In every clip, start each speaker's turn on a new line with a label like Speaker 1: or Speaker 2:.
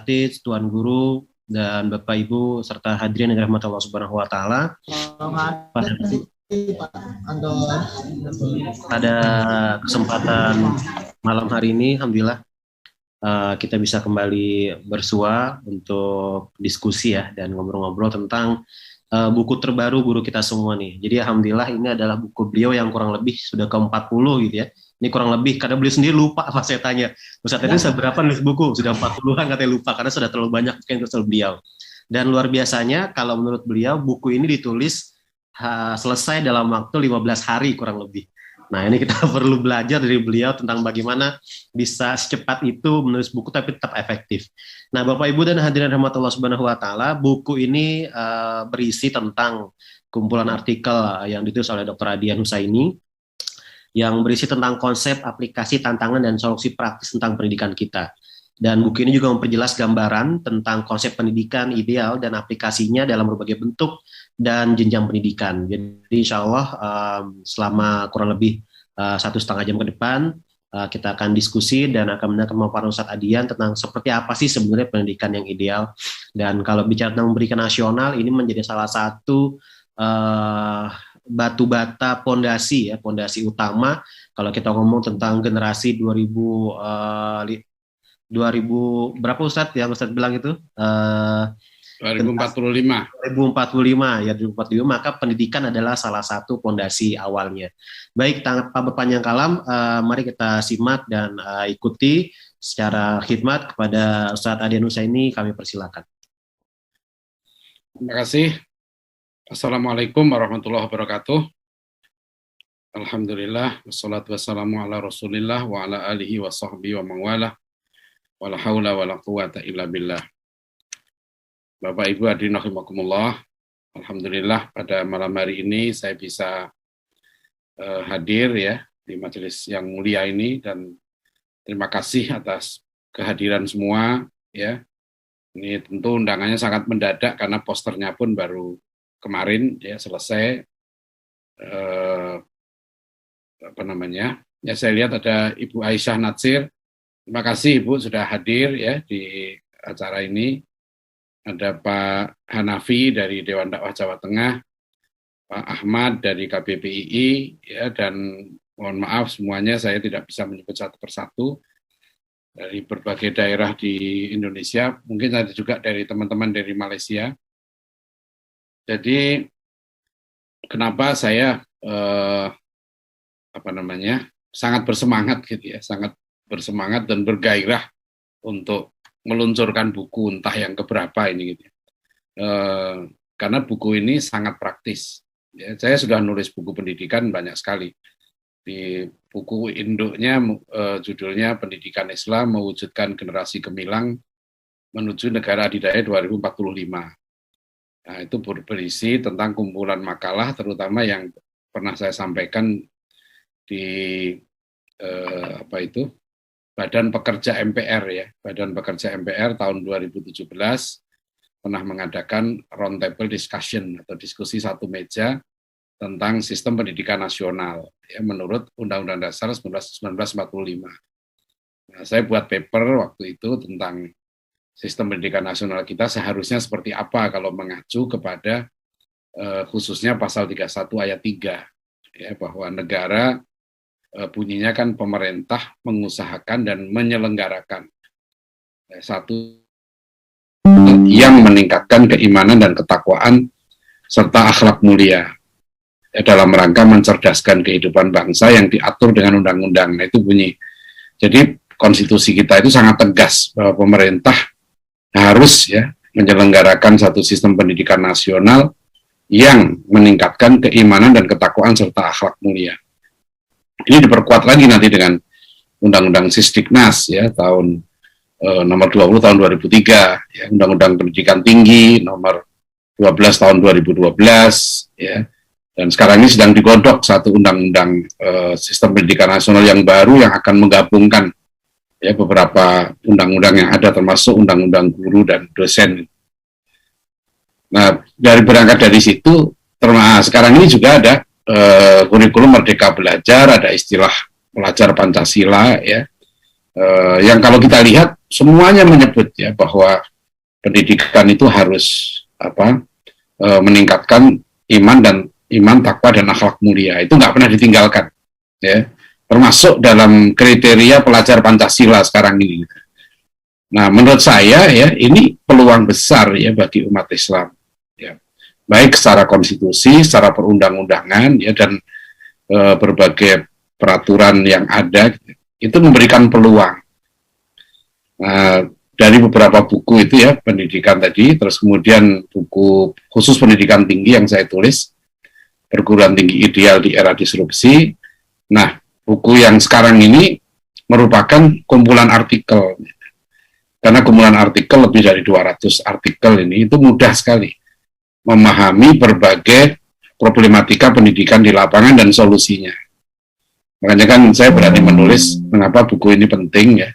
Speaker 1: Hafiz, Tuan Guru, dan Bapak Ibu serta hadirin yang dirahmati Allah Subhanahu wa taala. Pada kesempatan malam hari ini alhamdulillah kita bisa kembali bersua untuk diskusi ya dan ngobrol-ngobrol tentang buku terbaru guru kita semua nih. Jadi alhamdulillah ini adalah buku beliau yang kurang lebih sudah ke-40 gitu ya. Ini kurang lebih, karena beliau sendiri lupa pas saya tanya, Ustaz ini seberapa nulis buku? Sudah 40-an katanya lupa, karena sudah terlalu banyak yang tulis beliau. Dan luar biasanya, kalau menurut beliau, buku ini ditulis selesai dalam waktu 15 hari kurang lebih. Nah ini kita perlu belajar dari beliau tentang bagaimana bisa secepat itu menulis buku tapi tetap efektif. Nah Bapak Ibu dan hadirin rahmatullah subhanahu wa ta'ala, buku ini berisi tentang kumpulan artikel yang ditulis oleh Dr. Adian Husaini, yang berisi tentang konsep, aplikasi, tantangan, dan solusi praktis tentang pendidikan kita. Dan buku ini juga memperjelas gambaran tentang konsep pendidikan ideal dan aplikasinya dalam berbagai bentuk dan jenjang pendidikan. Jadi insya Allah selama kurang lebih 1,5 jam ke depan, kita akan diskusi dan akan mendengarkan pemaparan Ustadz Adian tentang seperti apa sih sebenarnya pendidikan yang ideal. Dan kalau bicara tentang pendidikan nasional, ini menjadi salah satu batu bata pondasi ya, pondasi utama kalau kita ngomong tentang generasi 2000 berapa Ustadz yang Ustadz bilang itu
Speaker 2: 2045
Speaker 1: ya 2045, maka pendidikan adalah salah satu pondasi awalnya. Baik, tanpa berpanjang kalam, mari kita simak dan ikuti secara khidmat kepada Ustadz Adian Husaini, kami persilakan.
Speaker 2: Terima kasih. Assalamualaikum warahmatullahi wabarakatuh. Alhamdulillah, wassalatu wassalamu ala rasulillah wa ala alihi wa sahbihi wa mawala wa la hawla wa la quwata illa billah. Bapak Ibu hadirin rahimakumullah, alhamdulillah pada malam hari ini saya bisa hadir ya di majelis yang mulia ini, dan terima kasih atas kehadiran semua ya. Ini tentu undangannya sangat mendadak karena posternya pun baru kemarin ya selesai. Ya saya lihat ada Ibu Aisyah Natsir. Terima kasih Ibu sudah hadir ya di acara ini. Ada Pak Hanafi dari Dewan Dakwah Jawa Tengah, Pak Ahmad dari KBPII ya, dan mohon maaf semuanya saya tidak bisa menyebut satu persatu dari berbagai daerah di Indonesia. Mungkin ada juga dari teman-teman dari Malaysia. Jadi kenapa saya sangat bersemangat gitu ya, sangat bersemangat dan bergairah untuk meluncurkan buku entah yang keberapa ini gitu ya. Karena buku ini sangat praktis. Ya, saya sudah nulis buku pendidikan banyak sekali. Di buku induknya judulnya Pendidikan Islam Mewujudkan Generasi Gemilang Menuju Negara Adidaya 2045. Nah, itu berisi tentang kumpulan makalah, terutama yang pernah saya sampaikan di Badan Pekerja MPR ya. Badan Pekerja MPR tahun 2017 pernah mengadakan roundtable discussion atau diskusi satu meja tentang sistem pendidikan nasional ya, menurut Undang-Undang Dasar 1945. Nah, saya buat paper waktu itu tentang sistem pendidikan nasional kita seharusnya seperti apa kalau mengacu kepada khususnya pasal 31 ayat 3 ya, bahwa negara bunyinya kan pemerintah mengusahakan dan menyelenggarakan satu yang meningkatkan keimanan dan ketakwaan serta akhlak mulia ya, dalam rangka mencerdaskan kehidupan bangsa yang diatur dengan undang-undang. Nah, itu bunyi. Jadi konstitusi kita itu sangat tegas bahwa pemerintah harus ya menyelenggarakan satu sistem pendidikan nasional yang meningkatkan keimanan dan ketakwaan serta akhlak mulia. Ini diperkuat lagi nanti dengan Undang-Undang Sisdiknas ya tahun nomor 20 tahun 2003 ya, Undang-Undang Pendidikan Tinggi nomor 12 tahun 2012 ya. Dan sekarang ini sedang digodok satu undang-undang sistem pendidikan nasional yang baru yang akan menggabungkan ya beberapa undang-undang yang ada termasuk undang-undang guru dan dosen. Nah, berangkat dari situ, sekarang ini juga ada kurikulum Merdeka Belajar, ada istilah pelajar Pancasila ya, yang kalau kita lihat semuanya menyebut ya bahwa pendidikan itu harus meningkatkan iman, takwa dan akhlak mulia. Itu nggak pernah ditinggalkan, ya. Termasuk dalam kriteria pelajar Pancasila sekarang ini. Nah, menurut saya ya ini peluang besar ya bagi umat Islam, ya. Baik secara konstitusi, secara perundang-undangan, ya, dan berbagai peraturan yang ada itu memberikan peluang. Dari beberapa buku itu ya, pendidikan tadi, terus kemudian buku khusus pendidikan tinggi yang saya tulis, Perguruan Tinggi Ideal di Era Disrupsi. Nah, buku yang sekarang ini merupakan kumpulan artikel. Karena kumpulan artikel lebih dari 200 artikel ini, itu mudah sekali memahami berbagai problematika pendidikan di lapangan dan solusinya. Makanya kan saya berani menulis mengapa buku ini penting ya.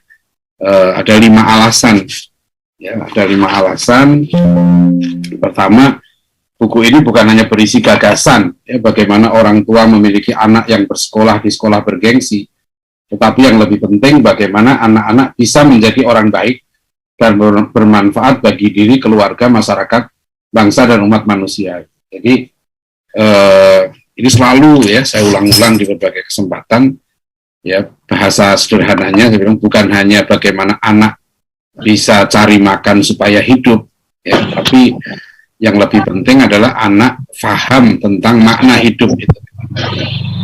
Speaker 2: Ada 5 alasan, ya, ada 5 alasan. Pertama, buku ini bukan hanya berisi gagasan, ya, bagaimana orang tua memiliki anak yang bersekolah di sekolah bergengsi, tetapi yang lebih penting bagaimana anak-anak bisa menjadi orang baik dan bermanfaat bagi diri, keluarga, masyarakat, bangsa dan umat manusia. Jadi ini selalu ya saya ulang-ulang di berbagai kesempatan. Ya, bahasa sederhananya saya bilang bukan hanya bagaimana anak bisa cari makan supaya hidup, ya, tapi yang lebih penting adalah anak paham tentang makna hidup itu.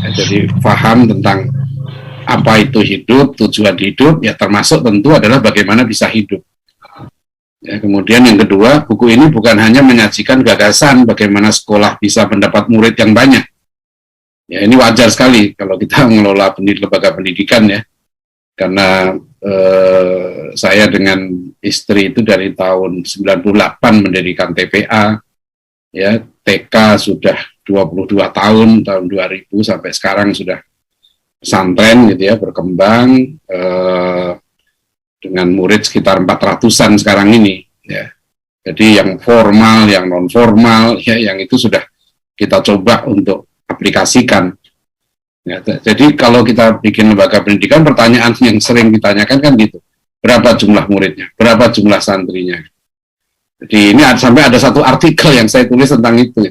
Speaker 2: Ya, jadi paham tentang apa itu hidup, tujuan hidup, ya termasuk tentu adalah bagaimana bisa hidup. Ya, kemudian yang kedua, buku ini bukan hanya menyajikan gagasan bagaimana sekolah bisa mendapat murid yang banyak. Ya, ini wajar sekali kalau kita mengelola lembaga pendidikan ya, karena saya dengan istri itu dari tahun 98 mendirikan TPA, ya, TK sudah 22 tahun 2000 sampai sekarang sudah pesantren gitu ya, berkembang dengan murid sekitar 400-an sekarang ini ya. Jadi yang formal, yang non formal ya, yang itu sudah kita coba untuk aplikasikan. Ya, jadi kalau kita bikin lembaga pendidikan, pertanyaan yang sering ditanyakan kan gitu, berapa jumlah muridnya, berapa jumlah santrinya. Jadi ini sampai ada satu artikel yang saya tulis tentang itu,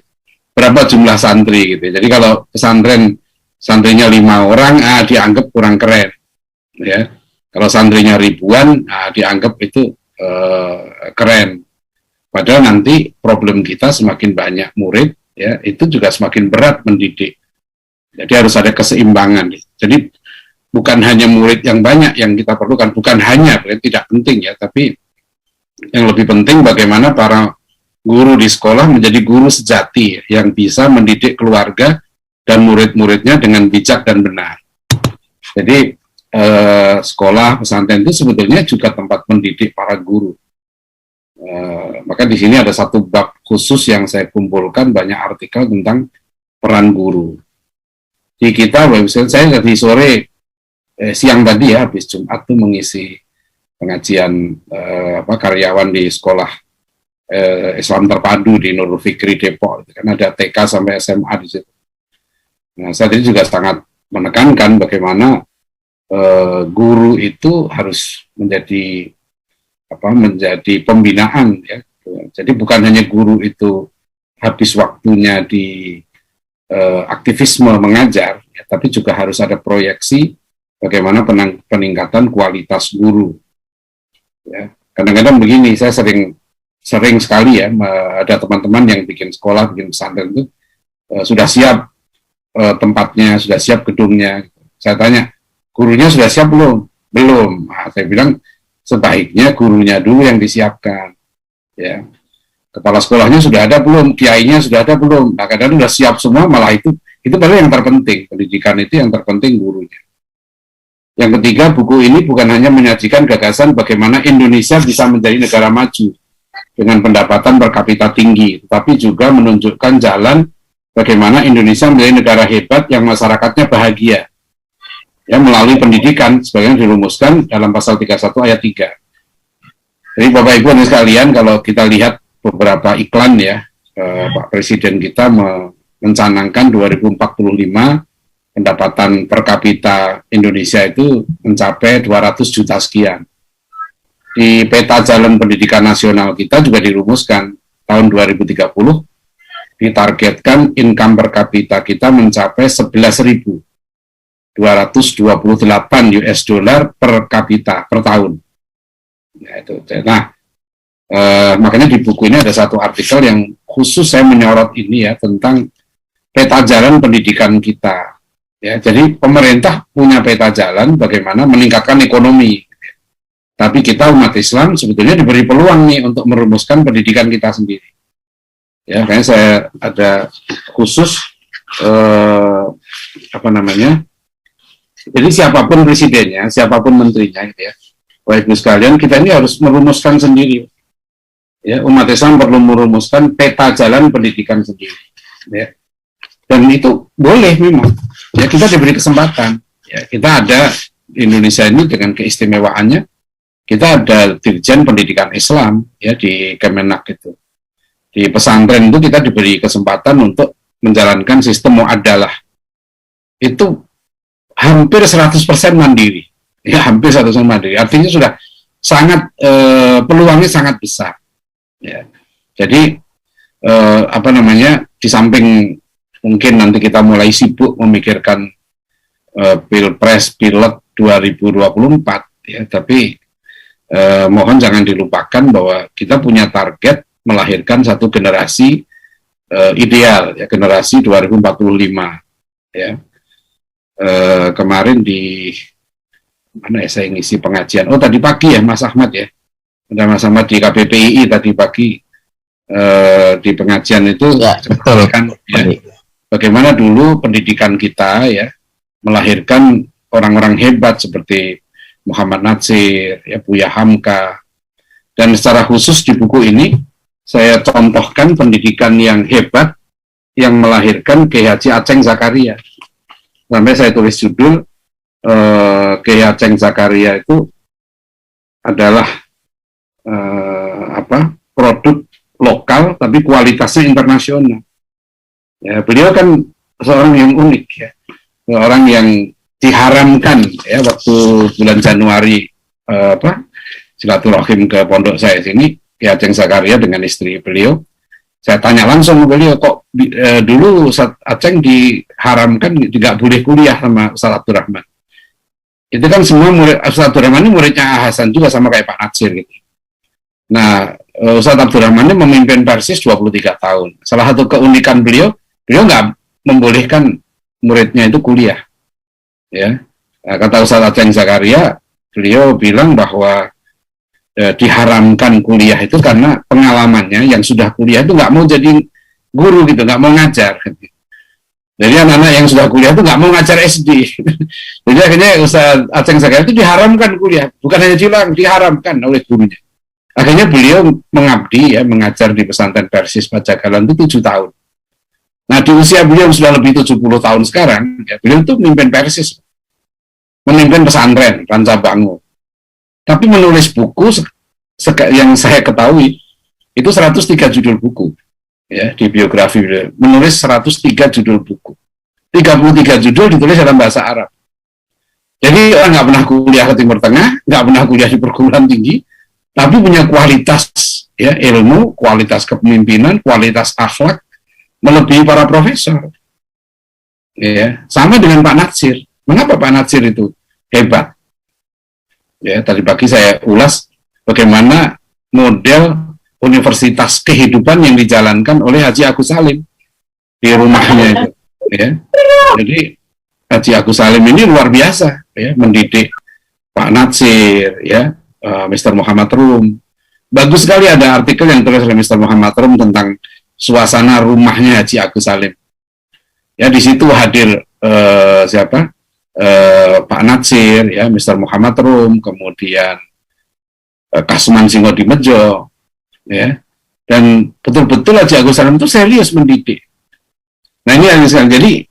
Speaker 2: berapa jumlah santri gitu. Jadi kalau pesantren santrinya 5 orang, dianggap kurang keren. Ya, kalau santrinya ribuan, dianggap itu keren. Padahal nanti problem kita semakin banyak murid, ya, itu juga semakin berat mendidik. Jadi harus ada keseimbangan. Jadi bukan hanya murid yang banyak yang kita perlukan, bukan hanya, tidak penting ya, tapi yang lebih penting bagaimana para guru di sekolah menjadi guru sejati yang bisa mendidik keluarga dan murid-muridnya dengan bijak dan benar. Jadi sekolah pesantren itu sebetulnya juga tempat mendidik para guru. Maka di sini ada satu bab khusus yang saya kumpulkan banyak artikel tentang peran guru. Di kita, saya tadi sore, siang tadi ya, habis Jumat tuh mengisi pengajian karyawan di sekolah Islam Terpadu di Nurul Fikri Depok. Kan ada TK sampai SMA di situ. Nah, saya tadi juga sangat menekankan bagaimana guru itu harus menjadi pembinaan ya. Jadi bukan hanya guru itu habis waktunya di aktivisme mengajar, ya, tapi juga harus ada proyeksi bagaimana peningkatan kualitas guru. Ya, kadang-kadang begini, saya sering sekali ya, ada teman-teman yang bikin sekolah, bikin pesantren itu sudah siap tempatnya, sudah siap gedungnya. Saya tanya, gurunya sudah siap belum? Belum. Nah, saya bilang sebaiknya gurunya dulu yang disiapkan. Ya. Kepala sekolahnya sudah ada belum, kiainya sudah ada belum. Nah, kadang sudah siap semua, malah itu padahal yang terpenting. Pendidikan itu yang terpenting gurunya. Yang ketiga, buku ini bukan hanya menyajikan gagasan bagaimana Indonesia bisa menjadi negara maju dengan pendapatan per kapita tinggi, tetapi juga menunjukkan jalan bagaimana Indonesia menjadi negara hebat yang masyarakatnya bahagia. Ya, melalui pendidikan, sebagaimana dirumuskan dalam pasal 31 ayat 3. Jadi Bapak Ibu dan sekalian, kalau kita lihat beberapa iklan ya, Pak Presiden kita mencanangkan 2045 pendapatan per kapita Indonesia itu mencapai 200 juta sekian. di peta jalan pendidikan nasional kita juga dirumuskan tahun 2030 ditargetkan income per kapita kita mencapai 11.228 US dollar per kapita per tahun. Ya, itu. Nah, makanya di buku ini ada satu artikel yang khusus saya menyorot ini ya tentang peta jalan pendidikan kita. Ya, jadi pemerintah punya peta jalan bagaimana meningkatkan ekonomi. Tapi kita umat Islam sebetulnya diberi peluang nih untuk merumuskan pendidikan kita sendiri. Ya, kayaknya saya ada khusus Jadi siapapun presidennya, siapapun menterinya, gitu ya. Baik Ibu sekalian, kita ini harus merumuskan sendiri. Ya, umat Islam perlu merumuskan peta jalan pendidikan sendiri. Ya. Dan itu boleh memang. Ya, kita diberi kesempatan. Ya, kita ada di Indonesia ini dengan keistimewaannya. Kita ada Dirjen Pendidikan Islam ya di Kemenak itu. Di pesantren itu kita diberi kesempatan untuk menjalankan sistem muadalah. Itu hampir 100% mandiri. Ya, hampir 100% mandiri. Artinya sudah sangat peluangnya sangat besar. Ya. Jadi di samping mungkin nanti kita mulai sibuk memikirkan Pilpres, Pileg 2024 ya, tapi mohon jangan dilupakan bahwa kita punya target melahirkan satu generasi ideal, ya, generasi 2045. Ya. Kemarin di mana ya saya ngisi pengajian. Oh tadi pagi ya Mas Ahmad ya, ada Mas Ahmad di KBPII tadi pagi di pengajian itu
Speaker 3: ya, betul
Speaker 2: kan ya, bagaimana dulu pendidikan kita ya melahirkan orang-orang hebat seperti Muhammad Natsir, ya, Buya Hamka, dan secara khusus di buku ini saya contohkan pendidikan yang hebat yang melahirkan Kiai Haji Aceng Zakaria. Sampai saya tulis judul Kiai Aceng Zakaria itu adalah produk lokal tapi kualitasnya internasional. Ya, beliau kan seorang yang unik ya, seorang yang diharamkan ya waktu bulan Januari silaturahim ke pondok saya sini, Ki Aceng Zakaria dengan istri beliau. Saya tanya langsung ke beliau, kok dulu Ustaz Aceng diharamkan tidak boleh kuliah sama Ustaz Abdurrahman. Itu kan semua murid Ustaz Abdurrahman ini muridnya Hasan juga sama kayak Pak Natsir gitu. Nah, Ustaz Abdurrahman ini memimpin Persis 23 tahun. Salah satu keunikan beliau nggak membolehkan muridnya itu kuliah. Ya, kata Ustaz Aceng Zakaria, beliau bilang bahwa diharamkan kuliah itu karena pengalamannya yang sudah kuliah itu nggak mau jadi guru gitu, nggak mau ngajar. Jadi anak-anak yang sudah kuliah itu nggak mau ngajar SD. Jadi akhirnya Ustaz Aceng Zakaria itu diharamkan kuliah, bukan hanya diharamkan oleh gurunya. Akhirnya beliau mengabdi ya, mengajar di pesantren Persis Pajagalan itu 7 tahun. Nah di usia beliau yang sudah lebih 70 tahun sekarang, ya, beliau itu memimpin Persis, memimpin pesantren Ranca Bangu. Tapi menulis buku yang saya ketahui itu 103 judul buku ya di biografi beliau. Menulis 103 judul buku. 33 judul ditulis dalam bahasa Arab. Jadi orang nggak pernah kuliah ke Timur Tengah, nggak pernah kuliah di perguruan tinggi, tapi punya kualitas ya ilmu, kualitas kepemimpinan, kualitas akhlak melebihi para profesor. Ya, sama dengan Pak Natsir. Mengapa Pak Natsir itu hebat? Ya, tadi pagi saya ulas bagaimana model universitas kehidupan yang dijalankan oleh Haji Agus Salim di rumahnya itu. Ya. Jadi Haji Agus Salim ini luar biasa, ya, mendidik Pak Natsir, ya, Mr. Muhammad Rum. Bagus sekali ada artikel yang ditulis oleh Mr. Muhammad Rum tentang suasana rumahnya Haji Agus Salim. Ya, di situ hadir Pak Natsir, ya, Mr. Muhammad Rum, kemudian Kasman Singodimedjo, ya, dan betul-betul Haji Agus Salim itu serius mendidik. Nah ini yang sekarang. Jadi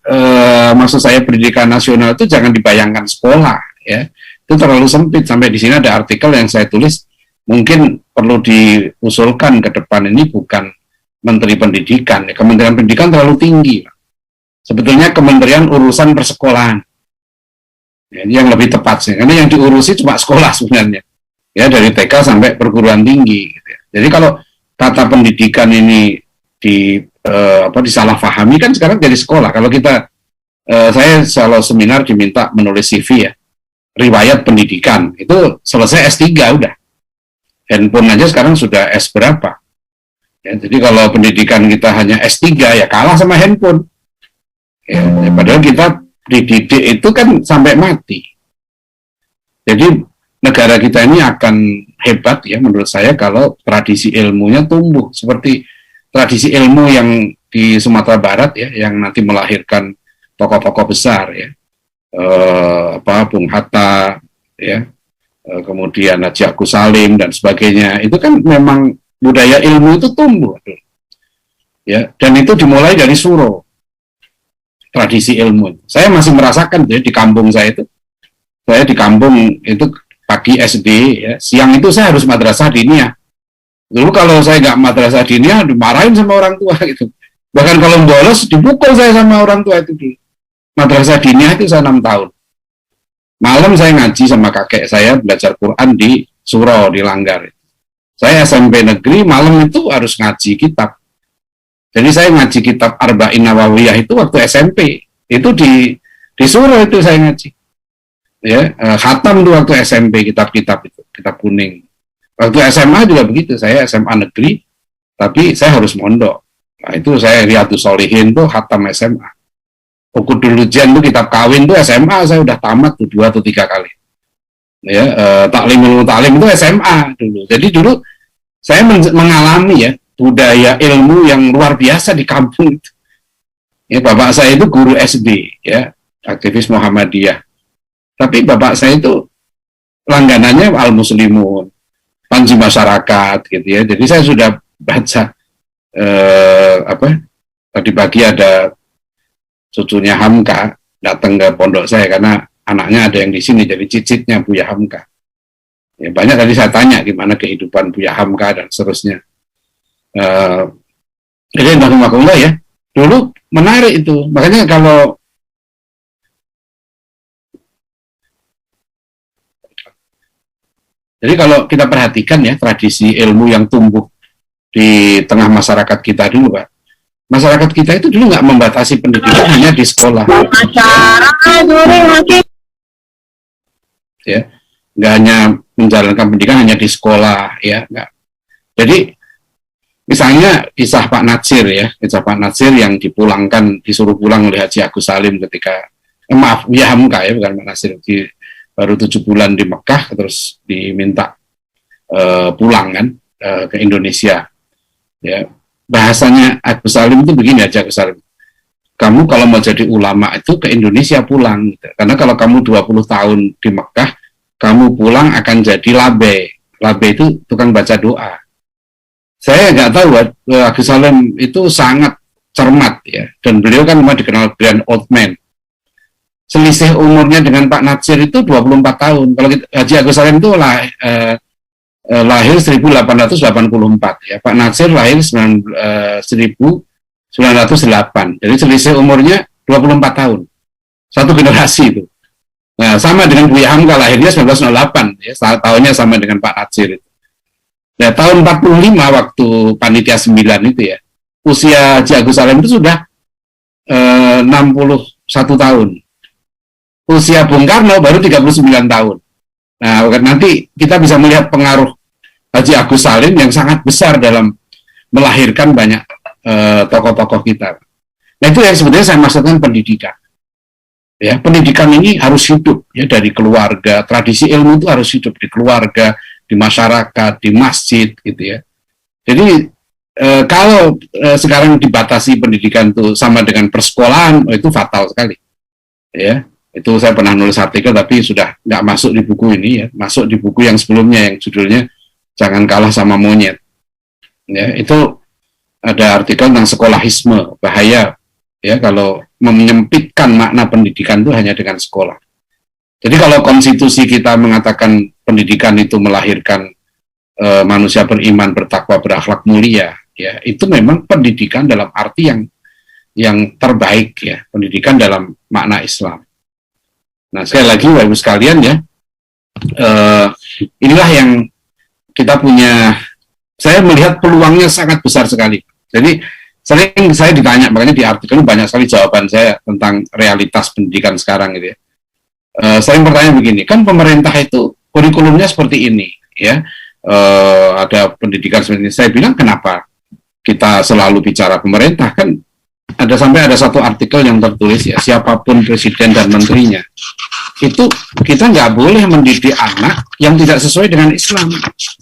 Speaker 2: maksud saya pendidikan nasional itu jangan dibayangkan sekolah, ya, itu terlalu sempit. Sampai di sini ada artikel yang saya tulis, mungkin perlu diusulkan ke depan ini bukan Menteri Pendidikan, ya, Kementerian Pendidikan terlalu tinggi. Sebetulnya Kementerian Urusan Persekolahan. Ya, ini yang lebih tepat sih, karena yang diurusi cuma sekolah sebenarnya. ya dari TK sampai perguruan tinggi. Gitu ya. Jadi kalau kata pendidikan ini disalahpahami kan sekarang dari sekolah. Kalau kita saya kalau seminar diminta menulis CV ya, riwayat pendidikan itu selesai S3 udah. Handphone aja sekarang sudah S berapa. Ya, jadi kalau pendidikan kita hanya S3 ya kalah sama handphone. Ya, padahal kita dididik itu kan sampai mati. Jadi negara kita ini akan hebat ya menurut saya kalau tradisi ilmunya tumbuh seperti tradisi ilmu yang di Sumatera Barat ya, yang nanti melahirkan tokoh-tokoh besar ya, Bung Hatta ya, kemudian Haji Agus Salim dan sebagainya. Itu kan memang budaya ilmu itu tumbuh ya, dan itu dimulai dari Suro, tradisi ilmu. Saya masih merasakan ya, di kampung saya itu. Saya di kampung itu pagi SD, ya, siang itu saya harus madrasah diniyah. Dulu kalau saya nggak madrasah diniyah, dimarahin sama orang tua gitu. Bahkan kalau bolos, dipukul saya sama orang tua itu di madrasah diniyah itu saya 6 tahun. Malam saya ngaji sama kakek saya belajar Quran di Suro, di Langgar. Saya SMP negeri, malam itu harus ngaji kitab. Jadi saya ngaji kitab Arba'in Nawawiyah itu waktu SMP. Itu di Suro itu saya ngaji. Ya, khatam itu waktu SMP kitab-kitab itu, kitab kuning. Waktu SMA juga begitu, saya SMA negeri, tapi saya harus mondok. Nah, itu saya Riyadhus Shalihin tuh khatam SMA. Ukudul Ujian tuh kitab kawin tuh SMA saya udah tamat tuh 2 atau 3 kali. Ya, Taklimul Muta'alim itu SMA dulu. Jadi dulu saya mengalami ya budaya ilmu yang luar biasa di kampung itu. Ya, bapak saya itu guru SD, ya, aktivis Muhammadiyah. Tapi bapak saya itu langganannya Al-Muslimun, Panji Masyarakat gitu ya. Jadi saya sudah baca tadi pagi ada cucunya Hamka datang ke pondok saya karena anaknya ada yang di sini jadi cicitnya Buya Hamka. Ya, banyak tadi saya tanya gimana kehidupan Buya Hamka dan seterusnya. Jadi rahimahullah ya, dulu menarik itu. Makanya kalau kita perhatikan ya tradisi ilmu yang tumbuh di tengah masyarakat kita dulu, Pak. Masyarakat kita itu dulu nggak membatasi pendidikan hanya di sekolah. Ya, nggak hanya menjalankan pendidikan hanya di sekolah, ya, nggak. Jadi misalnya kisah Pak Natsir ya, kisah Pak Natsir yang disuruh pulang oleh Haji Agus Salim ketika, Buya Hamka ya, bukan Pak Natsir, baru 7 bulan di Mekah terus diminta pulang kan ke Indonesia. Ya, bahasanya Agus Salim itu begini aja, Agus Salim. Kamu kalau mau jadi ulama itu ke Indonesia pulang gitu. Karena kalau kamu 20 tahun di Mekah, kamu pulang akan jadi labe. Labe itu tukang baca doa. Saya nggak tahu, Agus Salim itu sangat cermat ya, dan beliau kan memang dikenal grand old man. Selisih umurnya dengan Pak Natsir itu 24 tahun. Kalau Haji Agus Salim itu lahir 1884 ya. Pak Natsir lahir 1908. Jadi selisih umurnya 24 tahun. Satu generasi itu. Nah, sama dengan Buya Hamka lahirnya 1908 ya, tahunnya sama dengan Pak Natsir itu. Nah, tahun 45 waktu panitia 9 itu ya. Usia Haji Agus Salim itu sudah 61 tahun. Usia Bung Karno baru 39 tahun. Nah, nanti kita bisa melihat pengaruh Haji Agus Salim yang sangat besar dalam melahirkan banyak tokoh-tokoh kita. Nah, itu yang sebenarnya saya maksudkan pendidikan. Ya, pendidikan ini harus hidup ya dari keluarga. Tradisi ilmu itu harus hidup di keluarga, di masyarakat, di masjid gitu ya. Jadi kalau sekarang dibatasi pendidikan itu sama dengan persekolahan, itu fatal sekali. Ya. Itu saya pernah nulis artikel tapi sudah nggak masuk di buku ini ya, masuk di buku yang sebelumnya yang judulnya Jangan Kalah Sama Monyet. Ya, itu ada artikel tentang sekolahisme, bahaya ya kalau menyempitkan makna pendidikan itu hanya dengan sekolah. Jadi kalau konstitusi kita mengatakan pendidikan itu melahirkan manusia beriman, bertakwa, berakhlak mulia, ya itu memang pendidikan dalam arti yang terbaik ya, pendidikan dalam makna Islam. Nah, sekali lagi Bapak Ibu sekalian ya, inilah yang kita punya. Saya melihat peluangnya sangat besar sekali. Jadi sering saya ditanya, makanya di artikel ini banyak sekali jawaban saya tentang realitas pendidikan sekarang gitu ya. Sering bertanya begini, kan pemerintah itu kurikulumnya seperti ini, ya, ada pendidikan seperti ini. Saya bilang kenapa kita selalu bicara pemerintah, kan ada satu artikel yang tertulis ya, siapapun presiden dan menterinya, itu kita nggak boleh mendidik anak yang tidak sesuai dengan Islam,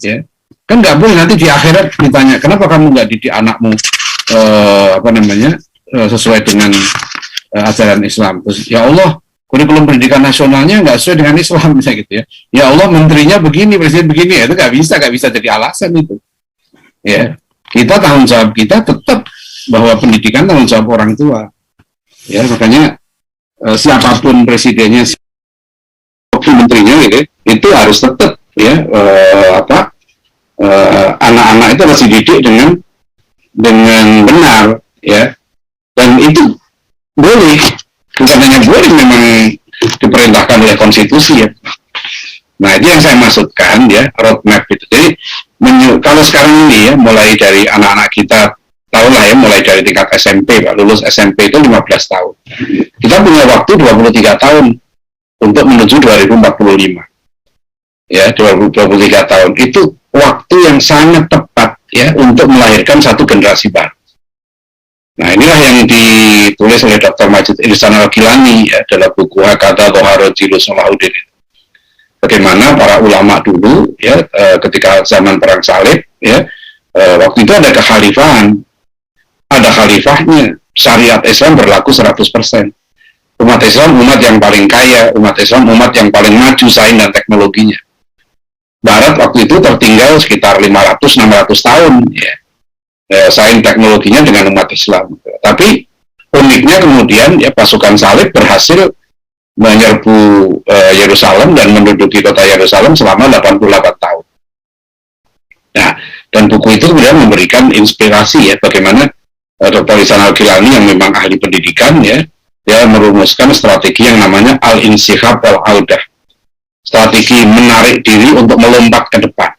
Speaker 2: ya. Kan nggak boleh nanti di akhirat ditanya, kenapa kamu nggak didik anakmu sesuai dengan ajaran Islam. Terus ya Allah, kurikulum pendidikan nasionalnya nggak sesuai dengan Islam, misalnya gitu ya. Ya Allah, menterinya begini, presiden begini, ya itu nggak bisa jadi alasan itu. Ya, kita tanggung jawab kita tetap bahwa pendidikan tanggung jawab orang tua. Ya, makanya siapapun presidennya, siapapun menterinya gitu, itu harus tetap ya anak-anak itu harus dididik dengan benar, ya, dan itu boleh, bukan hanya boleh, memang diperintahkan oleh konstitusi ya. Nah, itu yang saya maksudkan ya, roadmap itu. Jadi kalau sekarang ini ya, mulai dari anak-anak kita, tahulah ya, mulai dari tingkat SMP, Pak, lulus SMP itu 15 tahun. Kita punya waktu 23 tahun untuk menuju 2045. Ya, 23 tahun itu waktu yang sangat tepat ya untuk melahirkan satu generasi baru. Nah, inilah yang ditulis oleh Dr. Majid Ihsan Al-Gilani ya, dalam buku Hakata Toharojilu Salahuddin. Bagaimana para ulama dulu ya, ketika zaman perang salib ya, waktu itu ada kekhalifahan, ada khalifahnya, syariat Islam berlaku 100%. Umat Islam umat yang paling kaya, umat Islam umat yang paling maju sains dan teknologinya. Barat waktu itu tertinggal sekitar 500-600 tahun ya, sains teknologinya dengan umat Islam. Tapi uniknya kemudian ya, pasukan salib berhasil menyerbu Yerusalem dan menduduki kota Yerusalem selama 88 tahun. Nah, dan buku itu kemudian memberikan inspirasi ya, bagaimana Dr. Ihsan Al-Gilani yang memang ahli pendidikan ya, dia merumuskan strategi yang namanya al-insihab wal-audah. Strategi menarik diri untuk melompat ke depan.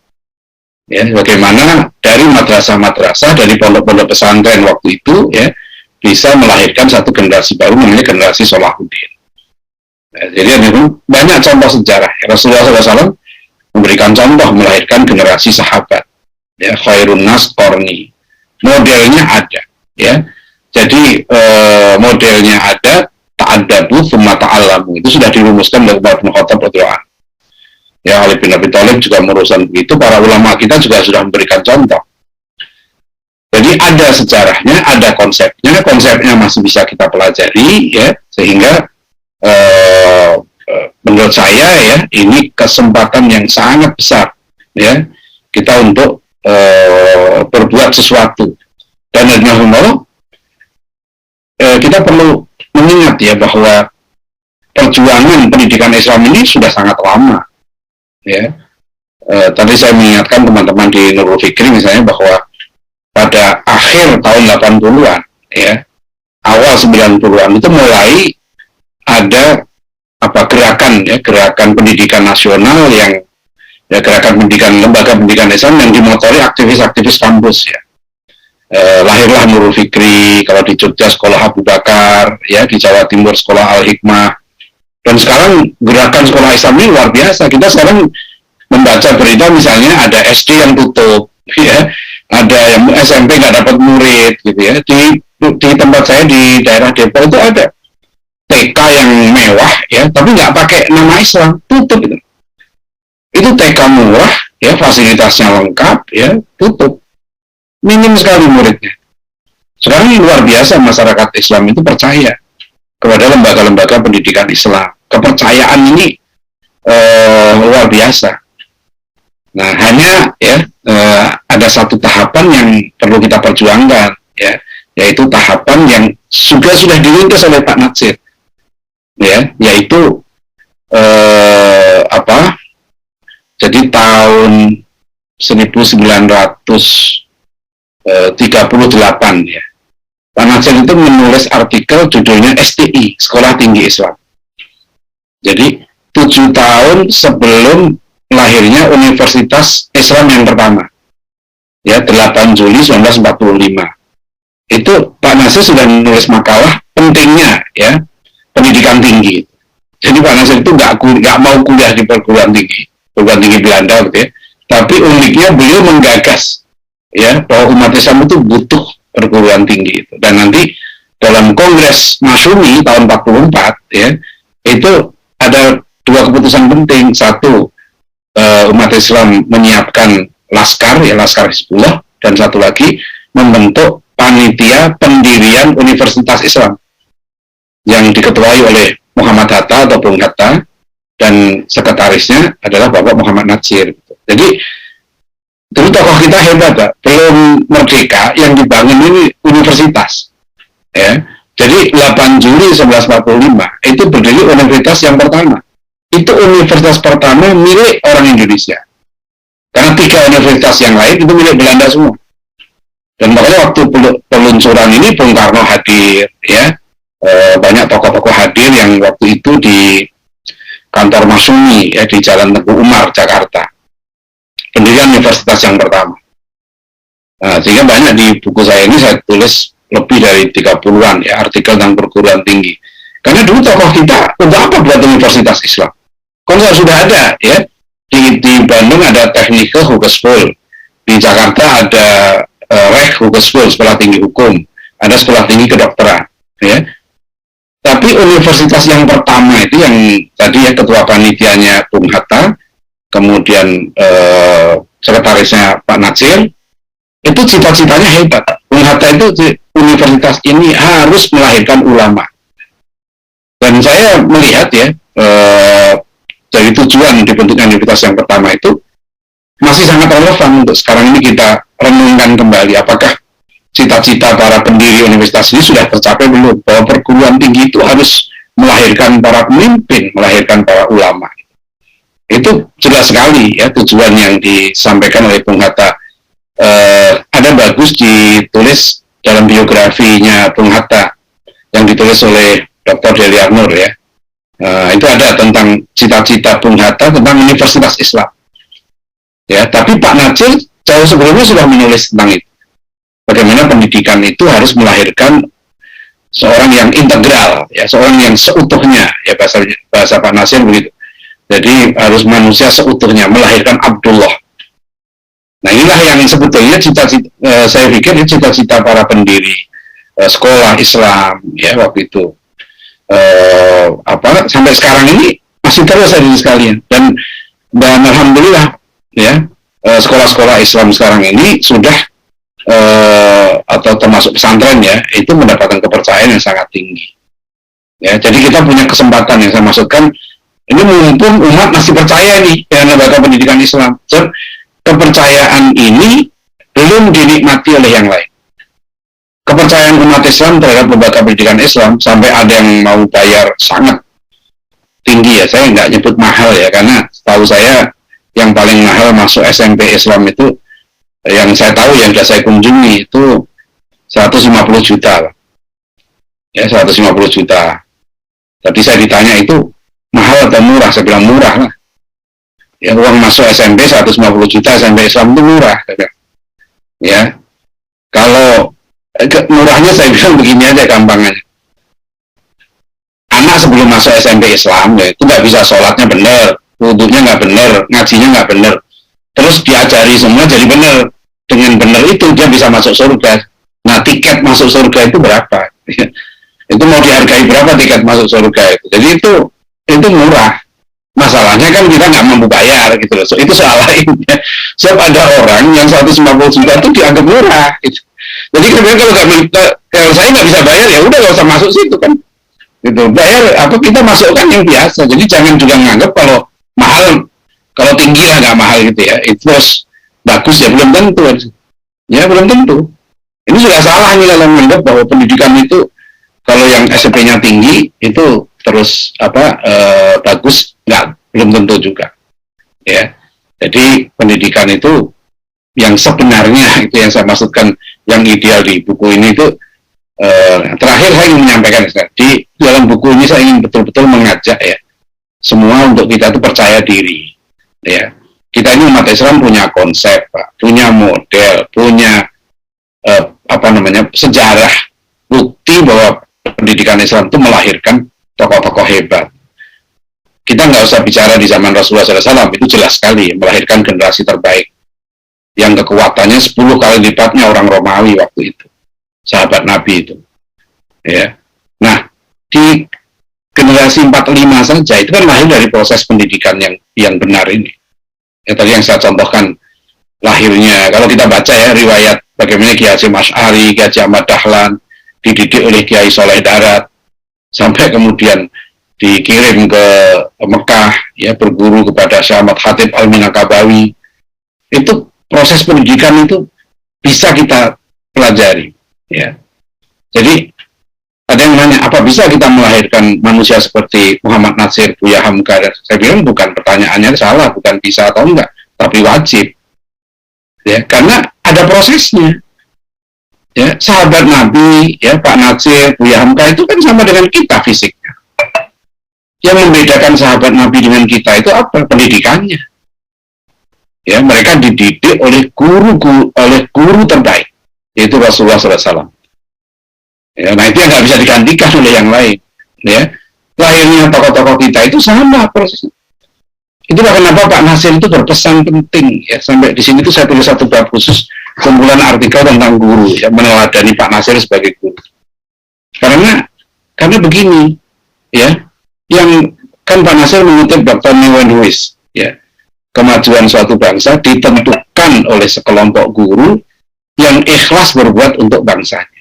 Speaker 2: Ya, bagaimana dari madrasah-madrasah, dari pondok-pondok pesantren waktu itu ya, bisa melahirkan satu generasi baru, namanya generasi Salahuddin. Ya, jadi banyak contoh sejarah. Rasulullah SAW memberikan contoh melahirkan generasi sahabat. Ya, khairun nas qarni. Modelnya ada. Ya, jadi modelnya ada, ta'addabu tsumma ta'allamu. Itu sudah dirumuskan oleh Umar bin Khattab radhiyallahu anhu. Ya, Ali bin Abi Thalib juga merumuskan begitu, para ulama kita juga sudah memberikan contoh. Jadi ada sejarahnya, ada konsepnya masih bisa kita pelajari ya, sehingga menurut saya ya, ini kesempatan yang sangat besar ya, kita untuk berbuat sesuatu. Dan kita perlu mengingat ya, bahwa perjuangan pendidikan Islam ini sudah sangat lama. Ya, tadi saya mengingatkan teman-teman di Nurul Fikri misalnya, bahwa pada akhir tahun 80-an ya, awal 90-an itu mulai ada gerakan pendidikan nasional yang ya, gerakan pendidikan, lembaga pendidikan Islam yang dimotori aktivis-aktivis kampus ya. Lahirlah Nurul Fikri, kalau di Jogja Sekolah Abu Bakar ya, di Jawa Timur Sekolah Al-Hikmah. Dan sekarang gerakan sekolah Islam ini luar biasa. Kita sekarang membaca berita misalnya ada SD yang tutup, ya, ada yang SMP nggak dapat murid, gitu ya. Di tempat saya di daerah Depok itu ada TK yang mewah, ya, tapi nggak pakai nama Islam, tutup itu. Itu TK murah, ya, fasilitasnya lengkap, ya, tutup. Minim sekali muridnya. Sekarang ini luar biasa, masyarakat Islam itu percaya kepada lembaga-lembaga pendidikan Islam. Kepercayaan ini luar biasa. Nah, hanya ya ada satu tahapan yang perlu kita perjuangkan, ya, yaitu tahapan yang sudah dirintis oleh Pak Natsir, ya, yaitu jadi tahun 1938 ya. Pak Natsir itu menulis artikel judulnya STI, Sekolah Tinggi Islam. Jadi 7 tahun sebelum lahirnya Universitas Islam yang pertama, ya 8 Juli 1945. Itu Pak Nasir sudah menulis makalah pentingnya ya pendidikan tinggi. Jadi Pak Nasir itu nggak mau kuliah di perguruan tinggi Belanda gitu ya. Tapi uniknya beliau menggagas ya bahwa umat Islam itu butuh perguruan tinggi itu. Dan nanti dalam Kongres Masyumi tahun 44 ya itu ada 2 keputusan penting. Satu, umat Islam menyiapkan laskar Hizbullah, dan satu lagi membentuk panitia pendirian Universitas Islam yang diketuai oleh Muhammad Hatta atau Bung Hatta, dan sekretarisnya adalah Bapak Muhammad Natsir. Jadi dulu tokoh kita hebat, Pak. Belum merdeka yang dibangun ini universitas. Ya. Jadi 8 Juli 1945 itu berdiri universitas yang pertama. Itu universitas pertama milik orang Indonesia. Karena 3 universitas yang lain itu milik Belanda semua. Dan makanya waktu peluncuran ini Bung Karno hadir, ya, banyak tokoh-tokoh hadir yang waktu itu di kantor Masyumi, ya, di Jalan Teguh Umar, Jakarta. Pendirian universitas yang pertama. Nah, sehingga banyak di buku saya ini saya tulis lebih dari 30-an ya artikel tentang perguruan tinggi. Karena dulu tokoh kita untuk apa buat Universitas Islam? Kalau sudah ada ya di Bandung ada Technische Hogeschool, di Jakarta ada Recht Hogeschool, sekolah tinggi hukum, ada sekolah tinggi kedokteran, ya. Tapi universitas yang pertama itu yang tadi ya ketua panitianya Bung Hatta, kemudian sekretarisnya Pak Natsir, itu cita-citanya hebat. Bung Hatta itu universitas ini harus melahirkan ulama. Dan saya melihat ya dari tujuan dibentuknya universitas yang pertama itu masih sangat relevan untuk sekarang ini kita renungkan kembali apakah cita-cita para pendiri universitas ini sudah tercapai belum, bahwa perguruan tinggi itu harus melahirkan para pemimpin, melahirkan para ulama. Itu jelas sekali ya tujuan yang disampaikan oleh Bung Hatta. Ada bagus ditulis dalam biografinya Bung Hatta yang ditulis oleh Dr. Deli Arnur ya. Itu ada tentang cita-cita Bung Hatta tentang Universitas Islam. Ya, tapi Pak Natsir jauh sebelumnya sudah menulis tentang itu. Bagaimana pendidikan itu harus melahirkan seorang yang integral, ya, seorang yang seutuhnya, ya bahasa Pak Natsir begitu. Jadi harus manusia seutuhnya, melahirkan Abdullah. Nah inilah yang sebetulnya cita-cita, saya pikir cita-cita para pendiri sekolah Islam ya waktu itu. Sampai sekarang ini masih terus ada sekalian, dan alhamdulillah ya sekolah-sekolah Islam sekarang ini sudah atau termasuk pesantren ya itu mendapatkan kepercayaan yang sangat tinggi ya. Jadi kita punya kesempatan yang saya maksudkan ini mumpung umat masih percaya nih dengan lembaga pendidikan Islam. Kepercayaan ini belum dinikmati oleh yang lain. Kepercayaan umat Islam terhadap lembaga pendidikan Islam sampai ada yang mau bayar sangat tinggi ya. Saya nggak nyebut mahal ya, karena tahu saya yang paling mahal masuk SMP Islam itu yang saya tahu yang sudah saya kunjungi itu 150 juta. Ya, 150 juta. Tadi saya ditanya itu mahal atau murah? Saya bilang murah lah. Ya, uang masuk SMP 150 juta SMP Islam itu murah. Ya, kalau murahnya saya bilang begini aja gampangnya. Anak sebelum masuk SMP Islam ya, itu nggak bisa sholatnya benar, wudunya nggak benar, ngajinya nggak benar. Terus diajari semua jadi benar. Dengan benar itu dia bisa masuk surga. Nah tiket masuk surga itu berapa? Itu mau dihargai berapa tiket masuk surga itu? Jadi itu murah. Masalahnya kan kita nggak mampu bayar gitu loh. So, itu soal lain ya. Sebab ada orang yang 150 juta itu dianggap murah gitu. Jadi kemudian kalau saya nggak bisa bayar ya udah nggak usah masuk situ kan. Gitu. Bayar apa kita masukkan yang biasa. Jadi jangan juga nganggap kalau mahal, kalau tinggi lah nggak mahal gitu ya. Itu terus bagus ya, belum tentu. Ya belum tentu. Ini sudah salah nih kalau menganggap bahwa pendidikan itu kalau yang SMP-nya tinggi itu terus bagus, belum tentu juga ya. Jadi pendidikan itu yang sebenarnya itu yang saya maksudkan yang ideal di buku ini itu terakhir saya ingin menyampaikan di dalam buku ini saya ingin betul-betul mengajak ya semua untuk kita itu percaya diri. Ya, kita ini umat Islam punya konsep, Pak, punya model, punya sejarah, bukti bahwa pendidikan Islam itu melahirkan tokoh-tokoh hebat. Kita nggak usah bicara di zaman Rasulullah SAW, itu jelas sekali melahirkan generasi terbaik yang kekuatannya 10 kali lipatnya orang Romawi waktu itu, sahabat Nabi itu. Ya, nah di generasi 45 saja itu kan lahir dari proses pendidikan yang benar ini. Ya, tadi yang saya contohkan lahirnya, kalau kita baca ya riwayat bagaimana Kiai Hasyim Asy'ari, Kiai Ahmad Dahlan dididik oleh Kiai Soleh Darat sampai kemudian dikirim ke Mekah ya berguru kepada Syekh Ahmad Khatib Al-Minangkabawi. Itu proses pendidikan itu bisa kita pelajari ya. Jadi ada yang nanya, apa bisa kita melahirkan manusia seperti Muhammad Natsir, Buya Hamka? Saya bilang bukan, pertanyaannya salah, bukan bisa atau enggak, tapi wajib. Ya, karena ada prosesnya. Ya, sahabat Nabi, ya Pak Natsir, Buya Hamka itu kan sama dengan kita fisiknya. Yang membedakan sahabat Nabi dengan kita itu apa? Pendidikannya. Ya, mereka dididik oleh guru terbaik, yaitu Rasulullah SAW. Ya, nah itu yang nggak bisa digantikan oleh yang lain. Ya, lahirnya tokoh-tokoh kita itu sama prosesnya. Itulah kenapa Pak Nasir itu berpesan penting. Ya, sampai di sini tuh saya tulis satu bab khusus kumpulan artikel tentang guru, ya, meneladani Pak Nasir sebagai guru. Karena begini, ya, yang kan Pak Nasir mengutip Dr. Newen Lewis, ya, kemajuan suatu bangsa ditentukan oleh sekelompok guru yang ikhlas berbuat untuk bangsanya.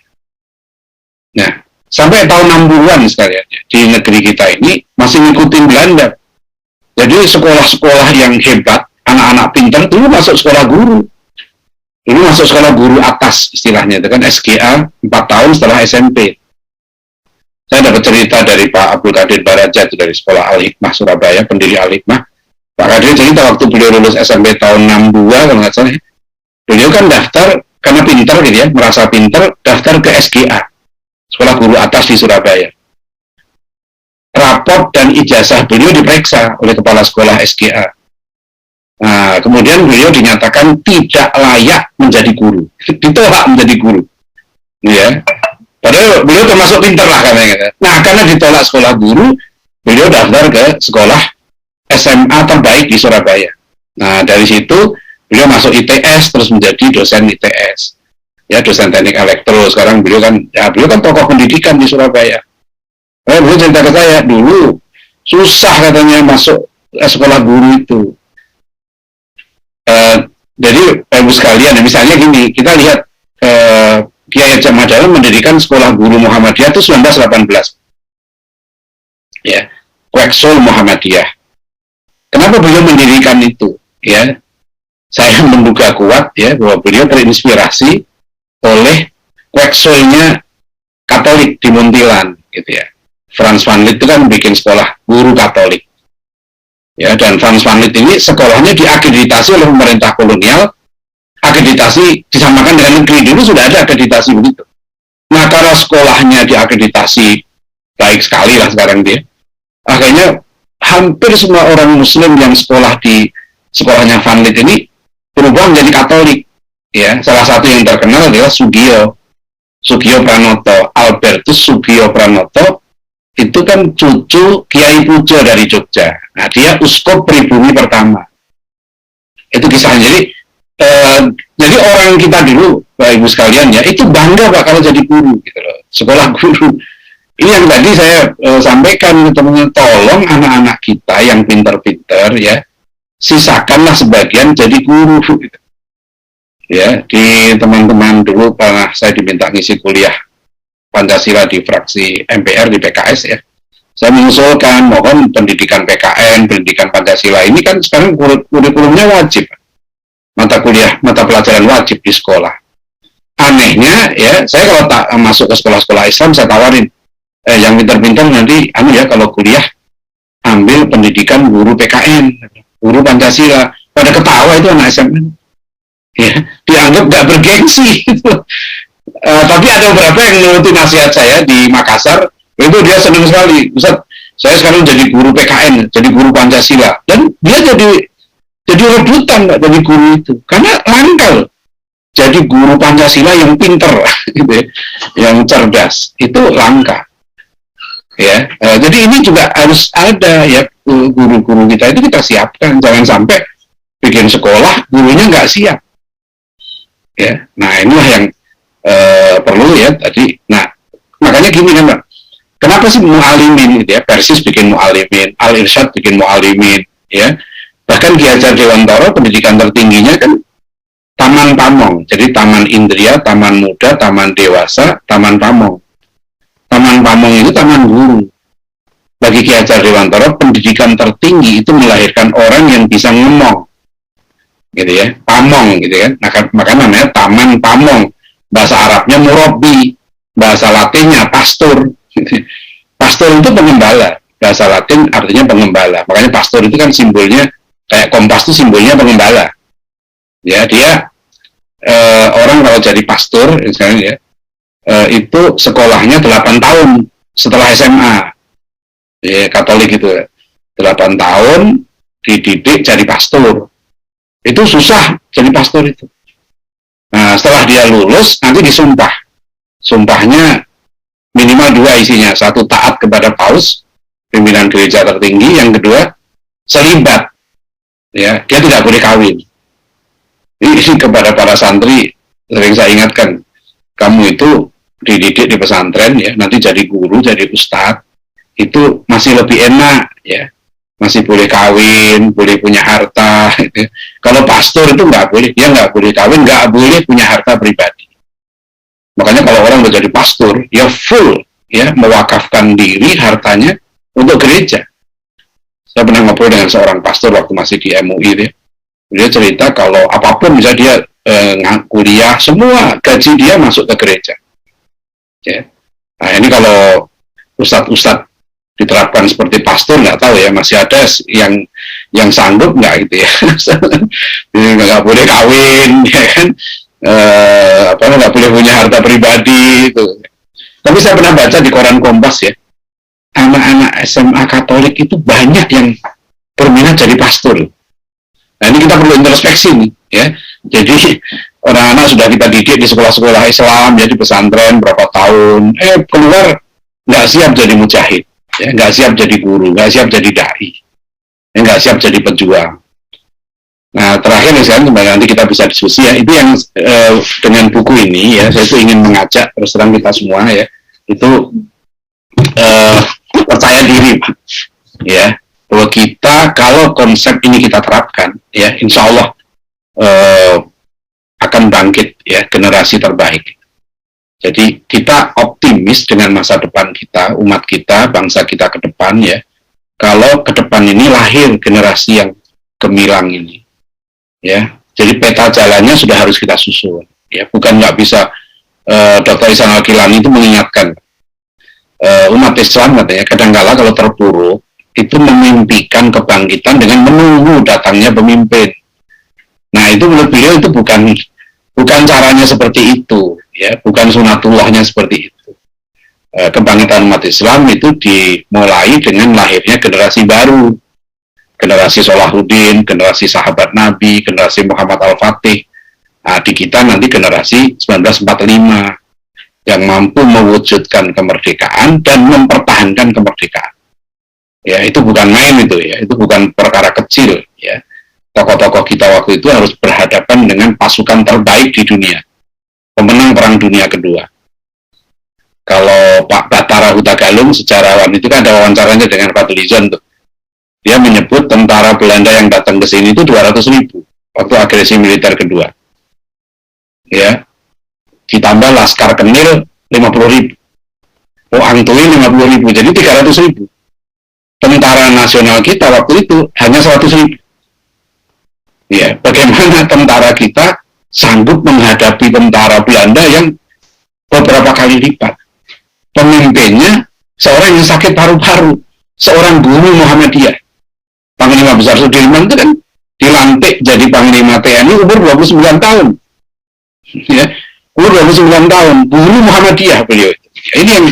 Speaker 2: Nah, sampai tahun 60-an sekalian di negeri kita ini masih ngikutin Belanda. Jadi sekolah-sekolah yang hebat, anak-anak pintar dulu masuk sekolah guru. Dulu masuk sekolah guru atas istilahnya, itu kan SGA 4 tahun setelah SMP. Saya dapat cerita dari Pak Abdul Qadir Baraja itu dari sekolah Al-Hikmah Surabaya, pendiri Al-Hikmah. Pak Qadir cerita waktu beliau lulus SMP tahun 62 kalau nggak salah, beliau kan daftar karena pintar gitu ya, merasa pintar, daftar ke SGA, sekolah guru atas di Surabaya. Raport dan ijazah beliau diperiksa oleh kepala sekolah SGA. Nah, kemudian beliau dinyatakan tidak layak menjadi guru, ditolak menjadi guru. Ya, padahal beliau termasuk pintar lah katanya. Nah, karena ditolak sekolah guru, beliau daftar ke sekolah SMA terbaik di Surabaya. Nah, dari situ beliau masuk ITS, terus menjadi dosen ITS. Ya, dosen teknik elektro. Sekarang beliau kan tokoh pendidikan di Surabaya. Beliau cerita ke saya, dulu susah katanya masuk sekolah guru itu. Jadi, Ibu sekalian, misalnya gini, kita lihat Kiai Hasyim Asy'ari mendirikan sekolah guru Muhammadiyah itu 1918. Ya, Queksol Muhammadiyah. Kenapa beliau mendirikan itu? Ya, saya menduga kuat ya bahwa beliau terinspirasi oleh Queksolnya Katolik di Muntilan, gitu ya. Frans van Lith itu kan bikin sekolah guru Katolik. Ya, dan Frans van Lith ini sekolahnya diakreditasi oleh pemerintah kolonial. Akreditasi disamakan dengan negeri, dulu sudah ada akreditasi begitu. Nah, karena sekolahnya diakreditasi baik sekali lah sekarang dia, akhirnya hampir semua orang Muslim yang sekolah di sekolahnya Van Lith ini berubah menjadi Katolik. Ya, salah satu yang terkenal adalah Sugio Pranoto, Albertus Sugio Pranoto. Itu kan cucu Kiai Pujo dari Jogja. Nah, dia uskup pribumi pertama. Itu kisahnya. Jadi orang kita dulu, Bapak Ibu sekalian ya, itu bangga Pak kalau jadi guru, gitu loh. Sekolah guru. Ini yang tadi saya sampaikan ke teman-teman, tolong anak-anak kita yang pinter-pinter ya, sisakanlah sebagian jadi guru. Gitu. Ya, di teman-teman dulu pernah saya diminta ngisi kuliah Pancasila di fraksi MPR di PKS ya. Saya mengusulkan mohon pendidikan PKN, pendidikan Pancasila ini kan sekarang kurikulumnya wajib. Mata pelajaran wajib di sekolah. Anehnya ya, saya kalau tak masuk ke sekolah-sekolah Islam saya tawarin yang pintar-pintar nanti kalau kuliah ambil pendidikan guru PKN, guru Pancasila. Pada ketawa itu anak SMA. Ya, dianggap nggak bergengsi gitu. Tapi ada beberapa yang menuruti nasihat saya di Makassar, itu dia senang sekali. Ustaz, Saya sekarang jadi guru PKN, jadi guru Pancasila, dan dia jadi rebutan Pak, jadi guru itu, karena langka. Jadi guru Pancasila yang pinter, gitu ya, yang cerdas, itu langka. Ya, jadi ini juga harus ada ya, guru-guru kita itu kita siapkan, jangan sampai bikin sekolah gurunya nggak siap. Ya, nah inilah yang perlu ya tadi. Nah, makanya gini kan Pak, kenapa sih mu'alimin gitu ya? Persis bikin mu'alimin, Al-Irsyad bikin mu'alimin, ya. Bahkan Ki Hajar Dewantara pendidikan tertingginya kan Taman Pamong. Jadi Taman Indria, Taman Muda, Taman Dewasa, Taman Pamong. Taman Pamong itu taman guru. Bagi Ki Hajar Dewantara, pendidikan tertinggi itu melahirkan orang yang bisa ngomong, gitu ya. Pamong, gitu kan. Nah, maka namanya Taman Pamong. Bahasa Arabnya murabi, bahasa Latinnya pastor. Pastor itu pengembala. Bahasa Latin artinya pengembala. Makanya pastor itu kan simbolnya kayak kompas itu simbolnya pengembala. Ya, dia orang kalau jadi pastor misalnya ya, itu sekolahnya 8 tahun setelah SMA. Ya, Katolik itu 8 tahun dididik jadi pastor. Itu susah jadi pastor itu. Nah, setelah dia lulus nanti disumpah. Sumpahnya minimal 2 isinya. 1 taat kepada paus, pimpinan gereja tertinggi, yang kedua selibat. Ya, dia tidak boleh kawin. Ini kepada para santri sering saya ingatkan, kamu itu dididik di pesantren ya, nanti jadi guru, jadi ustadz, itu masih lebih enak ya, masih boleh kawin, boleh punya harta. Gitu. Kalau pastor itu nggak boleh, dia nggak boleh kawin, nggak boleh punya harta pribadi. Makanya kalau orang udah jadi pastor, ya full ya mewakafkan diri hartanya untuk gereja. Saya pernah ngobrol dengan seorang pastor waktu masih di MUI ya. Dia cerita kalau apapun bisa dia kuliah, semua gaji dia masuk ke gereja. Ya. Nah ini kalau ustadz-ustadz diterapkan seperti pastor nggak tahu ya, masih ada yang sanggup nggak gitu ya. Nggak boleh kawin, ya kan? Nggak boleh punya harta pribadi itu. Tapi saya pernah baca di koran Kompas ya, anak-anak SMA Katolik itu banyak yang berminat jadi pastor. Nah ini kita perlu introspeksi nih, ya. Jadi orang-anak sudah kita didik di sekolah-sekolah Islam, jadi pesantren berapa tahun, keluar nggak siap jadi mujahid, ya, nggak siap jadi guru, nggak siap jadi dai, nggak siap jadi pejuang. Nah terakhir nih sekarang nanti kita bisa diskusi ya, itu yang dengan buku ini ya, saya itu ingin mengajak terus terang kita semua ya, itu percaya diri, Pak, ya. Bahwa kita kalau konsep ini kita terapkan, ya insya Allah akan bangkit ya generasi terbaik. Jadi kita optimis dengan masa depan kita, umat kita, bangsa kita ke depan ya. Kalau ke depan ini lahir generasi yang gemilang ini, ya. Jadi peta jalannya sudah harus kita susun, ya. Bukan nggak bisa. Dr. Ihsan Al-Gilani itu mengingatkan umat Islam katanya kadang-kala kalau terpuruk itu memimpikan kebangkitan dengan menunggu datangnya pemimpin. Nah itu menurut beliau itu bukan caranya seperti itu, ya, bukan sunatullahnya seperti itu. Kebangkitan umat Islam itu dimulai dengan lahirnya generasi baru, generasi Salahuddin, generasi sahabat Nabi, generasi Muhammad Al-Fatih. Nah, di kita nanti generasi 1945 yang mampu mewujudkan kemerdekaan dan mempertahankan kemerdekaan. Ya, itu bukan main itu ya, itu bukan perkara kecil ya. Tokoh-tokoh kita waktu itu harus berhadapan dengan pasukan terbaik di dunia, pemenang Perang Dunia Kedua. Kalau Pak Batara Hutagalung, sejarawan itu kan ada wawancaranya dengan Fadlizon tuh. Dia menyebut tentara Belanda yang datang ke sini itu 200.000 waktu agresi militer kedua. Ya, ditambah Laskar Kenil 50.000, Angtui 50.000, jadi 300.000. Tentara nasional kita waktu itu hanya 100.000. Ya, bagaimana tentara kita sanggup menghadapi tentara Belanda yang beberapa kali lipat? Pemimpinnya seorang yang sakit paru-paru, seorang guru Muhammadiyah. Panglima Besar Sudirman itu kan dilantik jadi Panglima TNI umur 29 tahun. Ya, umur 29 tahun, guru Muhammadiyah beliau. Ini yang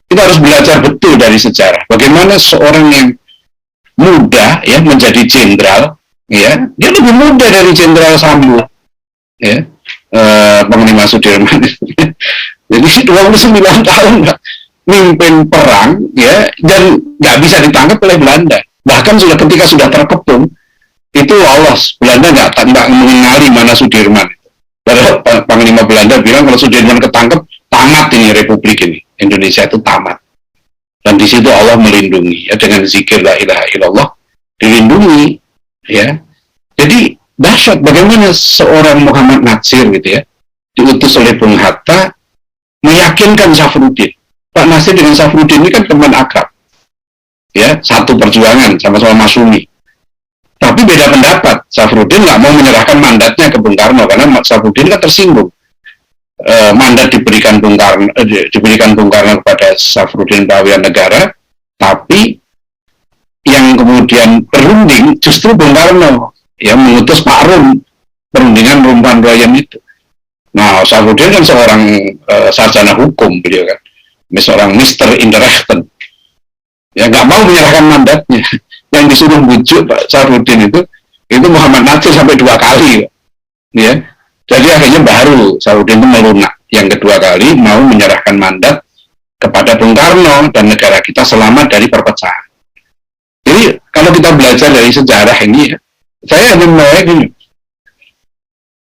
Speaker 2: Kita harus belajar betul dari sejarah. Bagaimana seorang yang muda ya menjadi jenderal, ya dia lebih muda dari Jenderal Sambo, ya Panglima Sudirman. Jadi 29 tahun mimpin perang, ya, dan nggak bisa ditangkap oleh Belanda. Bahkan ketika sudah terkepung, itu lolos. Belanda nggak mengenali mana Sudirman. Padahal Panglima Belanda bilang kalau Sudirman ketangkep, tamat ini Republik ini. Indonesia itu tamat. Dan di situ Allah melindungi, ya, dengan zikir la ilaha illallah dilindungi, ya. Jadi dahsyat bagaimana seorang Muhammad Natsir gitu ya diutus oleh Bung Hatta meyakinkan Safruddin. Pak Nasir dengan Safruddin ini kan teman akrab, ya, satu perjuangan sama-sama Masyumi. Tapi beda pendapat. Safruddin nggak mau menyerahkan mandatnya ke Bung Karno karena Safruddin kan tersinggung. Mandat diberikan Bung Karno kepada Safruddin Prawian Negara, tapi yang kemudian berunding justru Bung Karno, ya, mengutus Pak Rum, perundingan Rumpan Royem itu. Nah, Safruddin kan seorang sarjana hukum, beliau kan, seorang Mr. Interrechten, ya, nggak mau menyerahkan mandatnya. Yang disuruh bujuk Pak Safruddin itu Muhammad Natsir sampai 2 kali, ya. Jadi akhirnya baru Safruddin itu melunak yang kedua kali mau menyerahkan mandat kepada Bung Karno dan negara kita selamat dari perpecahan. Jadi kalau kita belajar dari sejarah ini, ya, saya hanya melihat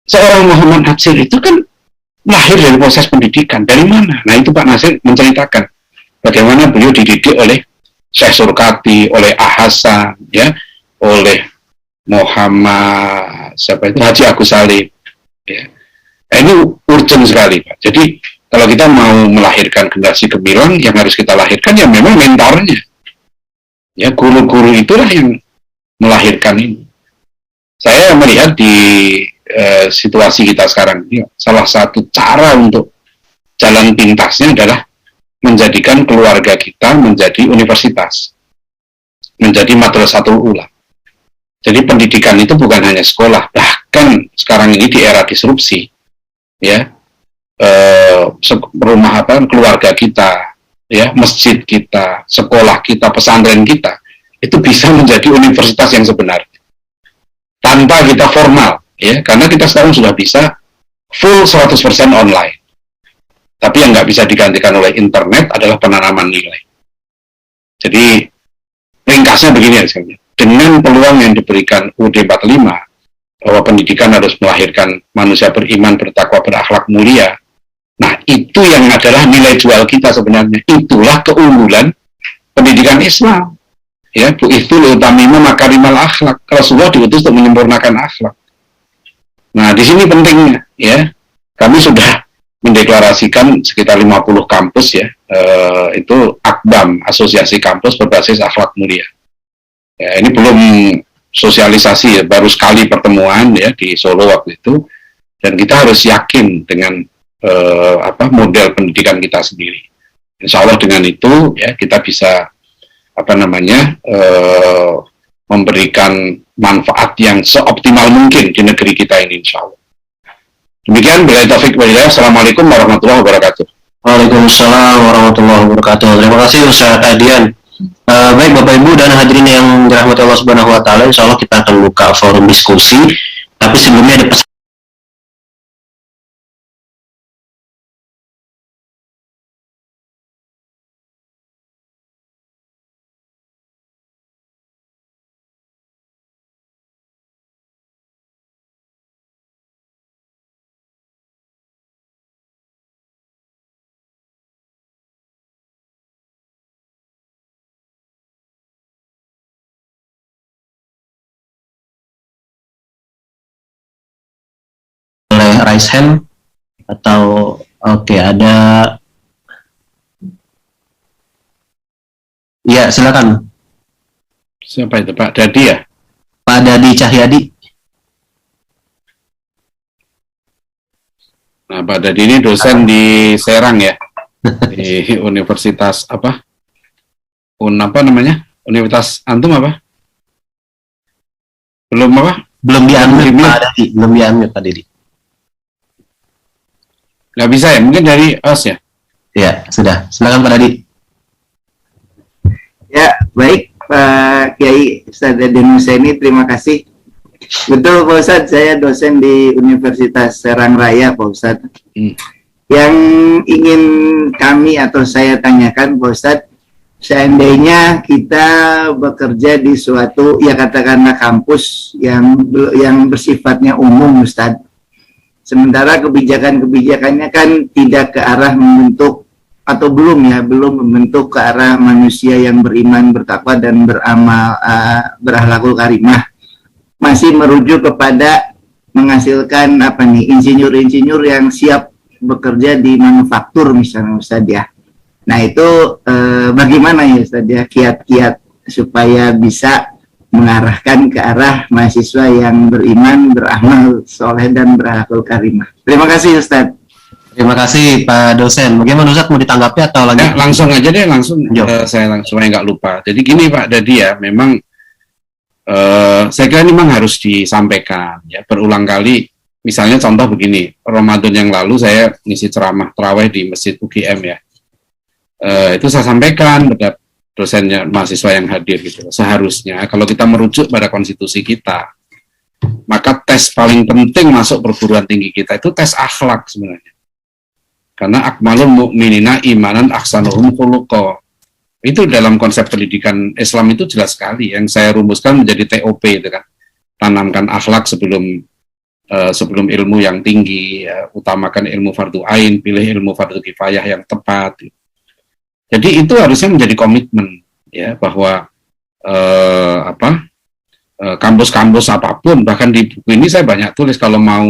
Speaker 2: seorang Muhammad Natsir itu kan lahir dari proses pendidikan. Dari mana? Nah, itu Pak Nasir menceritakan bagaimana beliau dididik oleh Syekh Surkati, oleh Ahasa, ya, oleh Muhammad Haji Agus Salim. Ya. Nah, ini urgent sekali, Pak. Jadi kalau kita mau melahirkan generasi gemilang, yang harus kita lahirkan ya memang mentornya. Ya, guru-guru itulah yang melahirkan ini. Saya melihat di situasi kita sekarang ini, salah satu cara untuk jalan pintasnya adalah menjadikan keluarga kita menjadi universitas, menjadi madrasatul ula. Jadi pendidikan itu bukan hanya sekolah, bahkan sekarang ini di era disrupsi, ya, rumah keluarga kita, ya, masjid kita, sekolah kita, pesantren kita, itu bisa menjadi universitas yang sebenarnya tanpa kita formal, ya, karena kita sekarang sudah bisa full 100% online. Tapi yang nggak bisa digantikan oleh internet adalah penanaman nilai. Jadi ringkasnya begini ya, dengan peluang yang diberikan UUD 45 bahwa pendidikan harus melahirkan manusia beriman, bertakwa, berakhlak mulia. Nah, itu yang adalah nilai jual kita sebenarnya. Itulah keunggulan pendidikan Islam. Ya, itu utamimu makarimal akhlak. Rasulullah diutus untuk menyempurnakan akhlak. Nah, di sini pentingnya, ya. Kami sudah mendeklarasikan sekitar 50 kampus, ya. Itu AKBAM, Asosiasi Kampus Berbasis Akhlak Mulia. Ya, ini belum sosialisasi, ya, baru sekali pertemuan, ya, di Solo waktu itu, dan kita harus yakin dengan model pendidikan kita sendiri. Insya Allah dengan itu, ya, kita bisa memberikan manfaat yang seoptimal mungkin di negeri kita ini, insya Allah. Demikian, billahi taufiq wal hidayah. Assalamualaikum warahmatullahi wabarakatuh.
Speaker 1: Waalaikumsalam warahmatullahi wabarakatuh. Terima kasih Ustaz Adian. Baik Bapak Ibu dan hadirin yang dirahmati Allah Subhanahu wa taala, insyaallah kita akan buka forum diskusi. Tapi sebelumnya ada pesan oleh raise hand atau oke, ada. Ya, silakan.
Speaker 2: Siapa itu, Pak Dadi ya?
Speaker 1: Pak Dadi Cahyadi.
Speaker 2: Nah, Pak Dadi ini dosen di Serang, ya, di Universitas apa? Universitas Antum apa? Belum apa?
Speaker 1: Belum diambil Pak Dadi, belum diambil Pak Dadi.
Speaker 2: Nggak bisa ya? Mungkin dari OS ya?
Speaker 1: Ya, sudah. Silakan Pak Dadi.
Speaker 3: Ya, baik Pak Kiai Ustadz Deden Husaini, terima kasih. Betul Pak Ustadz, saya dosen di Universitas Serang Raya Pak Ustadz. Yang ingin kami atau saya tanyakan Pak Ustadz, seandainya kita bekerja di suatu, ya katakanlah kampus yang bersifatnya umum Ustadz, sementara kebijakannya kan tidak ke arah membentuk, atau belum membentuk ke arah manusia yang beriman, bertakwa dan beramal, berakhlakul karimah, masih merujuk kepada menghasilkan insinyur-insinyur yang siap bekerja di manufaktur misalnya Ustaz ya. Nah itu bagaimana ya Ustaz ya kiat-kiat supaya bisa mengarahkan ke arah mahasiswa yang beriman, beramal soleh dan berakhlakul karimah. Terima kasih Ustaz.
Speaker 1: Terima kasih Pak dosen. Bagaimana Ustaz, mau ditanggapi atau lagi?
Speaker 2: Ya, langsung aja deh, saya langsung nggak lupa. Jadi gini Pak Dadi ya, memang saya kira ini memang harus disampaikan ya berulang kali. Misalnya contoh begini, Ramadan yang lalu saya ngisi ceramah tarawih di Masjid UGM ya. Itu saya sampaikan pada dosennya, mahasiswa yang hadir gitu. Seharusnya kalau kita merujuk pada konstitusi kita, maka tes paling penting masuk perguruan tinggi kita itu tes akhlak sebenarnya. Karena akmalul mu'minina imanan ahsanuhum khuluqa. Itu dalam konsep pendidikan Islam itu jelas sekali. Yang saya rumuskan menjadi TOP itu kan. Tanamkan akhlak sebelum ilmu yang tinggi, ya, utamakan ilmu fardu ain, pilih ilmu fardu kifayah yang tepat. Jadi itu harusnya menjadi komitmen ya bahwa kampus-kampus apapun, bahkan di buku ini saya banyak tulis kalau mau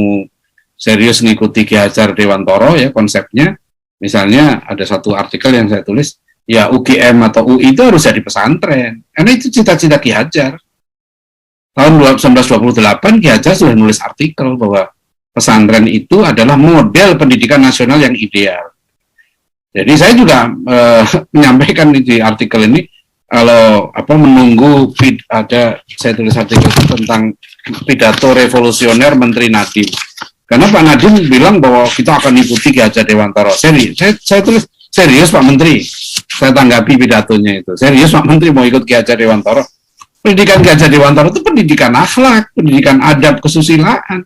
Speaker 2: serius ngikuti Ki Hajar Dewantoro ya konsepnya, misalnya ada satu artikel yang saya tulis, ya UGM atau UI itu harus jadi pesantren, karena itu cita-cita Ki Hajar. Tahun 1928 Ki Hajar sudah nulis artikel bahwa pesantren itu adalah model pendidikan nasional yang ideal. Jadi saya juga menyampaikan di artikel ini, kalau menunggu saya tulis artikel tentang pidato revolusioner Menteri Nadiem. Karena Pak Nadiem bilang bahwa kita akan ikuti Ki Hajar Dewantoro. Saya tulis, serius Pak Menteri? Saya tanggapi pidatonya itu. Serius Pak Menteri mau ikut Ki Hajar Dewantoro? Pendidikan Ki Hajar Dewantoro itu pendidikan akhlak, pendidikan adab kesusilaan.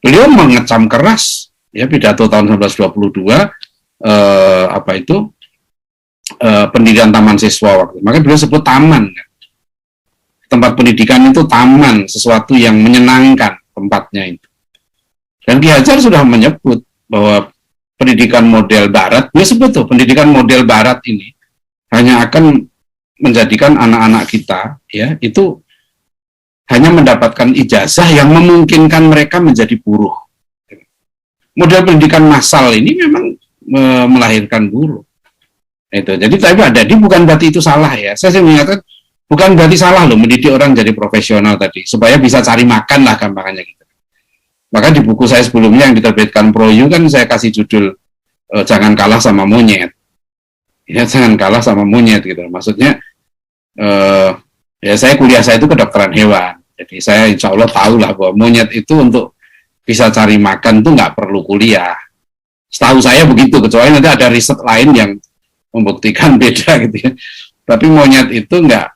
Speaker 2: Beliau mengecam keras, ya pidato tahun 1922, pendidikan taman siswa waktu. Makanya beliau sebut taman. Tempat pendidikan itu taman, sesuatu yang menyenangkan tempatnya itu. Dan Ki Hajar sudah menyebut bahwa pendidikan model barat, dia sebut tuh, pendidikan model barat ini hanya akan menjadikan anak-anak kita, ya, itu hanya mendapatkan ijazah yang memungkinkan mereka menjadi buruh. Model pendidikan massal ini memang melahirkan buruh. Itu. Jadi tapi Dadi bukan berarti itu salah ya. Saya mengatakan bukan berarti salah loh mendidik orang jadi profesional tadi, supaya bisa cari makan lah gampangannya gitu. Maka di buku saya sebelumnya yang diterbitkan ProU kan saya kasih judul jangan kalah sama monyet. Ya, jangan kalah sama monyet gitu. Maksudnya ya saya kuliah saya itu kedokteran hewan. Jadi saya insya Allah tahu lah bahwa monyet itu untuk bisa cari makan itu nggak perlu kuliah. Setahu saya begitu, kecuali nanti ada riset lain yang membuktikan beda gitu ya. Tapi monyet itu nggak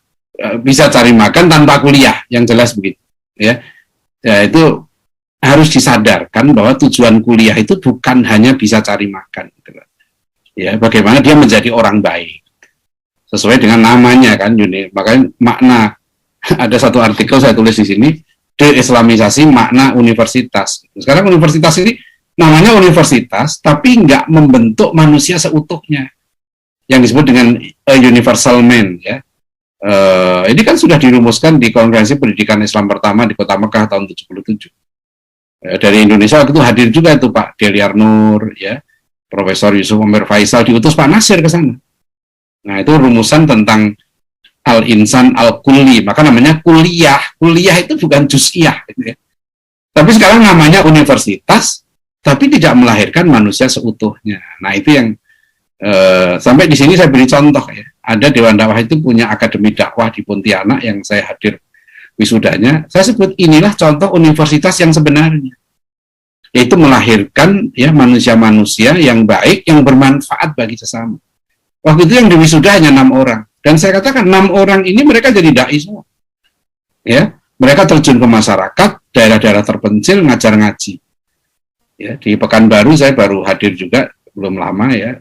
Speaker 2: bisa cari makan tanpa kuliah, yang jelas begitu. Ya itu harus disadarkan bahwa tujuan kuliah itu bukan hanya bisa cari makan, gitu. Ya, bagaimana dia menjadi orang baik sesuai dengan namanya kan, makanya makna ada satu artikel saya tulis di sini, deislamisasi makna universitas. Sekarang universitas ini namanya universitas, tapi nggak membentuk manusia seutuhnya, yang disebut dengan universal man. Ya, ini kan sudah dirumuskan di Konferensi Pendidikan Islam pertama di Kota Mekah tahun 77. Dari Indonesia waktu itu hadir juga itu Pak Deliar Nur, ya, Profesor Yusuf Omar Faisal, diutus Pak Nasir ke sana. Nah itu rumusan tentang al-insan al-kulli, maka namanya kuliah. Kuliah itu bukan juz'iyah, gitu ya. Tapi sekarang namanya universitas, tapi tidak melahirkan manusia seutuhnya. Nah itu yang sampai di sini saya beri contoh ya. Ada Dewan Dakwah itu punya akademi dakwah di Pontianak yang saya hadir wisudanya, saya sebut inilah contoh universitas yang sebenarnya, yaitu melahirkan ya manusia-manusia yang baik, yang bermanfaat bagi sesama. Waktu itu yang di wisuda hanya 6 orang, Dan saya katakan 6 orang ini mereka jadi dai semua. Ya, mereka terjun ke masyarakat, daerah-daerah terpencil ngajar ngaji. Ya, di Pekanbaru saya baru hadir juga belum lama ya,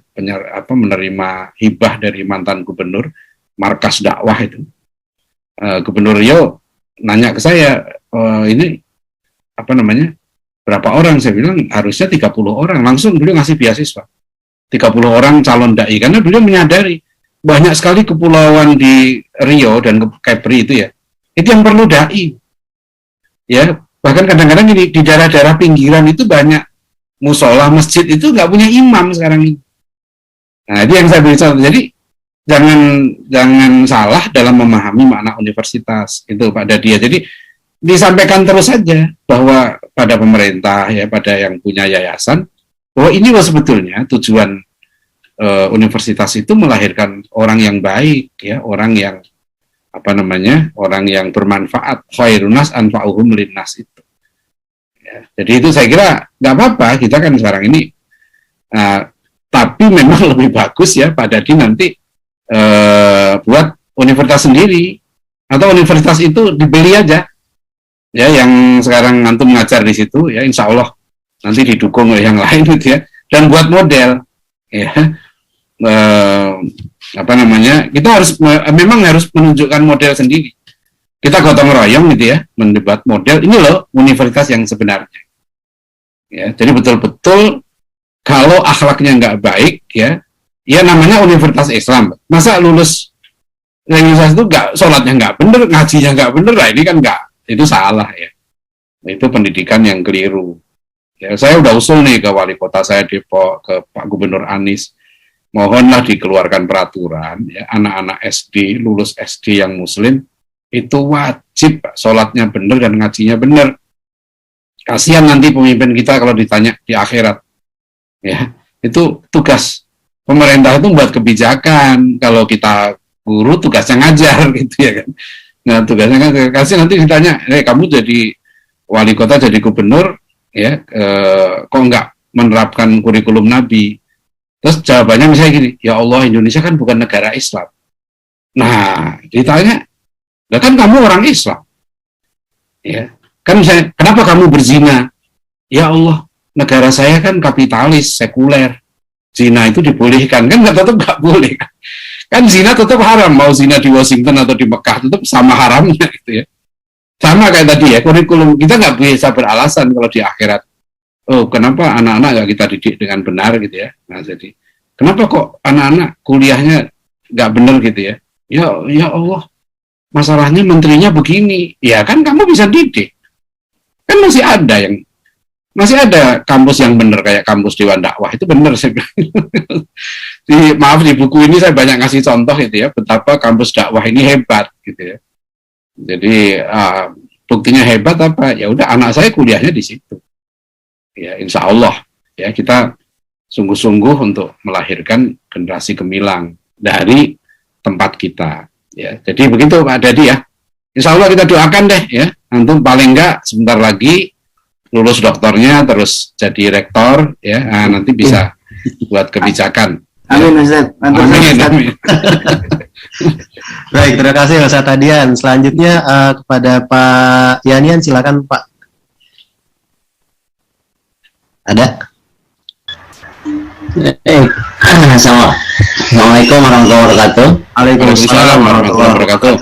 Speaker 2: menerima hibah dari mantan gubernur markas dakwah itu. Gubernur Riau nanya ke saya, ini apa namanya? Berapa orang? Saya bilang harusnya 30 orang. Langsung beliau ngasih beasiswa. 30 orang calon dai karena beliau menyadari banyak sekali kepulauan di Riau dan Kepri itu ya. Itu yang perlu dai. Ya, bahkan kadang-kadang di daerah-daerah pinggiran itu banyak musola, masjid itu nggak punya imam sekarang ini. Nah, itu yang saya beri contoh. Jadi jangan salah dalam memahami makna universitas itu pada dia. Jadi disampaikan terus saja bahwa pada pemerintah ya, pada yang punya yayasan, bahwa ini sebetulnya tujuan universitas itu melahirkan orang yang baik ya, orang yang orang yang bermanfaat, khairunas anfa'uhum linnas itu. Ya, jadi itu saya kira nggak apa-apa, kita kan sekarang ini, tapi memang lebih bagus ya Pak Dadi nanti buat universitas sendiri, atau universitas itu dibeli aja, ya yang sekarang antum ngajar di situ, ya insya Allah nanti didukung oleh yang lain gitu ya, dan buat model, ya. Kita memang harus menunjukkan model sendiri. Kita gotong royong gitu ya, mendebat model. Ini loh universitas yang sebenarnya. Ya, jadi betul-betul kalau akhlaknya nggak baik ya namanya universitas Islam. Masa lulus universitas itu sholatnya nggak bener, ngajinya nggak bener, lah ini kan nggak, itu salah ya. Itu pendidikan yang keliru. Ya, saya udah usul nih ke wali kota saya Depok, ke Pak Gubernur Anies. Mohonlah dikeluarkan peraturan, ya, anak-anak SD, lulus SD yang muslim, itu wajib sholatnya benar dan ngajinya benar. Kasihan nanti pemimpin kita kalau ditanya di akhirat. Ya, itu tugas pemerintah itu buat kebijakan. Kalau kita guru tugasnya ngajar gitu ya kan. Nah, tugasnya kan kasih nanti ditanya, kamu jadi wali kota, jadi gubernur, ya kok nggak menerapkan kurikulum Nabi? Terus jawabannya misalnya gini, ya Allah, Indonesia kan bukan negara Islam. Nah, ditanya, lah kan kamu orang Islam. Ya, kan misalnya, kenapa kamu berzina? Ya Allah, negara saya kan kapitalis, sekuler. Zina itu dibolehkan, kan tetap nggak boleh. Kan zina tetap haram, mau zina di Washington atau di Mekah, tetap sama haramnya gitu ya. Sama kayak tadi ya, kurikulum kita nggak bisa beralasan kalau di akhirat. Oh, kenapa anak-anak nggak kita didik dengan benar gitu ya? Nah, jadi kenapa kok anak-anak kuliahnya nggak benar gitu ya? Ya Allah, masalahnya menterinya begini. Ya kan kamu bisa didik. Kan masih ada kampus yang benar kayak kampus Dewan Dakwah itu benar saya bilang. Maaf di buku ini saya banyak ngasih contoh gitu ya, betapa kampus dakwah ini hebat gitu ya. Jadi buktinya hebat apa? Ya udah anak saya kuliahnya di situ. Ya, insya Allah ya kita sungguh-sungguh untuk melahirkan generasi gemilang dari tempat kita. Ya, jadi begitu Pak Dadi ya. Insya Allah kita doakan deh ya. Antum paling enggak sebentar lagi lulus doktornya terus jadi rektor ya. Nah, nanti bisa buat kebijakan.
Speaker 3: Amin Ustaz.
Speaker 2: Amin.
Speaker 1: Baik, terima kasih Ustaz Adian. Selanjutnya kepada Pak Yanian, silakan Pak. Ada?
Speaker 4: Assalamualaikum warahmatullahi wabarakatuh.
Speaker 2: Waalaikumsalam warahmatullahi wabarakatuh.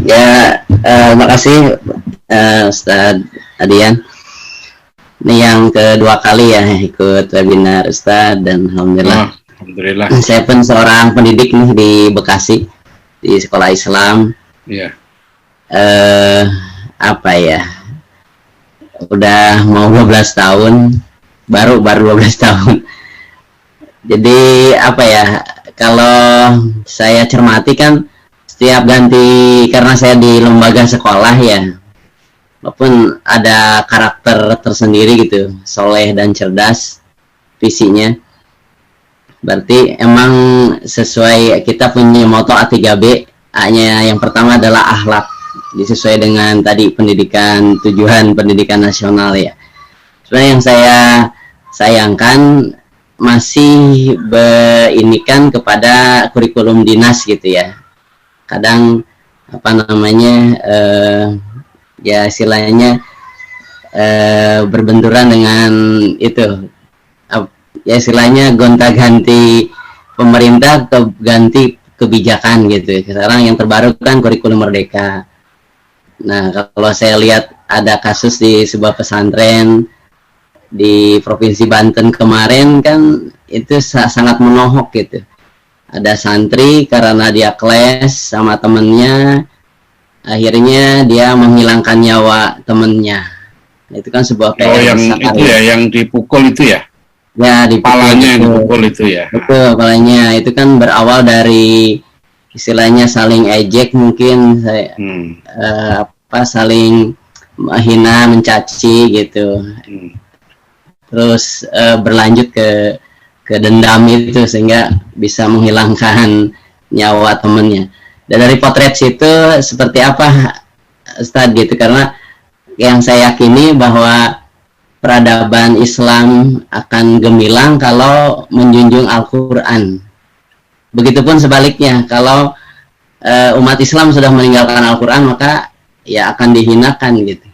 Speaker 4: Ya, terima kasih Ustaz Adian. Ini yang kedua kali ya ikut webinar Ustaz, dan alhamdulillah.
Speaker 2: Alhamdulillah.
Speaker 4: Saya pun seorang pendidik nih di Bekasi di sekolah Islam.
Speaker 2: Iya.
Speaker 4: Apa ya? Udah mau 12 tahun, baru 12 tahun. Jadi apa ya, kalau saya cermati kan setiap ganti, karena saya di lembaga sekolah ya, walaupun ada karakter tersendiri gitu, soleh dan cerdas visinya. Berarti emang sesuai, kita punya moto A3B, A-nya yang pertama adalah akhlak, disesuai dengan tadi pendidikan, tujuan pendidikan nasional ya. Sebenarnya yang saya sayangkan masih ini kepada kurikulum dinas gitu ya. Kadang apa namanya ya istilahnya berbenturan dengan itu ya istilahnya gonta-ganti pemerintah ganti kebijakan gitu. Sekarang yang terbaru kan kurikulum merdeka. Nah, kalau saya lihat ada kasus di sebuah pesantren di Provinsi Banten kemarin kan itu sangat menohok gitu. Ada santri karena dia kles sama temennya, akhirnya dia menghilangkan nyawa temennya. Itu kan sebuah PR
Speaker 2: yang besar, itu ya, yang dipukul itu ya?
Speaker 4: Ya,
Speaker 2: kepalanya yang dipukul itu ya?
Speaker 4: Betul, kepalanya. Itu kan berawal dari istilahnya saling ejek mungkin, saling menghina, mencaci gitu. Terus berlanjut ke dendam itu sehingga bisa menghilangkan nyawa temennya. Dan dari potret situ seperti apa Ustadz gitu, karena yang saya yakini bahwa peradaban Islam akan gemilang kalau menjunjung Al-Quran. Begitupun sebaliknya, kalau umat Islam sudah meninggalkan Al-Quran maka ya akan dihinakan gitu.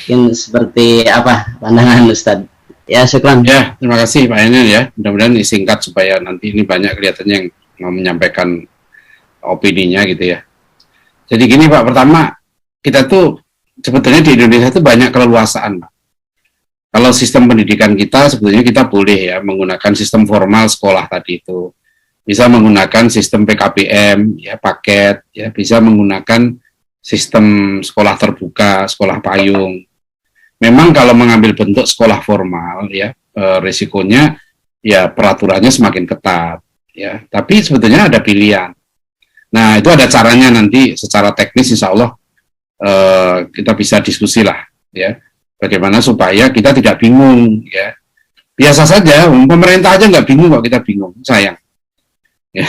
Speaker 4: Mungkin seperti apa pandangan Ustadz? Ya, syukran.
Speaker 2: Ya, terima kasih Pak Enel ya. Mudah-mudahan singkat supaya nanti ini banyak kelihatannya yang mau menyampaikan opininya gitu ya. Jadi gini Pak, pertama kita tuh sebetulnya di Indonesia itu banyak keleluasaan Pak. Kalau sistem pendidikan kita sebetulnya kita boleh ya menggunakan sistem formal sekolah tadi itu. Bisa menggunakan sistem PKBM ya, paket ya, bisa menggunakan sistem sekolah terbuka, sekolah payung. Memang kalau mengambil bentuk sekolah formal ya risikonya ya peraturannya semakin ketat ya, tapi sebetulnya ada pilihan. Nah, itu ada caranya nanti secara teknis insya Allah kita bisa diskusi lah ya, bagaimana supaya kita tidak bingung ya. Biasa saja, pemerintah aja nggak bingung kok kita bingung, sayang. Ya,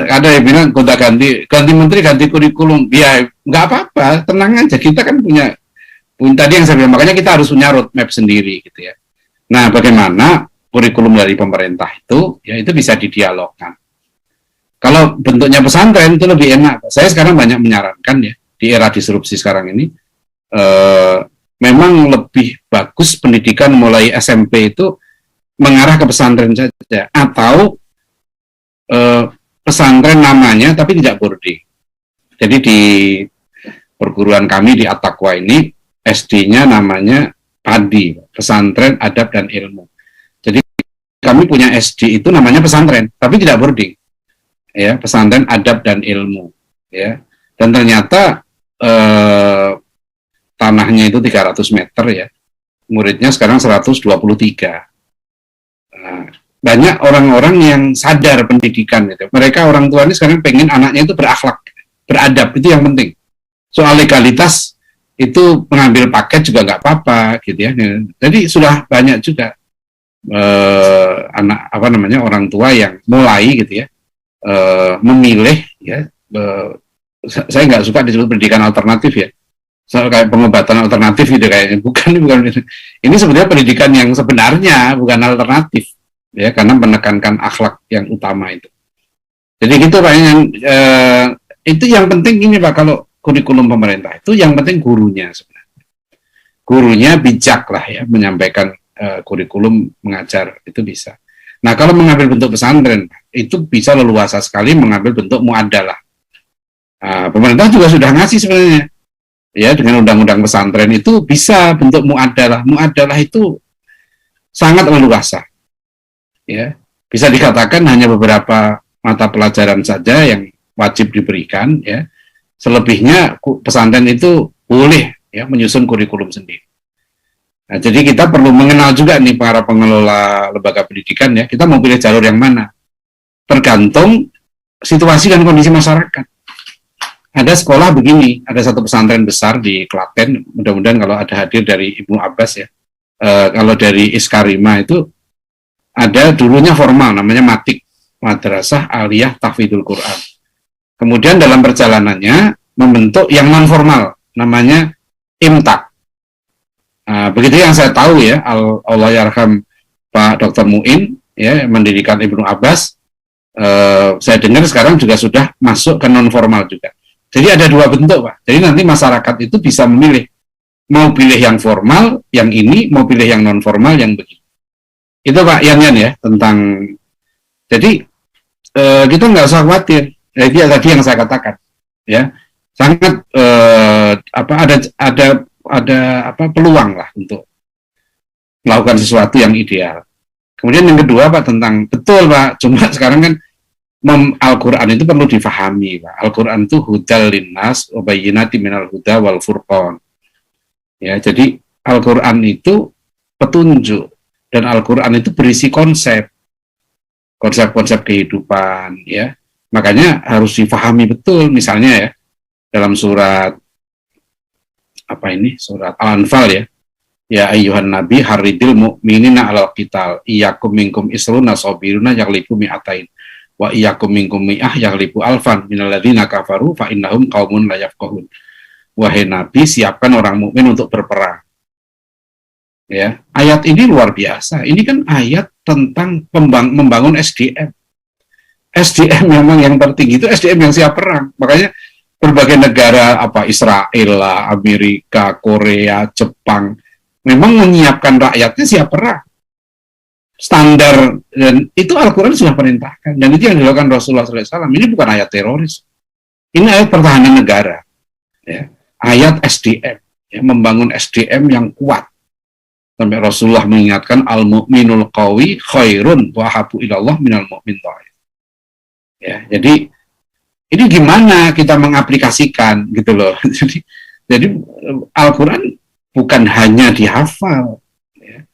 Speaker 2: ada yang bilang ganti menteri, ganti kurikulum, ya nggak apa-apa, tenang aja, kita kan punya tadi yang saya bilang, makanya kita harus punya roadmap sendiri gitu ya. Nah, bagaimana kurikulum dari pemerintah itu, ya itu bisa didialogkan. Kalau bentuknya pesantren itu lebih enak. Saya sekarang banyak menyarankan ya, di era disrupsi sekarang ini, memang lebih bagus pendidikan mulai SMP itu mengarah ke pesantren saja, atau pesantren namanya tapi tidak boarding. Jadi di perguruan kami di At-Taqwa ini, SD-nya namanya PADI, Pesantren Adab dan Ilmu. Jadi kami punya SD itu namanya pesantren, tapi tidak boarding, ya, Pesantren Adab dan Ilmu, ya. Dan ternyata tanahnya itu 300 meter ya, muridnya sekarang 123. Nah, banyak orang-orang yang sadar pendidikan itu. Mereka orang tua ini sekarang pengen anaknya itu berakhlak, beradab, itu yang penting. Soal legalitas itu mengambil paket juga nggak apa-apa gitu ya. Jadi sudah banyak juga orang tua yang mulai gitu ya memilih ya. Saya nggak suka disebut pendidikan alternatif ya. Soal kayak pengobatan alternatif gitu kayaknya. Bukan. Ini sebenarnya pendidikan yang sebenarnya bukan alternatif ya, karena menekankan akhlak yang utama itu. Jadi gitu Pak, itu yang penting ini Pak, kalau kurikulum pemerintah itu yang penting gurunya sebenarnya. Gurunya bijak lah ya menyampaikan kurikulum mengajar itu bisa. Nah, kalau mengambil bentuk pesantren itu bisa leluasa sekali mengambil bentuk muadalah. Pemerintah juga sudah ngasih sebenarnya. Ya, dengan undang-undang pesantren itu bisa bentuk muadalah. Muadalah itu sangat leluasa. Ya, bisa dikatakan hanya beberapa mata pelajaran saja yang wajib diberikan ya. Selebihnya pesantren itu boleh ya menyusun kurikulum sendiri. Nah, jadi kita perlu mengenal juga nih para pengelola lembaga pendidikan ya, kita mau pilih jalur yang mana. Tergantung situasi dan kondisi masyarakat. Ada sekolah begini, ada satu pesantren besar di Klaten, mudah-mudahan kalau ada hadir dari Ibu Abbas ya. Kalau dari Iskarima itu ada dulunya formal namanya Matik, Madrasah Aliyah Tahfidzul Quran. Kemudian dalam perjalanannya membentuk yang non formal namanya Imtak. Begitu yang saya tahu ya, Allah yarham Pak Dr. Muin, ya, mendirikan Ibnu Abbas. Saya dengar sekarang juga sudah masuk ke non formal juga. Jadi ada dua bentuk, Pak. Jadi nanti masyarakat itu bisa memilih, mau pilih yang formal, yang ini, mau pilih yang non formal, yang begini. Itu Pak Yan ya tentang. Jadi kita nggak usah khawatir. Jadi tadi yang saya katakan, ya, sangat ada peluang lah untuk melakukan sesuatu yang ideal. Kemudian yang kedua Pak tentang betul Pak, cuma sekarang kan Al-Quran itu perlu difahami Pak. Al-Quran itu hudal linnas wa bayyinatin minal huda wal furqan. Ya, jadi Al-Quran itu petunjuk dan Al-Quran itu berisi konsep-konsep kehidupan, ya. Makanya harus difahami betul. Misalnya ya, dalam surat surat Al-Anfal ya. Ya ayyuhan nabi haridil mu'minina alal qital iyyakum minkum isruna sabiruna yaghlibu mi'atain wa iyyakum minkum mi'ah yaghlibu alfan minal ladzina kafaru fa innahum qaumun la yafqahun. Wahai nabi, siapkan orang mukmin untuk berperang. Ya, ayat ini luar biasa. Ini kan ayat tentang membangun SDM. SDM memang yang tertinggi itu SDM yang siap perang. Makanya berbagai negara Israel lah, Amerika, Korea, Jepang memang menyiapkan rakyatnya siap perang. Standar, dan itu Al-Quran sudah perintahkan. Dan itu yang dilakukan Rasulullah SAW. Ini bukan ayat teroris. Ini ayat pertahanan negara. Ya. Ayat SDM. Ya, membangun SDM yang kuat. Sampai Rasulullah mengingatkan, al-mu'minul qawi khairun wa habu ilallah minal mu'min ta'if. Ya, jadi ini gimana kita mengaplikasikan gitu loh. Jadi Al-Quran bukan hanya dihafal. Ya.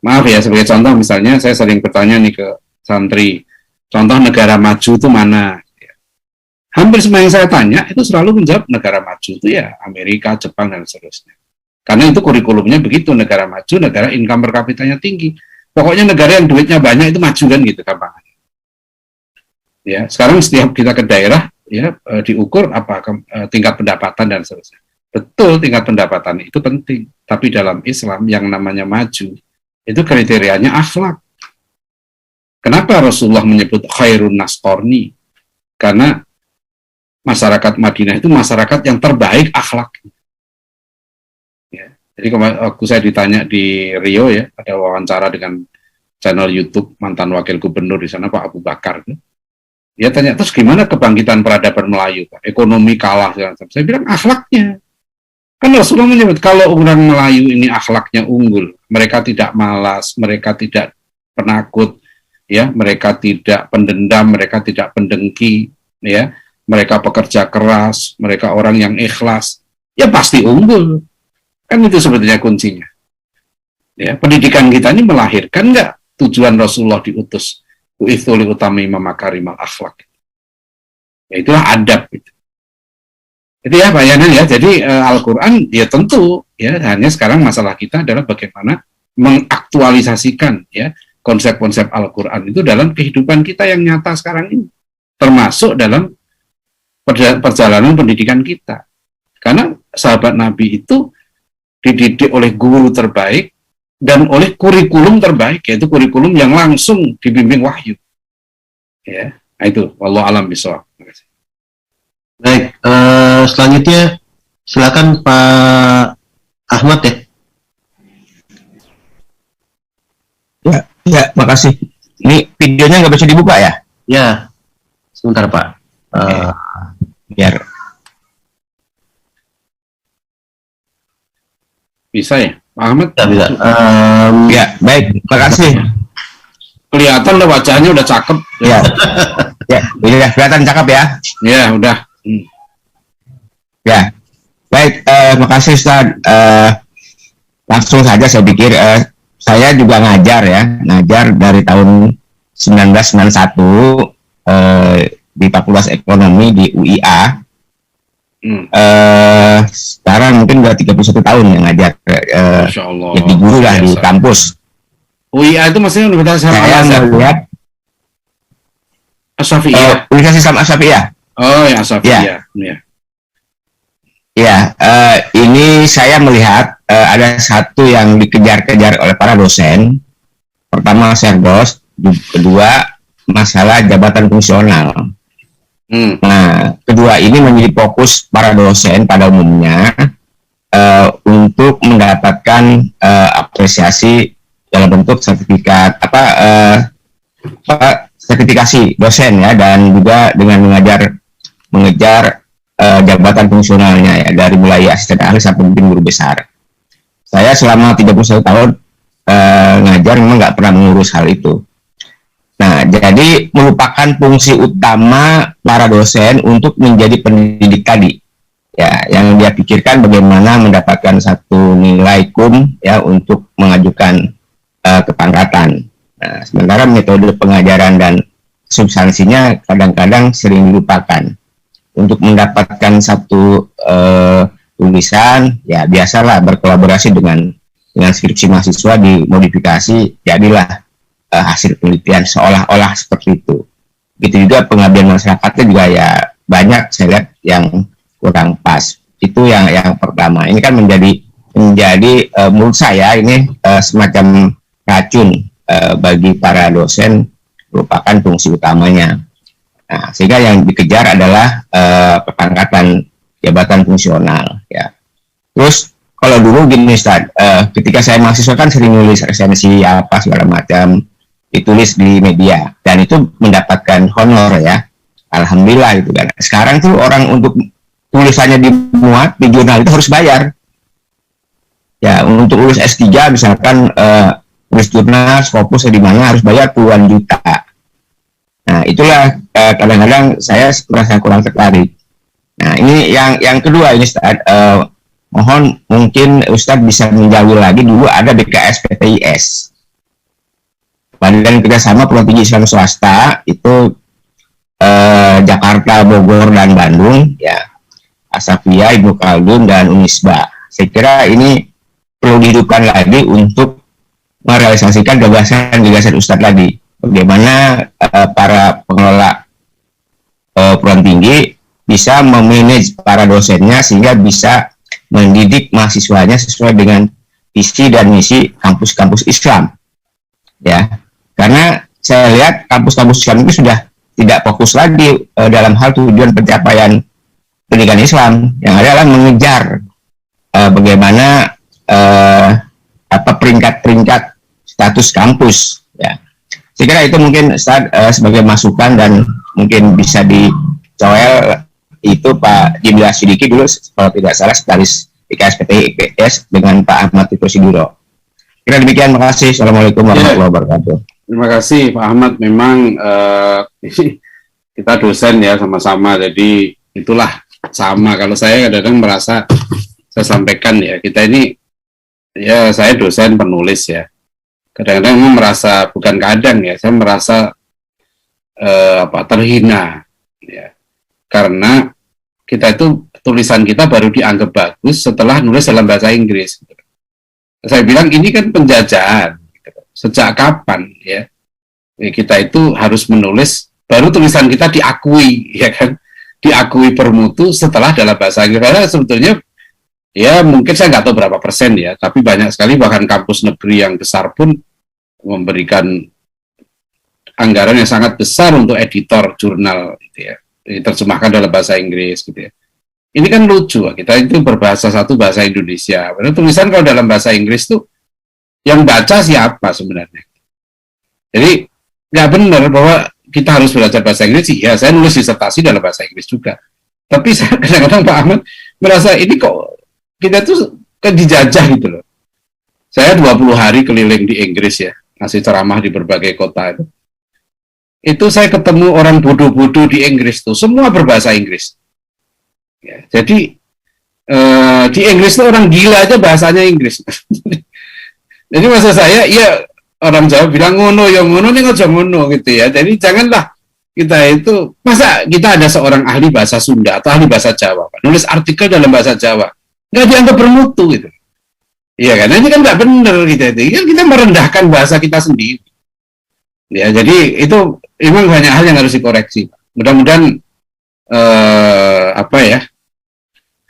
Speaker 2: Maaf ya, sebagai contoh misalnya saya sering bertanya nih ke santri, contoh negara maju itu mana? Ya. Hampir semua yang saya tanya itu selalu menjawab negara maju itu ya Amerika, Jepang, dan seterusnya. Karena itu kurikulumnya begitu, negara maju, negara income per kapitanya tinggi. Pokoknya negara yang duitnya banyak itu maju kan gitu gampang. Ya, sekarang setiap kita ke daerah ya diukur tingkat pendapatan dan seterusnya. Betul, tingkat pendapatan itu penting, tapi dalam Islam yang namanya maju itu kriterianya akhlak. Kenapa Rasulullah menyebut khairun nas qarni? Karena masyarakat Madinah itu masyarakat yang terbaik akhlaknya. Ya. Jadi waktu saya ditanya di Rio ya, ada wawancara dengan channel YouTube mantan wakil gubernur di sana Pak Abu Bakar. Dia tanya, terus gimana kebangkitan peradaban Melayu? Pak? Ekonomi kalah. Saya bilang akhlaknya. Kan Rasulullah menyebut kalau orang Melayu ini akhlaknya unggul, mereka tidak malas, mereka tidak penakut, ya, mereka tidak pendendam, mereka tidak pendengki, ya, mereka pekerja keras, mereka orang yang ikhlas, ya pasti unggul. Kan itu sebetulnya kuncinya. Ya, pendidikan kita ini melahirkan nggak tujuan Rasulullah diutus u'itsu li utami makarimal akhlak. Ya itulah adab gitu. Jadi ya bayangan ya, jadi Al-Quran ya tentu ya, hanya sekarang masalah kita adalah bagaimana mengaktualisasikan ya konsep-konsep Al-Quran itu dalam kehidupan kita yang nyata sekarang ini, termasuk dalam perjalanan pendidikan kita. Karena sahabat Nabi itu dididik oleh guru terbaik dan oleh kurikulum terbaik, yaitu kurikulum yang langsung dibimbing wahyu. Ya, itu wallahu alam bishawab.
Speaker 1: Baik, selanjutnya silakan Pak Ahmad ya.
Speaker 5: Ya, makasih. Ini videonya nggak bisa dibuka ya?
Speaker 1: Ya, sebentar Pak.
Speaker 5: Biar
Speaker 2: bisa ya, Pak Ahmad?
Speaker 1: Bisa.
Speaker 5: ya, baik. Makasih.
Speaker 2: Kelihatan lah wajahnya udah cakep.
Speaker 5: Ya, ya, kelihatan cakep ya.
Speaker 2: Ya, udah.
Speaker 5: Ya, baik. Makasih Ustaz. Langsung saja saya pikir. Saya juga ngajar dari tahun 1991 di Fakultas Ekonomi di UIA. Sekarang mungkin udah 31 tahun yang ngajar.
Speaker 2: Masya Allah.
Speaker 5: Jadi guru lah di kampus.
Speaker 2: UIA itu maksudnya Universitas
Speaker 5: Saya melihat
Speaker 2: Asy-Syafi'iyah.
Speaker 5: Universitas Islam Asy-Syafi'iyah.
Speaker 2: Oh ya, Asy-Syafi'iyah. Ya.
Speaker 5: Ya, ini saya melihat ada satu yang dikejar-kejar oleh para dosen pertama serdos, kedua masalah jabatan fungsional. Nah, kedua ini menjadi fokus para dosen pada umumnya untuk mendapatkan apresiasi dalam bentuk sertifikat sertifikasi dosen ya, dan juga dengan mengejar jabatan fungsionalnya ya, dari mulai asisten ahli sampai mungkin guru besar. Saya selama 31 tahun ngajar memang nggak pernah mengurus hal itu. Nah, jadi merupakan fungsi utama para dosen untuk menjadi pendidik tadi. Ya, yang dia pikirkan bagaimana mendapatkan satu nilai ya untuk mengajukan kepangkatan. Nah, sementara metode pengajaran dan substansinya kadang-kadang sering dilupakan. Untuk mendapatkan satu tulisan, ya biasalah berkolaborasi dengan skripsi mahasiswa dimodifikasi, jadilah hasil penelitian seolah-olah seperti itu. Begitu juga pengabdian masyarakatnya juga ya banyak saya lihat yang kurang pas. Itu yang pertama. Ini kan menjadi menurut saya ini semacam racun bagi para dosen, merupakan fungsi utamanya. Nah, sehingga yang dikejar adalah pengangkatan jabatan fungsional ya. Terus kalau dulu gini Ustaz, ketika saya mahasiswa kan sering nulis resensi apa segala macam, ditulis di media dan itu mendapatkan honor ya, alhamdulillah gitu kan. Sekarang tuh orang untuk tulisannya dimuat di jurnal itu harus bayar ya. Untuk lulus S3 misalkan tulis jurnal Scopus di mana harus bayar puluhan juta. Nah itulah kadang-kadang saya merasa kurang tertarik. Nah ini yang kedua ini Ustaz, mohon mungkin Ustadz bisa menjauhi lagi. Dulu ada BKS PTIS, Badan Kerjasama Perguruan Tinggi Islam Swasta, itu Jakarta, Bogor, dan Bandung ya, Asafia, Ibnu Khaldun, dan Unisba. Saya kira ini perlu dihidupkan lagi untuk merealisasikan gagasan Ustadz tadi. Bagaimana para pengelola perguruan tinggi bisa memanage para dosennya sehingga bisa mendidik mahasiswanya sesuai dengan visi dan misi kampus-kampus Islam ya. Karena saya lihat kampus-kampus Islam itu sudah tidak fokus lagi dalam hal tujuan pencapaian pendidikan Islam, yang adalah mengejar bagaimana peringkat-peringkat status kampus ya. Saya kira itu mungkin sebagai masukan dan mungkin bisa dicoel itu Pak Jimla Sidiki dulu kalau tidak salah sekretaris BKS PTIS dengan Pak Ahmad Tito Siduro. Kira demikian, makasih. Assalamualaikum warahmatullahi wabarakatuh.
Speaker 2: Terima kasih Pak Ahmad. Memang kita dosen ya sama-sama, jadi itulah sama. Kalau saya kadang-kadang merasa, saya sampaikan ya, kita ini ya, saya dosen penulis ya, kadang-kadang merasa, bukan kadang ya, saya merasa terhina ya, karena kita itu tulisan kita baru dianggap bagus setelah nulis dalam bahasa Inggris. Saya bilang ini kan penjajahan. Sejak kapan ya kita itu harus menulis, baru tulisan kita diakui ya kan, diakui bermutu setelah dalam bahasa Inggris. Karena sebetulnya ya mungkin saya nggak tahu berapa persen ya, tapi banyak sekali bahkan kampus negeri yang besar pun memberikan anggaran yang sangat besar untuk editor jurnal gitu ya, diterjemahkan dalam bahasa Inggris gitu ya. Ini kan lucu, kita itu berbahasa satu bahasa Indonesia. Padahal tulisan kalau dalam bahasa Inggris tuh yang baca siapa sebenarnya. Jadi nggak benar bahwa kita harus belajar bahasa Inggris sih. Ya, saya nulis disertasi dalam bahasa Inggris juga. Tapi saya kadang-kadang Pak Ahmad merasa ini kok kita tuh dijajah gitu loh. Saya 20 hari keliling di Inggris ya, ngasih ceramah di berbagai kota itu. Itu saya ketemu orang bodoh-bodoh di Inggris tuh, semua berbahasa Inggris. Ya, jadi di Inggris tuh orang gila aja bahasanya Inggris. Jadi maksud saya, ya orang Jawa bilang ngono, ya ngono nih aja ngono gitu ya. Jadi janganlah kita itu, masa kita ada seorang ahli bahasa Sunda atau ahli bahasa Jawa, nulis artikel dalam bahasa Jawa, nggak dianggap bermutu gitu. Iya kan, ini kan nggak benar gitu. Ya, kita merendahkan bahasa kita sendiri. Ya, jadi itu memang banyak hal yang harus dikoreksi. Mudah-mudahan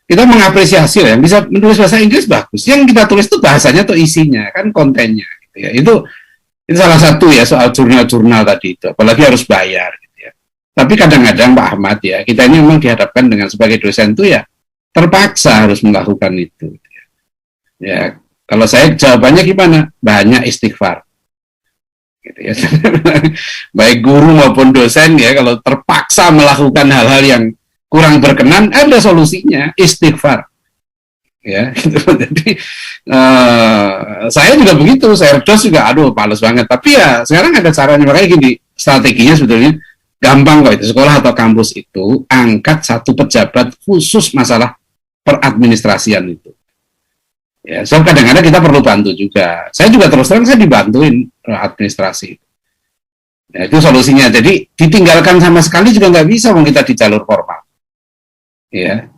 Speaker 2: kita mengapresiasi yang bisa menulis bahasa Inggris bagus. Yang kita tulis itu bahasanya atau isinya, kan kontennya gitu ya. Itu Itu salah satu ya soal jurnal-jurnal tadi itu, apalagi harus bayar gitu ya. Tapi kadang-kadang Pak Ahmad ya, kita ini memang dihadapkan dengan sebagai dosen itu ya terpaksa harus melakukan itu. Ya, kalau saya jawabannya gimana? Banyak istighfar. Gitu ya. Baik guru maupun dosen ya, kalau terpaksa melakukan hal-hal yang kurang berkenan, ada solusinya, istighfar. Ya, gitu. Jadi saya juga begitu, saya dos juga, aduh males banget. Tapi ya sekarang ada caranya, makanya gini, strateginya sebetulnya gampang kok itu. Sekolah atau kampus itu angkat satu pejabat khusus masalah peradministrasian itu. Ya, so kadang-kadang kita perlu bantu juga. Saya juga terus terang saya dibantuin administrasi. Ya, itu solusinya. Jadi ditinggalkan sama sekali juga nggak bisa, mau kita di jalur formal. Ya,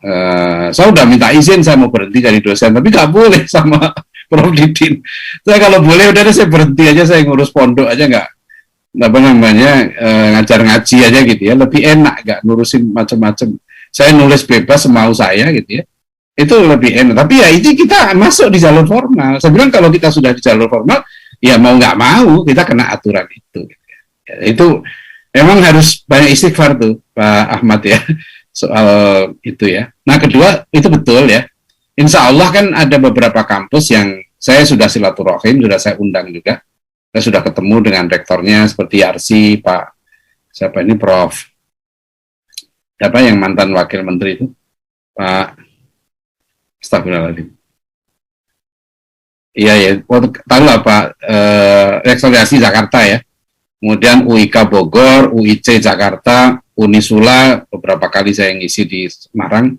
Speaker 2: saya udah minta izin saya mau berhenti jadi dosen, tapi nggak boleh sama Prof Didin. Saya kalau boleh udah saya berhenti aja, saya ngurus pondok aja, nggak apa namanya ngajar ngaji aja gitu ya, lebih enak, nggak ngurusin macam-macam. Saya nulis bebas semau saya gitu ya, itu lebih enak. Tapi ya itu kita masuk di jalur formal. Saya bilang kalau kita sudah di jalur formal, ya mau nggak mau kita kena aturan itu. Ya, itu memang harus banyak istighfar tuh Pak Ahmad ya. Soal itu ya. Nah kedua itu betul ya. Insya Allah kan ada beberapa kampus yang saya sudah silaturahim, sudah saya undang juga. Saya sudah ketemu dengan rektornya seperti Yarsi, Pak siapa ini Prof. Siapa yang mantan wakil menteri itu? Pak Astagfirullahaladzim. Iya ya, tahu lah Pak Rektor Yarsi Jakarta ya. Kemudian UIK Bogor, UIC Jakarta, Unisula beberapa kali saya ngisi di Semarang,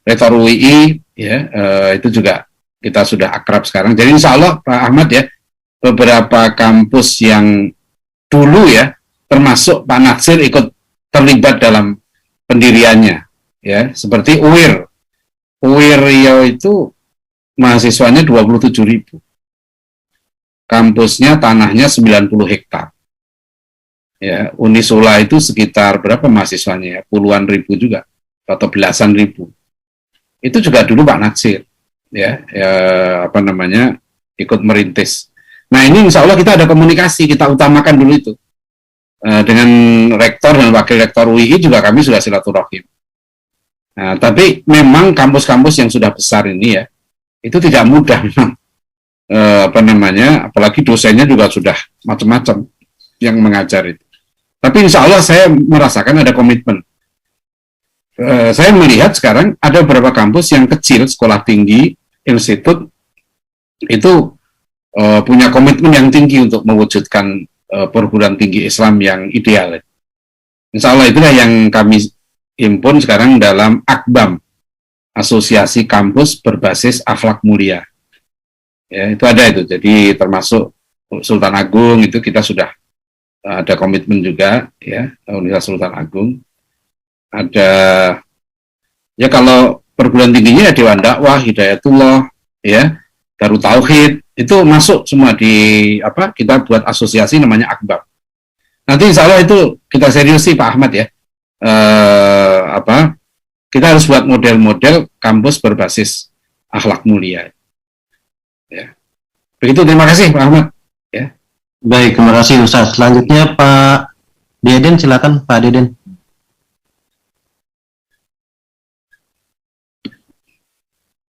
Speaker 2: Rektor UII ya itu juga kita sudah akrab sekarang. Jadi insya Allah Pak Ahmad ya, beberapa kampus yang dulu ya termasuk Pak Natsir ikut terlibat dalam pendiriannya ya, seperti UIR Riau itu mahasiswanya 27.000, kampusnya tanahnya 90 hektar. Ya, Unisula itu sekitar berapa mahasiswanya ya? Puluhan ribu juga atau belasan ribu. Itu juga dulu Pak Natsir ya apa namanya ikut merintis. Nah ini insya Allah kita ada komunikasi, kita utamakan dulu itu dengan rektor dan wakil rektor UI juga kami sudah silaturahim. Nah, tapi memang kampus-kampus yang sudah besar ini ya itu tidak mudah memang apa namanya, apalagi dosennya juga sudah macam-macam yang mengajar itu. Tapi insya Allah saya merasakan ada komitmen. Saya melihat sekarang ada beberapa kampus yang kecil, sekolah tinggi, institut, itu punya komitmen yang tinggi untuk mewujudkan perguruan tinggi Islam yang ideal. Insya Allah itulah yang kami himpun sekarang dalam AKBAM, Asosiasi Kampus Berbasis Akhlak Mulia. Ya, itu ada itu. Jadi termasuk Sultan Agung itu kita sudah ada komitmen juga ya, Universitas Sultan Agung. Ada ya kalau perguruan tingginya ya Dewan Dakwah, Hidayatullah ya, Darut Tauhid itu masuk semua di apa, kita buat asosiasi namanya AKBAM. Nanti insya Allah itu kita serius sih Pak Ahmad ya. Kita harus buat model-model kampus berbasis akhlak mulia. Ya. Begitu, terima kasih Pak Ahmad ya.
Speaker 1: Baik, terima kasih Ustaz. Selanjutnya Pak Deden, silakan Pak Deden.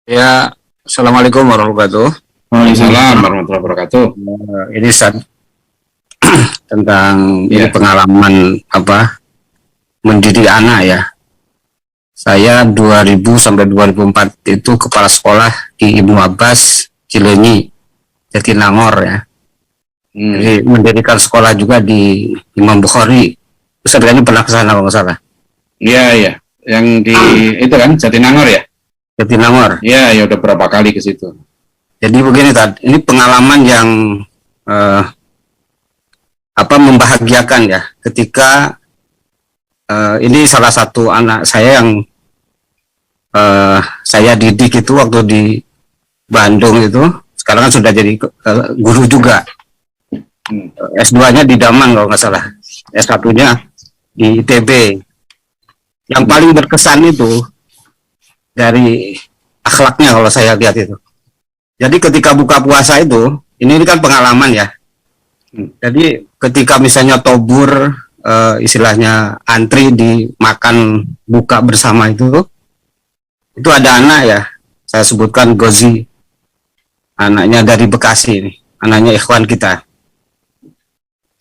Speaker 6: Ya, Assalamualaikum warahmatullahi wabarakatuh.
Speaker 2: Waalaikumsalam warahmatullahi wabarakatuh.
Speaker 6: Ini Ustaz tentang ini pengalaman apa mendidik anak ya. Saya 2000 sampai 2004 itu kepala sekolah di Ibnu Abbas Cileunyi, Jatinangor ya. Jadi mendirikan sekolah juga di Imam Bukhari. Ustaz kayaknya pernah ke sana kalau nggak salah.
Speaker 2: Iya, iya. Yang di itu kan Jatinangor ya?
Speaker 6: Jatinangor.
Speaker 2: Iya, ya udah berapa kali ke situ.
Speaker 6: Jadi begini Tad, ini pengalaman yang membahagiakan ya. Ketika ini salah satu anak saya yang saya didik itu waktu di Bandung itu, sekarang kan sudah jadi guru juga. S2-nya di Daman kalau nggak salah, S1-nya di ITB. Yang paling berkesan itu dari akhlaknya kalau saya lihat itu. Jadi ketika buka puasa itu, ini kan pengalaman ya. Jadi ketika misalnya tobur, istilahnya antri dimakan buka bersama itu ada anak ya, saya sebutkan Gozi, anaknya dari Bekasi ini, anaknya ikhwan kita.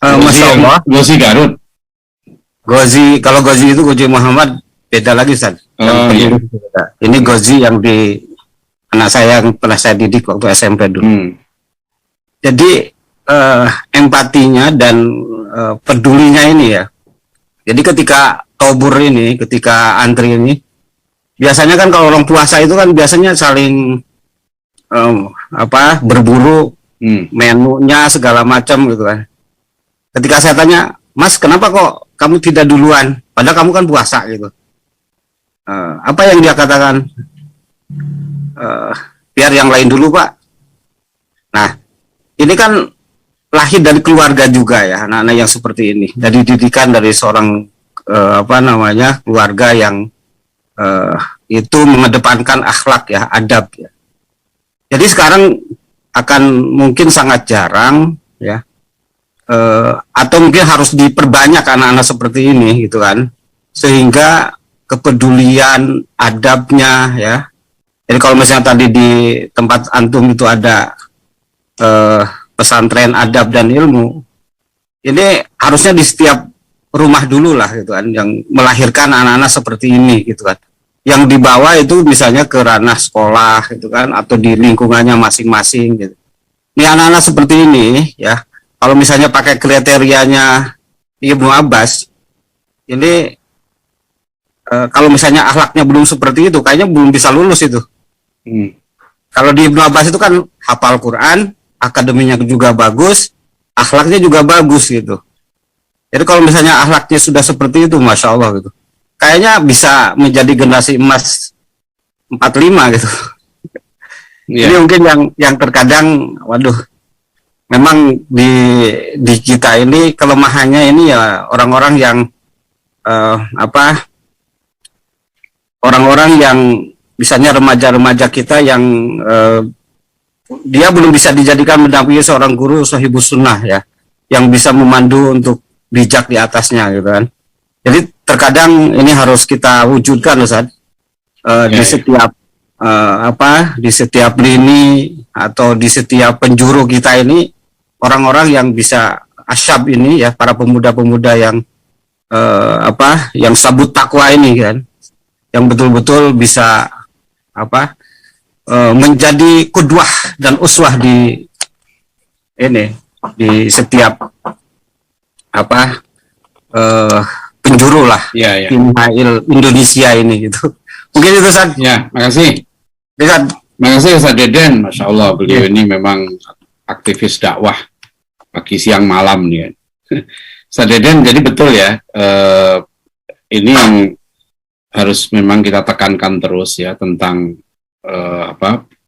Speaker 6: Masya Allah.
Speaker 2: Gozi Garut.
Speaker 6: Gozi, kalau Gozi itu Gozi Muhammad beda lagi Ustaz.
Speaker 2: Iya.
Speaker 6: Ini Gozi yang di anak saya yang pernah saya didik waktu SMP dulu. Jadi empatinya dan pedulinya ini ya. Jadi ketika tobur ini, ketika antri ini, biasanya kan kalau orang puasa itu kan biasanya saling berburu menunya segala macam gitu kan. Ketika saya tanya, Mas, kenapa kok kamu tidak duluan? Padahal kamu kan puasa gitu. Apa yang dia katakan? Biar yang lain dulu, Pak. Nah, ini kan lahir dari keluarga juga ya, anak-anak yang seperti ini. Dari didikan dari seorang keluarga yang itu mengedepankan akhlak ya, adab ya. Jadi sekarang akan mungkin sangat jarang ya, atau mungkin harus diperbanyak anak-anak seperti ini gitu kan, sehingga kepedulian adabnya ya. Jadi kalau misalnya tadi di tempat antum itu ada pesantren adab dan ilmu, ini harusnya di setiap rumah dulu lah gitu kan, yang melahirkan anak-anak seperti ini gitu kan, yang dibawa itu misalnya ke ranah sekolah gitu kan, atau di lingkungannya masing-masing gitu. Ini anak-anak seperti ini ya, kalau misalnya pakai kriterianya Ibnu Abbas, ini kalau misalnya akhlaknya belum seperti itu, kayaknya belum bisa lulus itu. Kalau di Ibnu Abbas itu kan hafal Quran, akademinya juga bagus, akhlaknya juga bagus gitu. Jadi kalau misalnya akhlaknya sudah seperti itu, Masya Allah gitu, kayaknya bisa menjadi generasi emas 45 gitu. Ini mungkin yang terkadang, waduh, memang di kita ini kelemahannya ini ya orang-orang yang orang-orang yang misalnya remaja-remaja kita yang dia belum bisa dijadikan mendampingi seorang guru sahibus sunnah ya, yang bisa memandu untuk bijak di atasnya gitu kan. Jadi terkadang ini harus kita wujudkan Ustaz, di setiap di setiap lini atau di setiap penjuru kita ini, orang-orang yang bisa asyab ini ya, para pemuda-pemuda yang yang sabut takwa ini kan, yang betul-betul bisa menjadi kudwah dan uswah di setiap penjuru lah Indonesia ini gitu. Mungkin itu Ustaz.
Speaker 2: Ya, makasih. Makasih Ustaz Deden, Masya Allah beliau ini memang aktivis dakwah pagi siang malam nih. Ustaz Deden, jadi betul ya, ini yang harus memang kita tekankan terus ya, tentang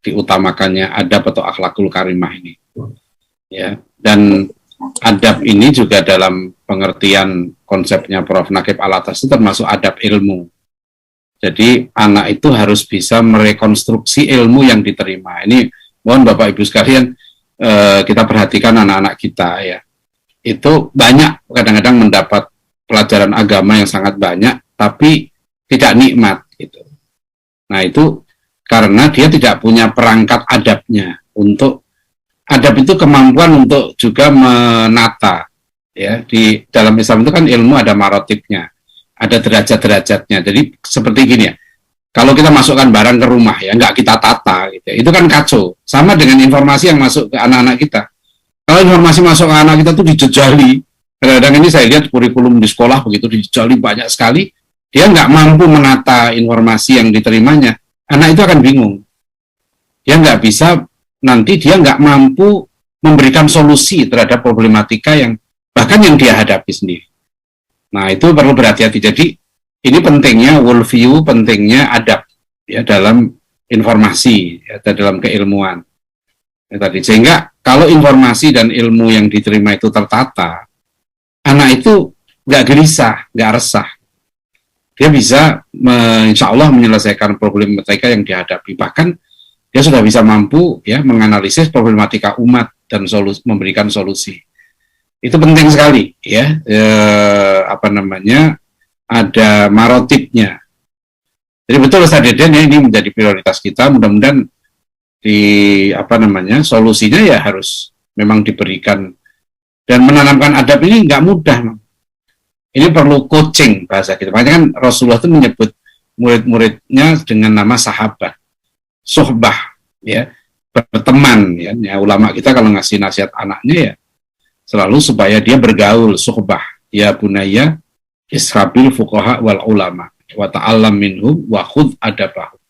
Speaker 2: diutamakannya adab atau akhlakul karimah ini ya. Dan adab ini juga dalam pengertian konsepnya Prof. Nakib Alatas itu termasuk adab ilmu. Jadi anak itu harus bisa merekonstruksi ilmu yang diterima. Ini mohon Bapak Ibu sekalian, kita perhatikan anak-anak kita ya, itu banyak kadang-kadang mendapat pelajaran agama yang sangat banyak tapi tidak nikmat gitu. Nah itu karena dia tidak punya perangkat adabnya. Untuk adab itu kemampuan untuk juga menata ya. Di dalam Islam itu kan ilmu ada marotibnya, ada derajat-derajatnya. Jadi seperti gini ya, kalau kita masukkan barang ke rumah ya, nggak kita tata gitu ya, itu kan kacau. Sama dengan informasi yang masuk ke anak-anak kita. Kalau informasi masuk ke anak kita tuh dijejali, kadang-kadang ini saya lihat kurikulum di sekolah begitu dijejali banyak sekali, dia nggak mampu menata informasi yang diterimanya, anak itu akan bingung. Dia nggak bisa, nanti dia nggak mampu memberikan solusi terhadap problematika yang bahkan yang dia hadapi sendiri. Nah itu perlu berhati-hati. Jadi ini pentingnya worldview, pentingnya adab ya dalam informasi ya, dalam keilmuan ya, tadi. Sehingga kalau informasi dan ilmu yang diterima itu tertata, anak itu nggak gelisah, nggak resah. Dia bisa insya Allah menyelesaikan problematika yang dihadapi. Bahkan dia sudah bisa mampu ya menganalisis problematika umat dan memberikan solusi. Itu penting sekali ya, ada marotipnya. Jadi betul Ustaz Deden ya, ini menjadi prioritas kita. Mudah-mudahan solusinya ya harus memang diberikan, dan menanamkan adab ini nggak mudah. Ini perlu coaching bahasa kita. Makanya kan Rasulullah itu menyebut murid-muridnya dengan nama sahabat, sohbah, ya, berteman. Ya, ulama kita kalau ngasih nasihat anaknya ya selalu supaya dia bergaul, sohbah. Ya bunaya, ishabil fuqaha wal ulama, wa ta'allam minhum wa khudh adabahum.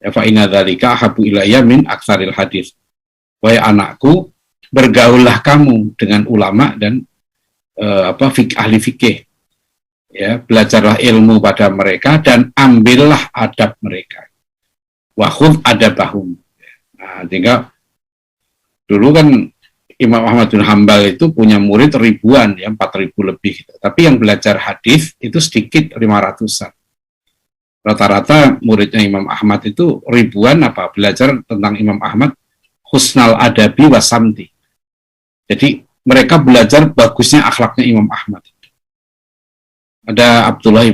Speaker 2: Ya fa inna dzalika habu ilayya min aktsaril hadis. Wahai anakku, bergaullah kamu dengan ulama dan ahli fikih. Ya, belajarlah ilmu pada mereka dan ambillah adab mereka. Wa khudh adabahum. Nah, tinggal dulu kan Imam Ahmad bin Hambal itu punya murid ribuan, ya 4.000 lebih. Gitu. Tapi yang belajar hadis itu sedikit, 500-an. Rata-rata muridnya Imam Ahmad itu ribuan belajar tentang Imam Ahmad husnal adabi wasamti. Jadi mereka belajar bagusnya akhlaknya Imam Ahmad. Ada Abdullah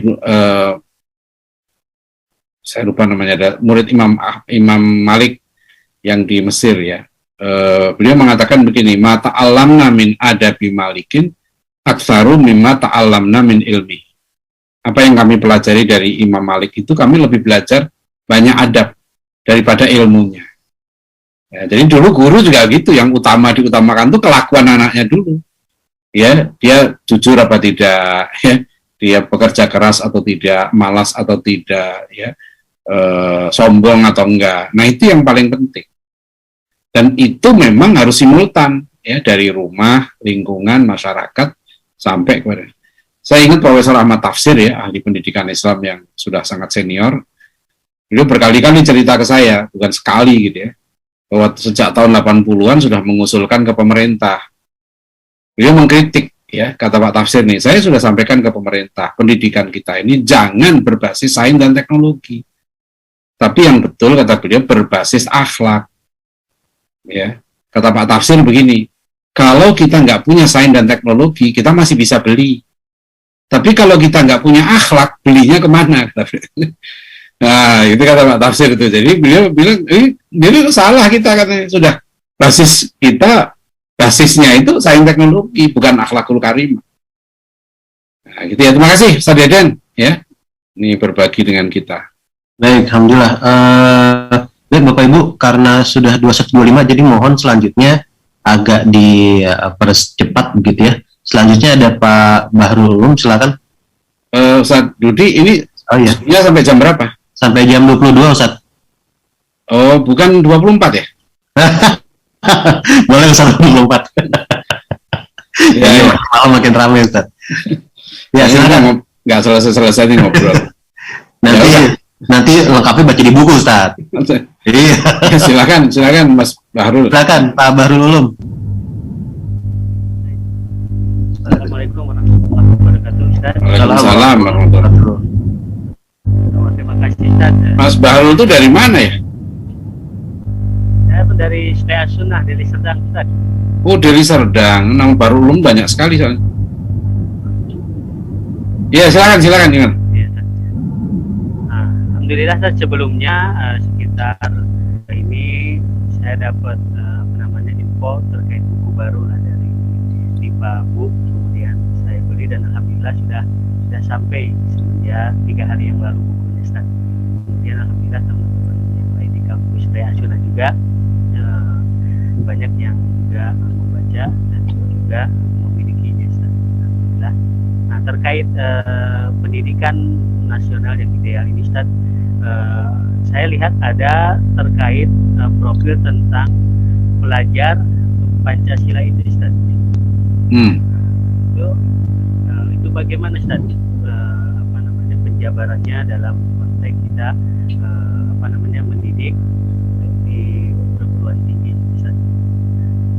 Speaker 2: saya lupa namanya, ada murid Imam Malik yang di Mesir ya. Beliau mengatakan begini, ma ta'allamna min adabi malikin aktsaru mimma ta'allamna min ilmi. Apa yang kami pelajari dari Imam Malik itu, kami lebih belajar banyak adab daripada ilmunya. Ya, jadi dulu guru juga gitu, yang diutamakan tuh kelakuan anaknya dulu. Ya, dia jujur apa tidak, ya, dia bekerja keras atau tidak, malas atau tidak, ya, sombong atau enggak. Nah, itu yang paling penting. Dan itu memang harus simultan, ya, dari rumah, lingkungan, masyarakat, sampai kepada. Saya ingat Profesor Ahmad Tafsir, ya, ahli pendidikan Islam yang sudah sangat senior, beliau berkali-kali cerita ke saya, bukan sekali gitu ya, bahwa sejak tahun 80-an sudah mengusulkan ke pemerintah. Beliau mengkritik, ya, kata Pak Tafsir nih, saya sudah sampaikan ke pemerintah, pendidikan kita ini jangan berbasis sains dan teknologi. Tapi yang betul, kata beliau, berbasis akhlak. Ya, kata Pak Tafsir begini, kalau kita nggak punya sains dan teknologi, kita masih bisa beli. Tapi kalau kita nggak punya akhlak, belinya kemana? Nah, itu kata Pak Tafsir itu. Jadi beliau bilang, ini salah kita, katanya. Sudah, basisnya itu sains teknologi, bukan akhlakul karimah. Nah, gitu ya. Terima kasih, Ustaz Deden. Ya, ini berbagi dengan kita.
Speaker 1: Baik, alhamdulillah. Baik Bapak Ibu, karena sudah 21.25, jadi mohon selanjutnya agak dipercepat begitu ya. Selanjutnya ada Pak Bahrul Ulum, silakan.
Speaker 2: Ustaz Dudi, ini sampai jam berapa?
Speaker 1: Sampai jam 22, Ustaz.
Speaker 2: Oh, bukan 24 ya?
Speaker 1: Boleh Ustaz, 24.
Speaker 2: Ya.
Speaker 1: Malam makin ramai Ustaz. Ya, silakan.
Speaker 2: Nggak selesai-selesai nih ngobrol.
Speaker 1: Nanti lengkapnya baca di buku, Ustaz. Iya. Silakan Mas Bahrul. Silakan Pak Bahrul Ulum.
Speaker 7: Assalamualaikum warahmatullahi wabarakatuh, Ustaz.
Speaker 2: Waalaikumsalam warahmatullahi wabarakatuh.
Speaker 7: Terima kasih, Ustaz.
Speaker 2: Mas Bahrul itu dari mana ya?
Speaker 7: Saya dari Setia Sunnah, dari Serdang, Ustaz.
Speaker 2: Oh, dari Serdang. Nama Bahrul Ulum banyak sekali soalnya. Ya, silakan.
Speaker 7: Ya, alhamdulillah, Ustaz, sebelumnya sekitar ini saya dapat info terkait buku baru lah dari Pak Bu, kemudian saya beli dan alhamdulillah sudah sampai semenjak 3 hari yang lalu bukunya, Ustaz. Kemudian alhamdulillah teman-teman yang lain di kampus Setia Sunnah juga banyak yang juga membaca dan juga memilikinya, Ustaz. Alhamdulillah. Nah, terkait pendidikan nasional yang ideal ini, Ustaz, saya lihat ada terkait profil tentang pelajar Pancasila itu, Ustaz. Itu bagaimana, Ustaz? Penjabarannya dalam konteks kita mendidik di perguruan tinggi, Ustaz.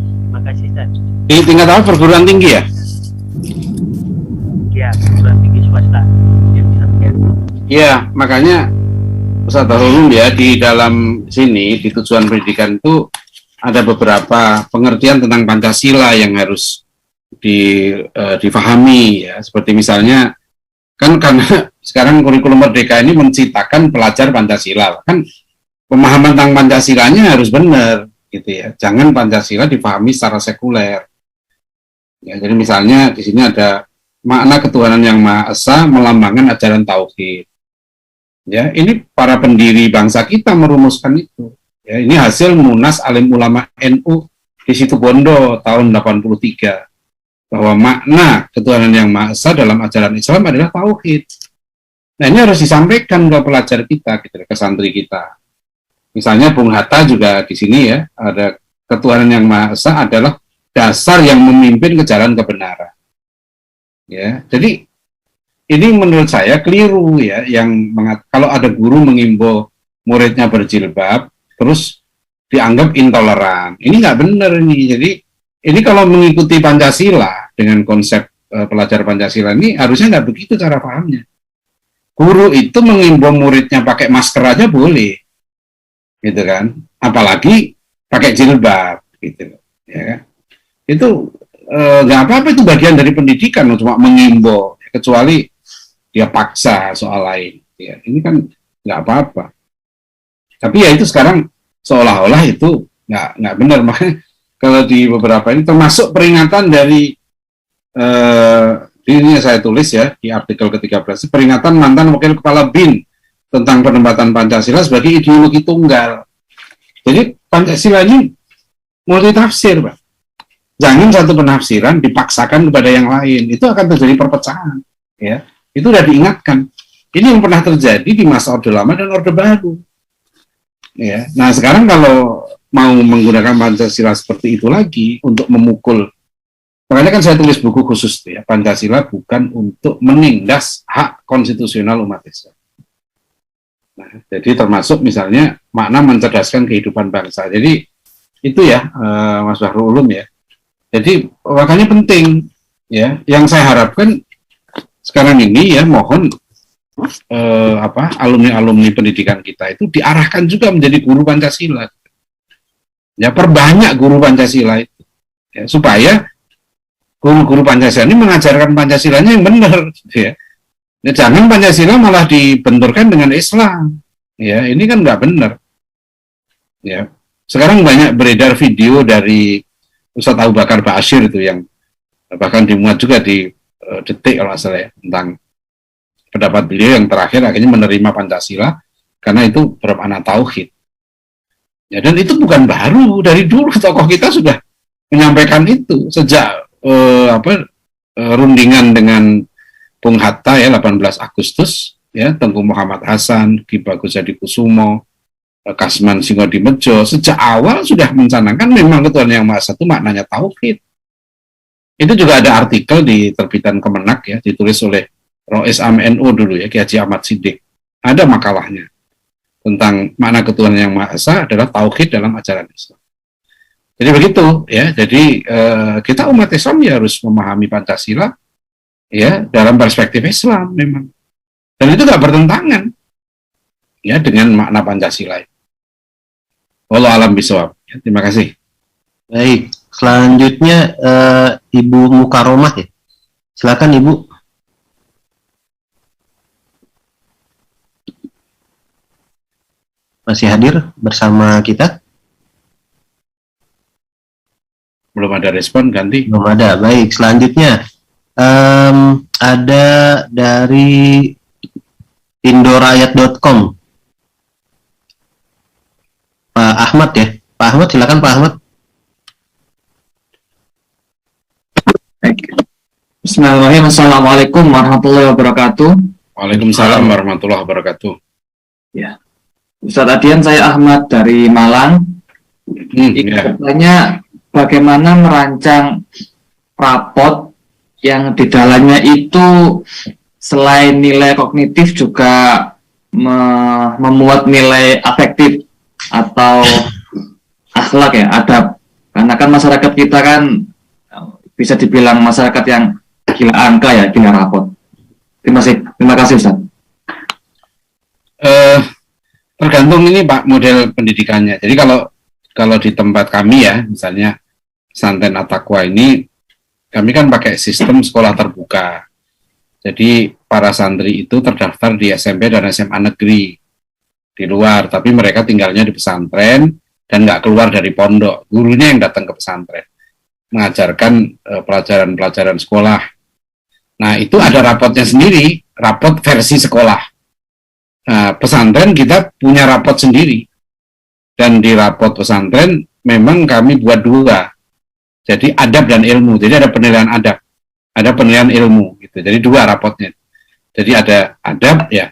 Speaker 7: Terima kasih, Ustaz.
Speaker 2: Di tingkat apa, perguruan tinggi ya?
Speaker 7: Ya, perguruan tinggi swasta.
Speaker 2: Iya, makanya Ustaz Bahrul ya, di dalam sini di tujuan pendidikan itu ada beberapa pengertian tentang Pancasila yang harus difahami ya, seperti misalnya kan karena sekarang kurikulum Merdeka ini menciptakan pelajar Pancasila, kan pemahaman tentang Pancasilanya harus benar gitu ya, jangan Pancasila difahami secara sekuler ya. Jadi misalnya di sini ada makna ketuhanan yang Maha Esa melambangkan ajaran tauhid ya, ini para pendiri bangsa kita merumuskan itu ya, ini hasil Munas Alim Ulama NU di Situbondo tahun 83, bahwa makna ketuhanan yang Maha Esa dalam ajaran Islam adalah tauhid. Nah, ini harus disampaikan ke pelajar kita, gitu, ke santri kita. Misalnya Bung Hatta juga di sini ya, ada ketuhanan yang Maha Esa adalah dasar yang memimpin ke jalan kebenaran. Ya, jadi ini menurut saya keliru ya, yang kalau ada guru mengimbau muridnya berjilbab, terus dianggap intoleran. Ini nggak benar ini. Jadi ini kalau mengikuti Pancasila dengan konsep pelajar Pancasila ini harusnya nggak begitu cara pahamnya. Guru itu mengimbau muridnya pakai masker aja boleh, gitu kan? Apalagi pakai jilbab, gitu. Ya, itu nggak apa-apa, itu bagian dari pendidikan, cuma mengimbau, kecuali dia paksa soal lain. Ya, ini kan nggak apa-apa. Tapi ya itu sekarang seolah-olah itu nggak benar. Makanya kalau di beberapa ini termasuk peringatan dari ini saya tulis ya di artikel ke-13, peringatan mantan wakil kepala BIN tentang penempatan Pancasila sebagai ideologi tunggal. Jadi Pancasila ini multitafsir, Pak. Jangan satu penafsiran dipaksakan kepada yang lain, itu akan terjadi perpecahan. Ya, itu sudah diingatkan. Ini yang pernah terjadi di masa Orde Lama dan Orde Baru. Ya, nah sekarang kalau mau menggunakan Pancasila seperti itu lagi untuk memukul, makanya kan saya tulis buku khusus ya, Pancasila bukan untuk menindas hak konstitusional umat Islam. Nah, jadi termasuk misalnya makna mencerdaskan kehidupan bangsa. Jadi itu ya, Mas Bahrul Ulum ya. Jadi makanya penting ya. Yang saya harapkan sekarang ini ya, mohon alumni-alumni pendidikan kita itu diarahkan juga menjadi guru Pancasila. Ya, perbanyak guru Pancasila itu. Ya, supaya guru-guru Pancasila ini mengajarkan Pancasilanya yang benar, ya. Ya, jangan Pancasila malah dibenturkan dengan Islam. Ya, ini kan nggak benar. Ya, sekarang banyak beredar video dari Ustadz Abu Bakar Ba'asyir itu yang bahkan dimuat juga di Detik kalau nggak salah ya, tentang pendapat beliau yang terakhir akhirnya menerima Pancasila karena itu bermakna tauhid. Ya, dan itu bukan baru, dari dulu tokoh kita sudah menyampaikan itu sejak rundingan dengan Bung Hatta ya 18 Agustus ya, Tengku Muhammad Hasan, Ki Bagus Hadikusumo, Kasman Singodimedjo sejak awal sudah mencanangkan memang ketuhanan yang Maha Esa itu maknanya tauhid. Itu juga ada artikel di terbitan Kemenak ya, ditulis oleh Rois AMNU dulu ya, Ki Haji Ahmad Siddiq. Ada makalahnya tentang makna ketuhanan yang Maha Esa adalah tauhid dalam ajaran Islam. Jadi begitu ya. Jadi kita umat Islam ya harus memahami Pancasila ya dalam perspektif Islam memang. Dan itu nggak bertentangan ya dengan makna Pancasila. Wallahu a'lam bishawab. Ya, terima kasih.
Speaker 1: Baik, selanjutnya Ibu Mukaromah ya. Silakan Ibu. Masih hadir bersama kita?
Speaker 2: Belum ada respon, ganti.
Speaker 1: Belum ada. Baik, selanjutnya ada dari indorayat.com. Pak Ahmad ya. Pak Ahmad, silakan Pak Ahmad.
Speaker 8: Bismillahirrahmanirrahim. Assalamualaikum warahmatullahi wabarakatuh.
Speaker 2: Waalaikumsalam warahmatullahi wabarakatuh.
Speaker 8: Ya, Ustadz Adian, saya Ahmad dari Malang.
Speaker 2: Ya.
Speaker 8: Tanya bagaimana merancang rapot yang di dalamnya itu selain nilai kognitif juga memuat nilai afektif atau akhlak ya, adab. Karena kan masyarakat kita kan bisa dibilang masyarakat yang gila angka ya, gila rapot. Terima kasih Ustaz.
Speaker 2: Tergantung ini Pak model pendidikannya. Jadi kalau di tempat kami ya, misalnya Pesantren At-Taqwa ini kami kan pakai sistem sekolah terbuka. Jadi para santri itu terdaftar di SMP dan SMA negeri di luar, tapi mereka tinggalnya di pesantren dan nggak keluar dari pondok. Gurunya yang datang ke pesantren mengajarkan pelajaran-pelajaran sekolah. Nah, itu ada rapotnya sendiri, rapot versi sekolah. Pesantren kita punya rapot sendiri, dan di rapot pesantren memang kami buat 2. Jadi adab dan ilmu. Jadi ada penilaian adab, ada penilaian ilmu gitu. Jadi 2 rapotnya. Jadi ada adab ya.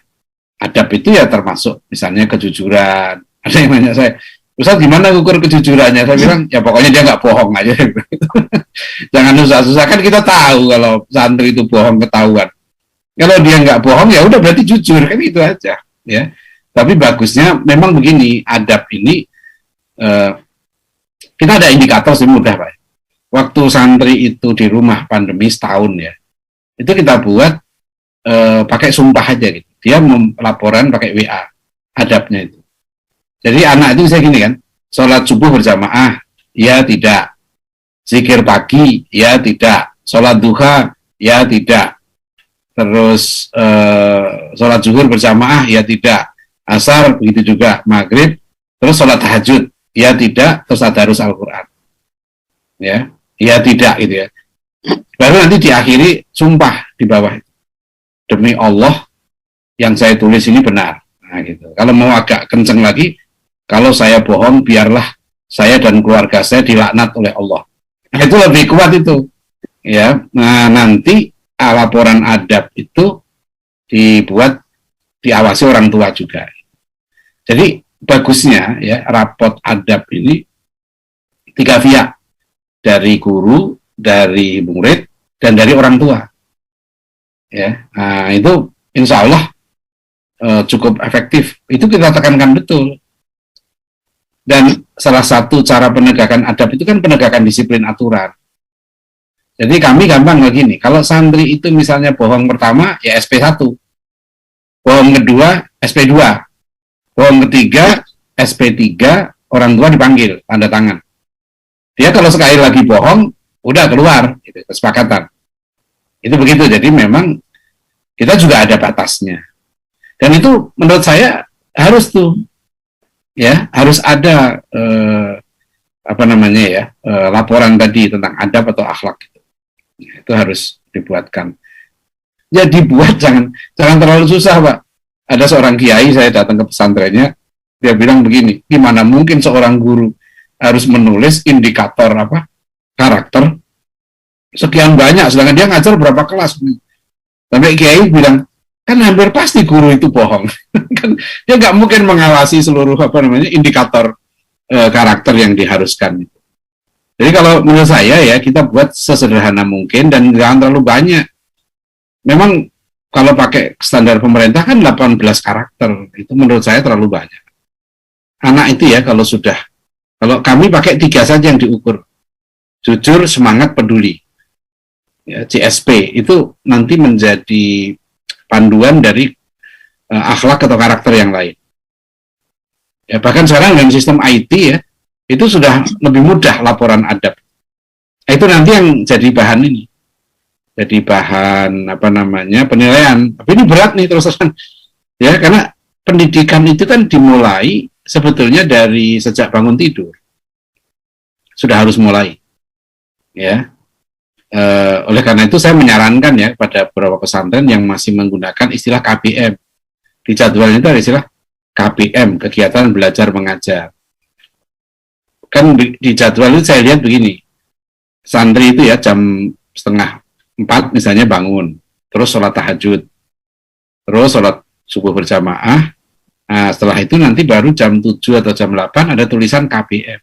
Speaker 2: Adab itu ya termasuk misalnya kejujuran. Ada yang nanya saya, Ustaz gimana ukur kejujurannya? Saya bilang ya pokoknya dia nggak bohong aja. Jangan susah-susah, kan kita tahu kalau santri itu bohong ketahuan. Kalau dia nggak bohong ya udah berarti jujur, kan itu aja ya. Tapi bagusnya memang begini, adab ini kita ada indikator sih mudah Pak. Waktu santri itu di rumah pandemi setahun ya, itu kita buat pakai sumpah aja gitu. Dia laporan pakai WA adabnya itu. Jadi anak itu saya gini kan, sholat subuh berjamaah, ya tidak. Zikir pagi, ya tidak. Sholat duha, ya tidak. Terus sholat zuhur berjamaah, ya tidak. Asar, begitu juga. Maghrib, terus sholat tahajud, ya tidak. Terus tadarus Al-Quran. Ya tidak gitu ya. Baru nanti diakhiri sumpah di bawah. Demi Allah, yang saya tulis ini benar. Nah gitu. Kalau mau agak kenceng lagi, kalau saya bohong, biarlah saya dan keluarga saya dilaknat oleh Allah. Nah, itu lebih kuat itu. Ya, nah nanti laporan adab itu dibuat, diawasi orang tua juga. Jadi bagusnya ya rapot adab ini 3 pihak, dari guru, dari murid, dan dari orang tua. Ya, nah itu insya Allah cukup efektif. Itu kita tekankan betul. Dan salah satu cara penegakan adab itu kan penegakan disiplin aturan. Jadi kami gampang begini, kalau santri itu misalnya bohong pertama, ya SP1. Bohong kedua, SP2. Bohong ketiga, SP3, orang tua dipanggil, tanda tangan. Dia kalau sekali lagi bohong, udah keluar, gitu, kesepakatan. Itu begitu, jadi memang kita juga ada batasnya. Dan itu menurut saya harus tuh, ya harus ada laporan tadi tentang adab atau akhlak itu harus dibuatkan. Ya dibuat, jangan terlalu susah Pak. Ada seorang kiai, saya datang ke pesantrennya, dia bilang begini, gimana mungkin seorang guru harus menulis indikator karakter sekian banyak, sedangkan dia ngajar berapa kelas. Sampai kiai bilang, kan hampir pasti guru itu bohong. Kan dia nggak mungkin mengawasi seluruh indikator karakter yang diharuskan. Jadi kalau menurut saya ya kita buat sesederhana mungkin dan jangan terlalu banyak. Memang kalau pakai standar pemerintah kan 18 karakter, itu menurut saya terlalu banyak. Anak itu ya kalau kami pakai 3 saja yang diukur. Jujur, semangat, peduli. Ya, CSP itu nanti menjadi panduan dari akhlak atau karakter yang lain. Ya, bahkan sekarang dengan sistem IT ya, itu sudah lebih mudah laporan adab. Itu nanti yang jadi bahan ini. Jadi bahan penilaian. Tapi ini berat nih terus terusan. Ya, karena pendidikan itu kan dimulai sebetulnya dari sejak bangun tidur. Sudah harus mulai. Ya. Oleh karena itu saya menyarankan ya pada beberapa pesantren yang masih menggunakan istilah KBM. Di jadwalnya itu ada istilah KBM, kegiatan belajar mengajar. Kan di jadwal itu saya lihat begini, santri itu ya jam 3:30 misalnya bangun, terus sholat tahajud, terus sholat subuh berjamaah. Nah setelah itu nanti baru jam 7 atau jam 8 ada tulisan KBM,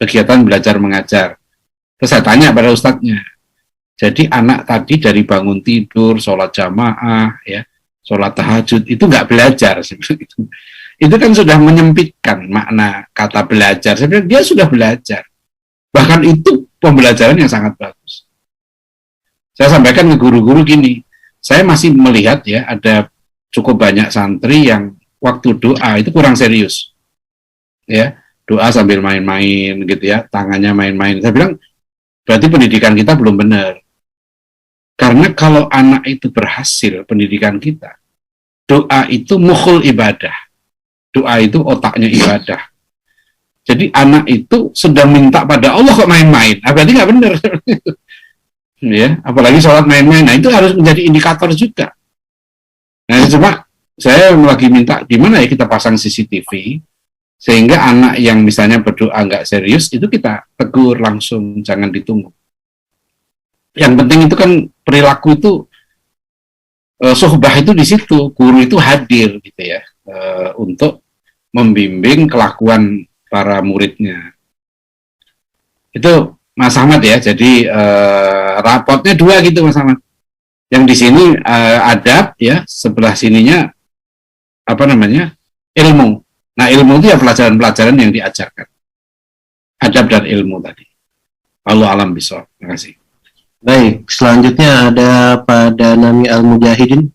Speaker 2: kegiatan belajar mengajar. Terus saya tanya pada ustadznya, jadi anak tadi dari bangun tidur, sholat jamaah, ya, sholat tahajud, itu nggak belajar. Itu kan sudah menyempitkan makna kata belajar. Sebenarnya dia sudah belajar. Bahkan itu pembelajaran yang sangat bagus. Saya sampaikan ke guru-guru gini, saya masih melihat ya ada cukup banyak santri yang waktu doa itu kurang serius. Ya, doa sambil main-main gitu ya, tangannya main-main. Saya bilang, berarti pendidikan kita belum benar. Karena kalau anak itu berhasil pendidikan kita, doa itu mukhul ibadah. Doa itu otaknya ibadah. Jadi anak itu sedang minta pada Allah kok main-main. Berarti nggak benar. Ya, apalagi sholat main-main. Nah, itu harus menjadi indikator juga. Nah, coba saya lagi minta gimana ya kita pasang CCTV sehingga anak yang misalnya berdoa nggak serius itu kita tegur langsung, jangan ditunggu. Yang penting itu kan perilaku itu suhbah itu di situ, guru itu hadir gitu ya untuk membimbing kelakuan para muridnya. Itu Mas Ahmad ya. Jadi rapotnya 2 gitu Mas Ahmad. Yang di sini adab ya, sebelah sininya ilmu. Nah, ilmu itu ya pelajaran-pelajaran yang diajarkan. Adab dan ilmu tadi. Allah alam bisawab. Terima kasih.
Speaker 1: Baik, selanjutnya ada Pak Danami Al-Mujahidin.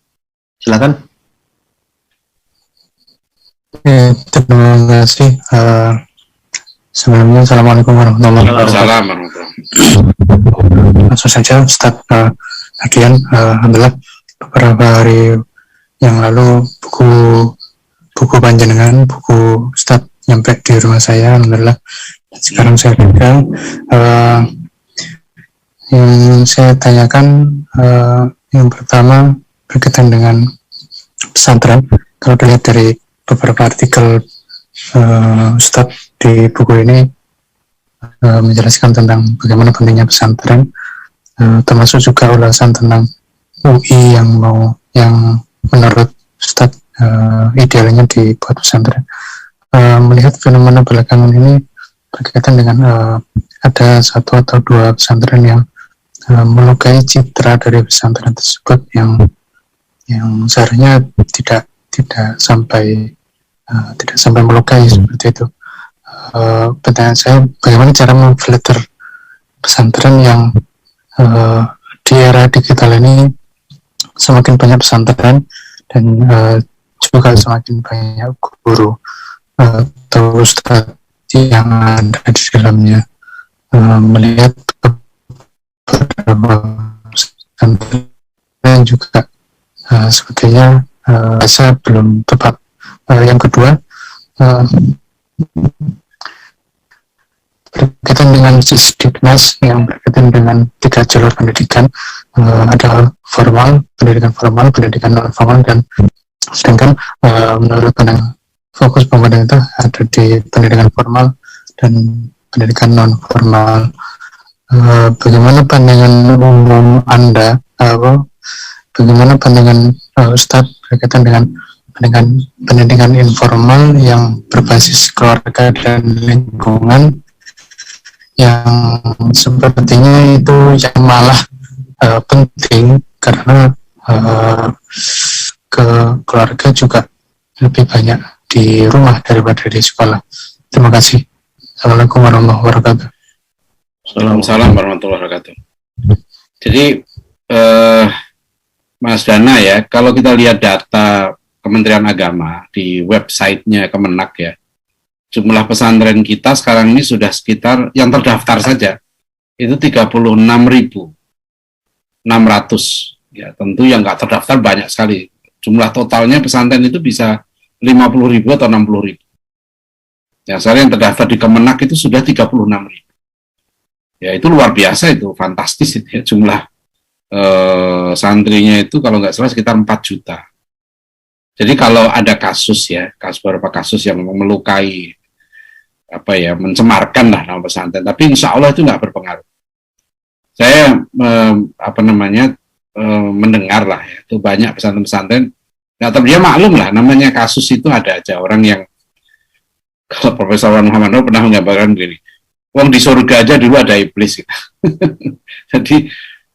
Speaker 1: Silakan.
Speaker 9: Terima kasih. Sebelumnya, Assalamualaikum warahmatullahi wabarakatuh. Langsung saja, Ustaz Adian. Alhamdulillah, beberapa hari yang lalu buku panjenengan, buku Ustaz nyampe di rumah saya, alhamdulillah. Dan sekarang saya pegang. Yang saya tanyakan, yang pertama berkaitan dengan pesantren. Kalau dilihat dari beberapa artikel Ustaz di buku ini menjelaskan tentang bagaimana pentingnya pesantren, termasuk juga ulasan tentang UI yang menurut Ustaz idealnya dibuat pesantren. Melihat fenomena belakangan ini berkaitan dengan ada 1 atau 2 pesantren yang melukai citra dari pesantren tersebut yang seharusnya tidak sampai melukai seperti itu. Pertanyaan saya, bagaimana cara memfilter pesantren yang di era digital ini semakin banyak pesantren dan juga semakin banyak guru atau ustadz yang ada di dalamnya, melihat beberapa pesantren juga sepertinya rasa belum tepat. Yang kedua, berkaitan dengan Sisdiknas yang berkaitan dengan 3 jalur pendidikan, ada formal, pendidikan formal, pendidikan non formal, dan sedangkan menurut pandangan fokus pemerintah ada di pendidikan formal dan pendidikan non formal. Bagaimana pandangan umum Anda? Bagaimana pandangan Ustadz berkaitan dengan pendidikan informal yang berbasis keluarga dan lingkungan, yang sepertinya itu yang malah penting karena ke keluarga juga lebih banyak di rumah daripada di sekolah. Terima kasih. Assalamualaikum warahmatullahi wabarakatuh.
Speaker 2: Waalaikumsalam warahmatullahi wabarakatuh. Jadi Mas Dana ya, kalau kita lihat data Kementerian Agama di websitenya Kemenak ya, jumlah pesantren kita sekarang ini sudah sekitar yang terdaftar saja itu 36.600 ya. Tentu yang nggak terdaftar banyak sekali. Jumlah totalnya pesantren itu bisa 50.000 atau 60.000. Ya, sekarang yang terdaftar di Kemenak itu sudah 36.000. Ya, itu luar biasa, itu fantastis itu ya, jumlah santrinya itu kalau nggak salah sekitar 4 juta. Jadi kalau ada kasus ya, beberapa kasus yang melukai, mencemarkan lah nama pesantren, tapi insya Allah itu nggak berpengaruh. Saya mendengar lah ya, itu banyak pesantren-pesantren, dia maklum lah, namanya kasus itu ada aja orang yang, kalau Profesor Muhammad Nur pernah menggambarkan begini, wong di surga aja dulu ada iblis gitu.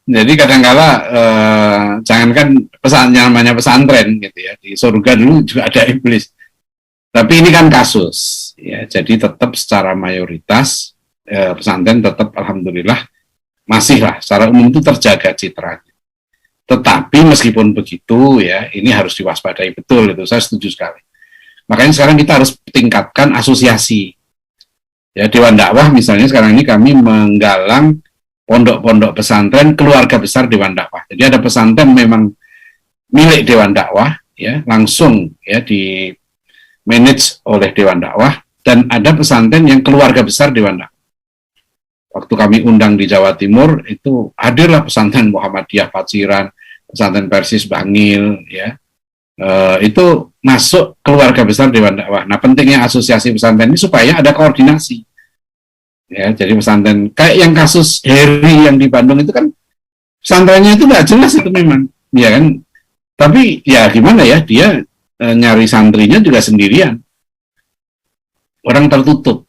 Speaker 2: Jadi kadang-kala jangankan namanya pesantren gitu ya, di surga dulu juga ada iblis. Tapi ini kan kasus ya, jadi tetap secara mayoritas pesantren tetap alhamdulillah masih lah secara umum itu terjaga citranya. Tetapi meskipun begitu ya, ini harus diwaspadai betul, itu saya setuju sekali. Makanya sekarang kita harus tingkatkan asosiasi. Ya, Dewan Dakwah misalnya sekarang ini kami menggalang pondok-pondok pesantren keluarga besar Dewan Dakwah. Jadi ada pesantren memang milik Dewan Dakwah, ya, langsung ya di manage oleh Dewan Dakwah, dan ada pesantren yang keluarga besar Dewan Dakwah. Waktu kami undang di Jawa Timur itu hadirlah pesantren Muhammadiyah Paciran, pesantren Persis Bangil, ya, itu masuk keluarga besar Dewan Dakwah. Nah, pentingnya asosiasi pesantren ini supaya ada koordinasi. Ya, jadi pesantren kayak yang kasus Heri yang di Bandung itu kan pesantrennya itu nggak jelas itu memang, ya kan. Tapi ya gimana ya, dia nyari santrinya juga sendirian, orang tertutup.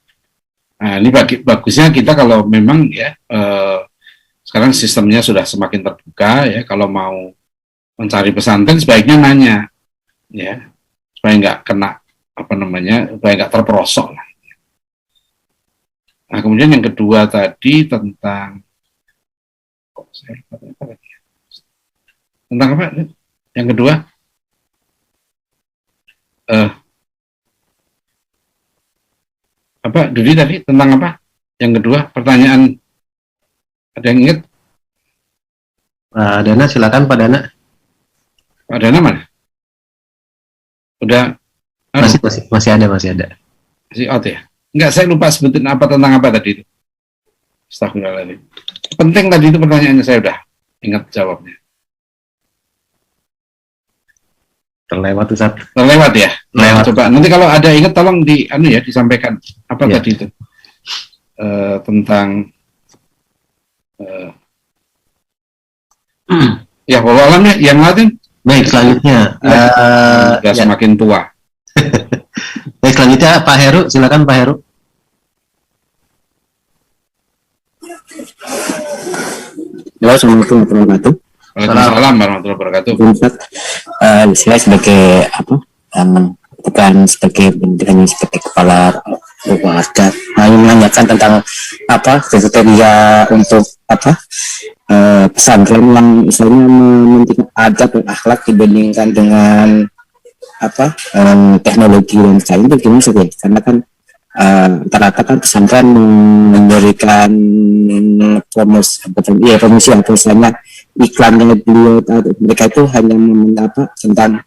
Speaker 2: Nah, ini bagusnya kita kalau memang ya sekarang sistemnya sudah semakin terbuka ya, kalau mau mencari pesantren sebaiknya nanya ya, supaya nggak kena supaya nggak terperosok lah. Nah, kemudian yang kedua tadi tentang apa? Yang kedua apa Dudi tadi tentang apa? Yang kedua pertanyaan, ada yang ingat?
Speaker 1: Pak Dana, silakan Pak Dana.
Speaker 2: Pak Dana mana? Udah
Speaker 1: masih ada.
Speaker 2: Masih out ya? Enggak, saya lupa sebutin tentang apa tadi itu. Astagfirullahaladzim. Penting tadi itu pertanyaannya, saya udah ingat jawabnya.
Speaker 1: Terlewat Ustaz.
Speaker 2: Terlewat ya?
Speaker 1: Terlewat.
Speaker 2: Coba nanti kalau ada ingat tolong disampaikan apa tadi itu tentang ya wawalannya yang lain.
Speaker 1: Baik, selanjutnya
Speaker 2: sudah semakin tua.
Speaker 1: Baik, selanjutnya Pak Heru, silakan Pak Heru.
Speaker 10: Assalamualaikum warahmatullahi wabarakatuh.
Speaker 2: Waalaikumsalam warahmatullahi wabarakatuh.
Speaker 10: Saya sebagai bukan sebagai pendidikan, sebagai kepala keluarga, menanyakan tentang kriteria untuk pesantren yang misalnya mementingkan adab dan akhlak dibandingkan dengan teknologi dan lain itu gimana sih? Karena kan rata-rata kan pesantren memberikan promosi atau misalnya iklannya beliau, mereka itu hanya tentang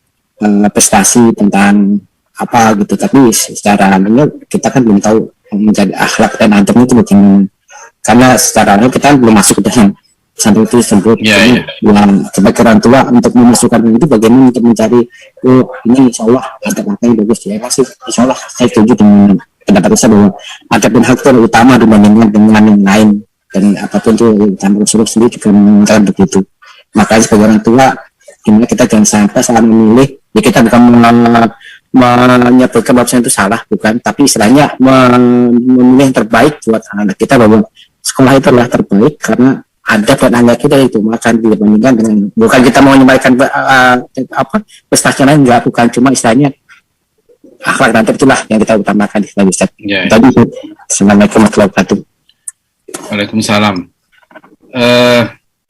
Speaker 10: prestasi, tentang apa gitu, tapi secara kita kan belum tahu menjadi akhlak dan adabnya itu bagaimana, karena secara kita belum masuk ke dalam pesantren itu tersebut. Yang sebagai orang tua untuk memasukkan itu bagaimana untuk mencari ini insya Allah adab apa yang bagus ya, masih insya Allah saya setuju dengan pendapat saya bahwa adab dan hak itu utama dibandingkan dengan yang lain, dan apapun itu tanpa Rasulullah sendiri juga mengatakan begitu. Makanya sebagai orang tua gimana kita jangan sampai saat memilih, ya kita bukan menyebutkan bahwa itu salah, bukan, tapi istilahnya memilih yang terbaik buat anak kita, bahwa sekolah itu adalah terbaik karena ada anak kita itu, maka dibandingkan dengan, bukan kita mau menyebarkan prestasi lain, enggak, bukan, cuma istilahnya akhlak dan itulah yang kita utamakan di Ustaz. Tadi Assalamualaikum warahmatullahi wabarakatuh.
Speaker 2: Waalaikumsalam.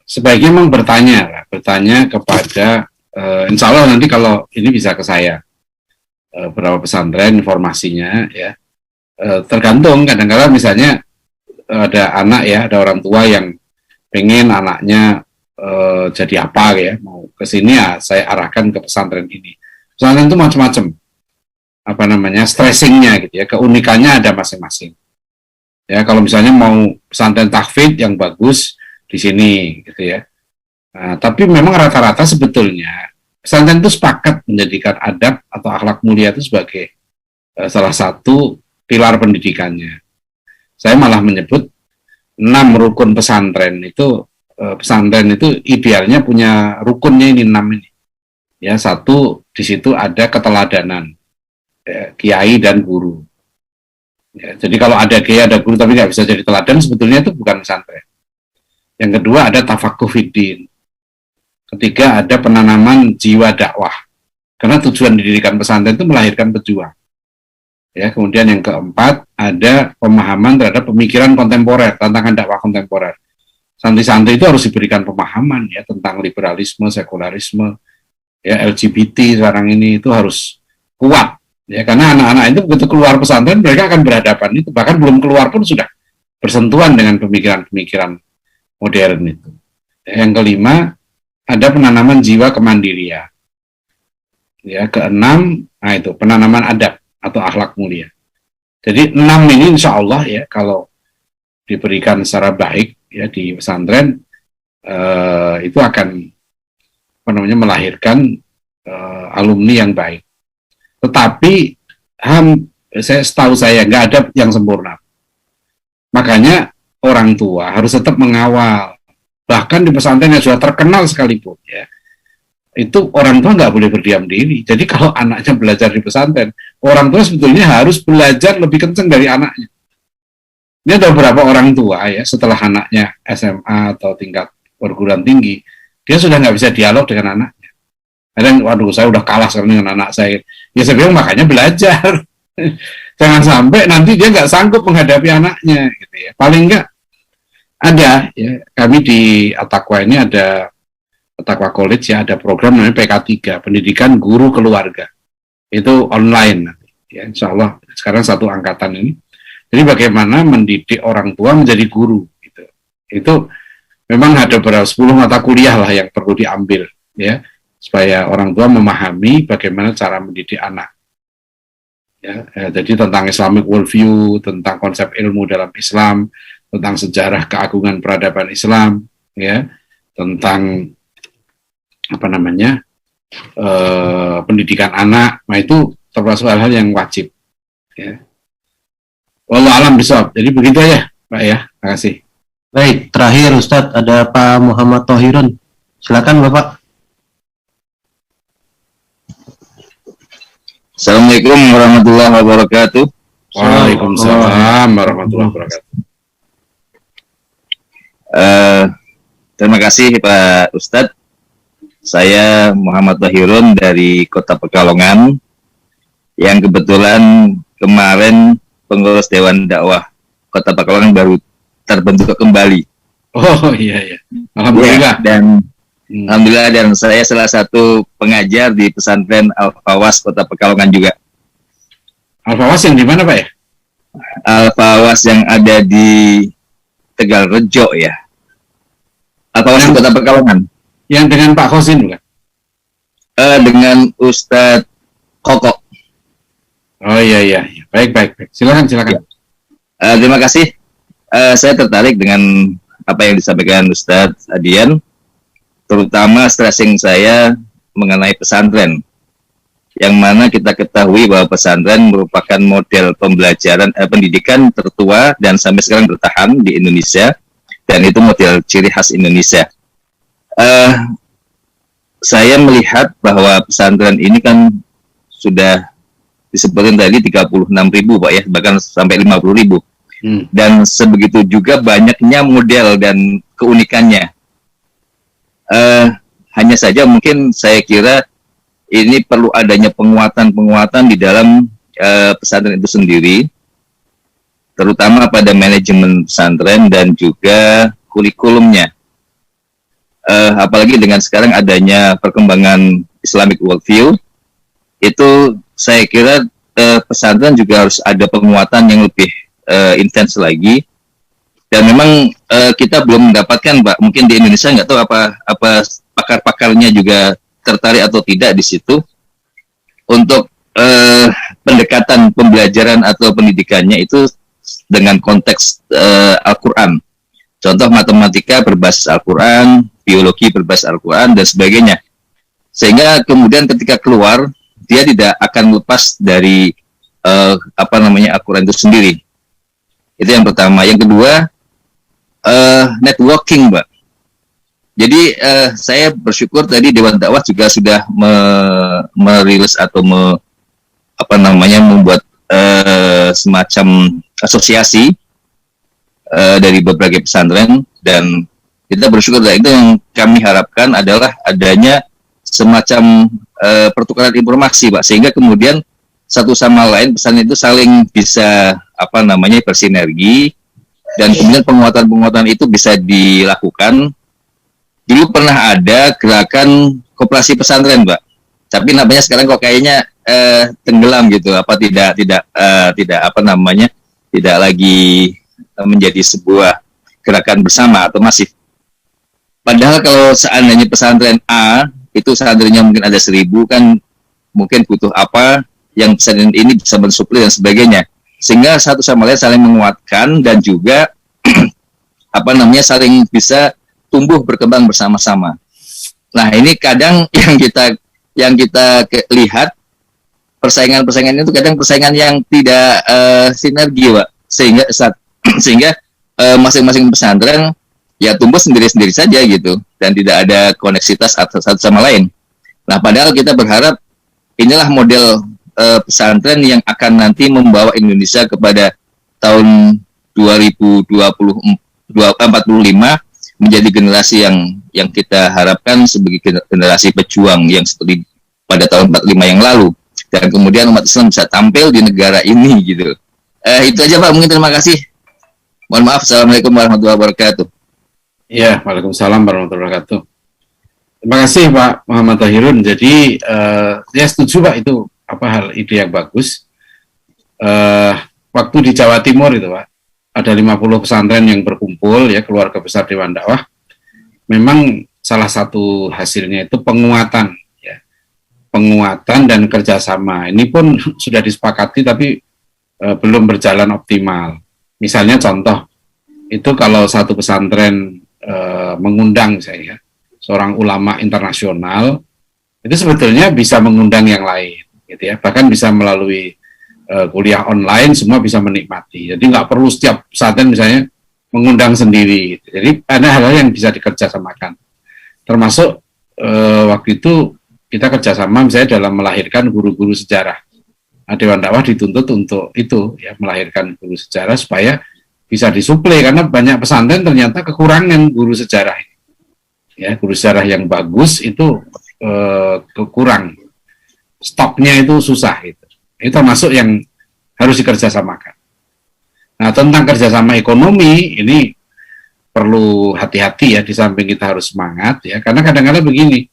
Speaker 2: Sebaiknya memang bertanya kepada insya Allah nanti kalau ini bisa ke saya berapa pesantren informasinya ya, tergantung, kadang-kadang misalnya ada anak ya, ada orang tua yang pengen anaknya jadi apa ya, mau ke sini ya saya arahkan ke pesantren ini. Pesantren itu macam-macam stressingnya gitu ya, keunikannya ada masing-masing. Ya, kalau misalnya mau pesantren tahfidz yang bagus di sini gitu ya. Nah, tapi memang rata-rata sebetulnya pesantren itu sepakat menjadikan adab atau akhlak mulia itu sebagai salah satu pilar pendidikannya. Saya malah menyebut 6 rukun pesantren itu idealnya punya rukunnya ini 6 ini. Ya, 1 di situ ada keteladanan ya, kiai dan guru. Ya, jadi kalau ada kiai ada guru tapi nggak bisa jadi teladan, sebetulnya itu bukan pesantren. Yang kedua ada tafakuh fiddin. Ketiga ada penanaman jiwa dakwah. Karena tujuan didirikan pesantren itu melahirkan pejuang. Ya, kemudian yang keempat ada pemahaman terhadap pemikiran kontemporer, tantangan dakwah kontemporer. Santri-santri itu harus diberikan pemahaman ya tentang liberalisme, sekularisme, ya LGBT sekarang ini itu harus kuat. Ya, karena anak-anak itu begitu keluar pesantren mereka akan berhadapan itu, bahkan belum keluar pun sudah bersentuhan dengan pemikiran-pemikiran modern itu. Yang kelima, ada penanaman jiwa kemandirian. Ya, keenam, nah itu penanaman adab atau akhlak mulia. Jadi 6 ini insya Allah ya, kalau diberikan secara baik ya di pesantren, itu akan melahirkan alumni yang baik. Tetapi setahu saya nggak ada yang sempurna. Makanya orang tua harus tetap mengawal. Bahkan di pesantren yang sudah terkenal sekalipun ya, itu orang tua nggak boleh berdiam diri. Jadi kalau anaknya belajar di pesantren, orang tua sebetulnya harus belajar lebih kenceng dari anaknya. Ini ada beberapa orang tua ya, setelah anaknya SMA atau tingkat perguruan tinggi, dia sudah nggak bisa dialog dengan anaknya. Kadang, waduh, saya udah kalah sekarang dengan anak saya. Ya saya bilang makanya belajar. Jangan sampai nanti dia nggak sanggup menghadapi anaknya, gitu ya. Paling nggak ada ya, kami di At-Taqwa ini ada At-Taqwa College ya, ada program namanya PK3, Pendidikan Guru Keluarga. Itu online ya, insya Allah sekarang satu angkatan ini. Jadi bagaimana mendidik orang tua menjadi guru gitu. Itu memang ada beberapa 10 mata kuliah lah yang perlu diambil ya, supaya orang tua memahami bagaimana cara mendidik anak. Ya, jadi tentang Islamic worldview, tentang konsep ilmu dalam Islam, tentang sejarah keagungan peradaban Islam, ya, tentang pendidikan anak. Nah itu termasuk hal-hal yang wajib. Ya. Wallahu a'lam bishawab. Jadi begitu aja, Pak ya. Terima kasih.
Speaker 1: Baik, terakhir Ustadz ada Pak Muhammad Thohirun. Silakan Bapak.
Speaker 5: Assalamualaikum warahmatullahi wabarakatuh.
Speaker 2: Waalaikumsalam warahmatullahi wabarakatuh.
Speaker 5: Terima kasih Pak Ustadz. Saya Muhammad Thohirun dari Kota Pekalongan, yang kebetulan kemarin pengurus Dewan Dakwah Kota Pekalongan baru terbentuk kembali.
Speaker 2: Oh iya. Alhamdulillah.
Speaker 5: Ya, Alhamdulillah, dan saya salah satu pengajar di pesantren Al-Fawas Kota Pekalongan juga.
Speaker 2: Al-Fawas yang di mana Pak ya?
Speaker 5: Al-Fawas yang ada di Tegalrejo ya. Al-Fawas Kota Pekalongan.
Speaker 2: Yang dengan Pak Khosin bukan?
Speaker 5: Dengan Ustadz Koko.
Speaker 2: Oh iya. Baik. Silakan.
Speaker 5: Terima kasih. Saya tertarik dengan apa yang disampaikan Ustadz Adian, terutama stressing saya mengenai pesantren, yang mana kita ketahui bahwa pesantren merupakan model pembelajaran pendidikan tertua dan sampai sekarang bertahan di Indonesia, dan itu model ciri khas Indonesia. Saya melihat bahwa pesantren ini kan sudah disebutkan tadi 36.000 Pak ya, bahkan sampai 50.000. Dan sebegitu juga banyaknya model dan keunikannya. Hanya saja mungkin saya kira ini perlu adanya penguatan di dalam pesantren itu sendiri, terutama pada manajemen pesantren dan juga kurikulumnya. Apalagi dengan sekarang adanya perkembangan Islamic worldview, itu saya kira pesantren juga harus ada penguatan yang lebih intens lagi. Dan memang kita belum mendapatkan, Pak, mungkin di Indonesia nggak tahu apa pakar-pakarnya juga tertarik atau tidak di situ untuk pendekatan pembelajaran atau pendidikannya itu dengan konteks Al-Quran. Contoh matematika berbasis Al-Quran, biologi berbasis Al-Quran, dan sebagainya. Sehingga kemudian ketika keluar, dia tidak akan lepas dari Al-Quran itu sendiri. Itu yang pertama. Yang kedua, networking, Mbak. Jadi saya bersyukur tadi Dewan Dakwah juga sudah merilis atau membuat semacam asosiasi dari berbagai pesantren, dan kita bersyukur. Dan itu yang kami harapkan adalah adanya semacam pertukaran informasi, Pak, sehingga kemudian satu sama lain pesantren itu saling bisa bersinergi, dan kemudian penguatan itu bisa dilakukan. Dulu pernah ada gerakan koperasi pesantren, Mbak, tapi namanya sekarang kok kayaknya tenggelam gitu, tidak lagi menjadi sebuah gerakan bersama atau masif.
Speaker 11: Padahal kalau seandainya pesantren A itu santrinya mungkin ada 1.000 kan, mungkin butuh apa yang pesantren ini bisa mensuplai dan sebagainya, sehingga satu sama lain saling menguatkan dan juga saling bisa tumbuh berkembang bersama-sama. Nah ini kadang yang kita lihat persaingan itu kadang persaingan yang tidak sinergi, Pak, sehingga masing-masing pesantren ya tumbuh sendiri-sendiri saja gitu, dan tidak ada koneksitas satu sama lain. Nah, padahal kita berharap inilah model pesantren yang akan nanti membawa Indonesia kepada tahun 2045 menjadi generasi yang kita harapkan sebagai generasi pejuang yang seperti pada tahun 45 yang lalu, dan kemudian umat Islam bisa tampil di negara ini gitu. Itu aja, Pak, mungkin. Terima kasih. Mohon maaf. Assalamualaikum warahmatullahi wabarakatuh.
Speaker 2: Ya, waalaikumsalam warahmatullahi wabarakatuh. Terima kasih Pak Muhammad Tahirun. Jadi saya setuju Pak, itu hal ide yang bagus. Waktu di Jawa Timur itu Pak, ada 50 pesantren yang berkumpul ya, keluarga besar Dewan Dakwah. Memang salah satu hasilnya itu penguatan ya. Penguatan dan kerjasama. Ini pun sudah disepakati tapi belum berjalan optimal. Misalnya contoh, itu kalau satu pesantren mengundang saya seorang ulama internasional, itu sebetulnya bisa mengundang yang lain gitu ya, bahkan bisa melalui kuliah online, semua bisa menikmati. Jadi nggak perlu setiap pesantren misalnya mengundang sendiri gitu. Jadi ada hal-hal yang bisa dikerjasamakan, termasuk waktu itu kita kerjasama misalnya dalam melahirkan guru-guru sejarah. Dewan Dakwah dituntut untuk itu ya, melahirkan guru sejarah supaya bisa disuplai, karena banyak pesantren ternyata kekurangan guru sejarah. Ya, guru sejarah yang bagus itu kurang, stoknya itu susah. Itu termasuk yang harus dikerjasamakan. Nah, tentang kerjasama ekonomi ini perlu hati-hati ya, di samping kita harus semangat ya, karena kadang-kadang begini,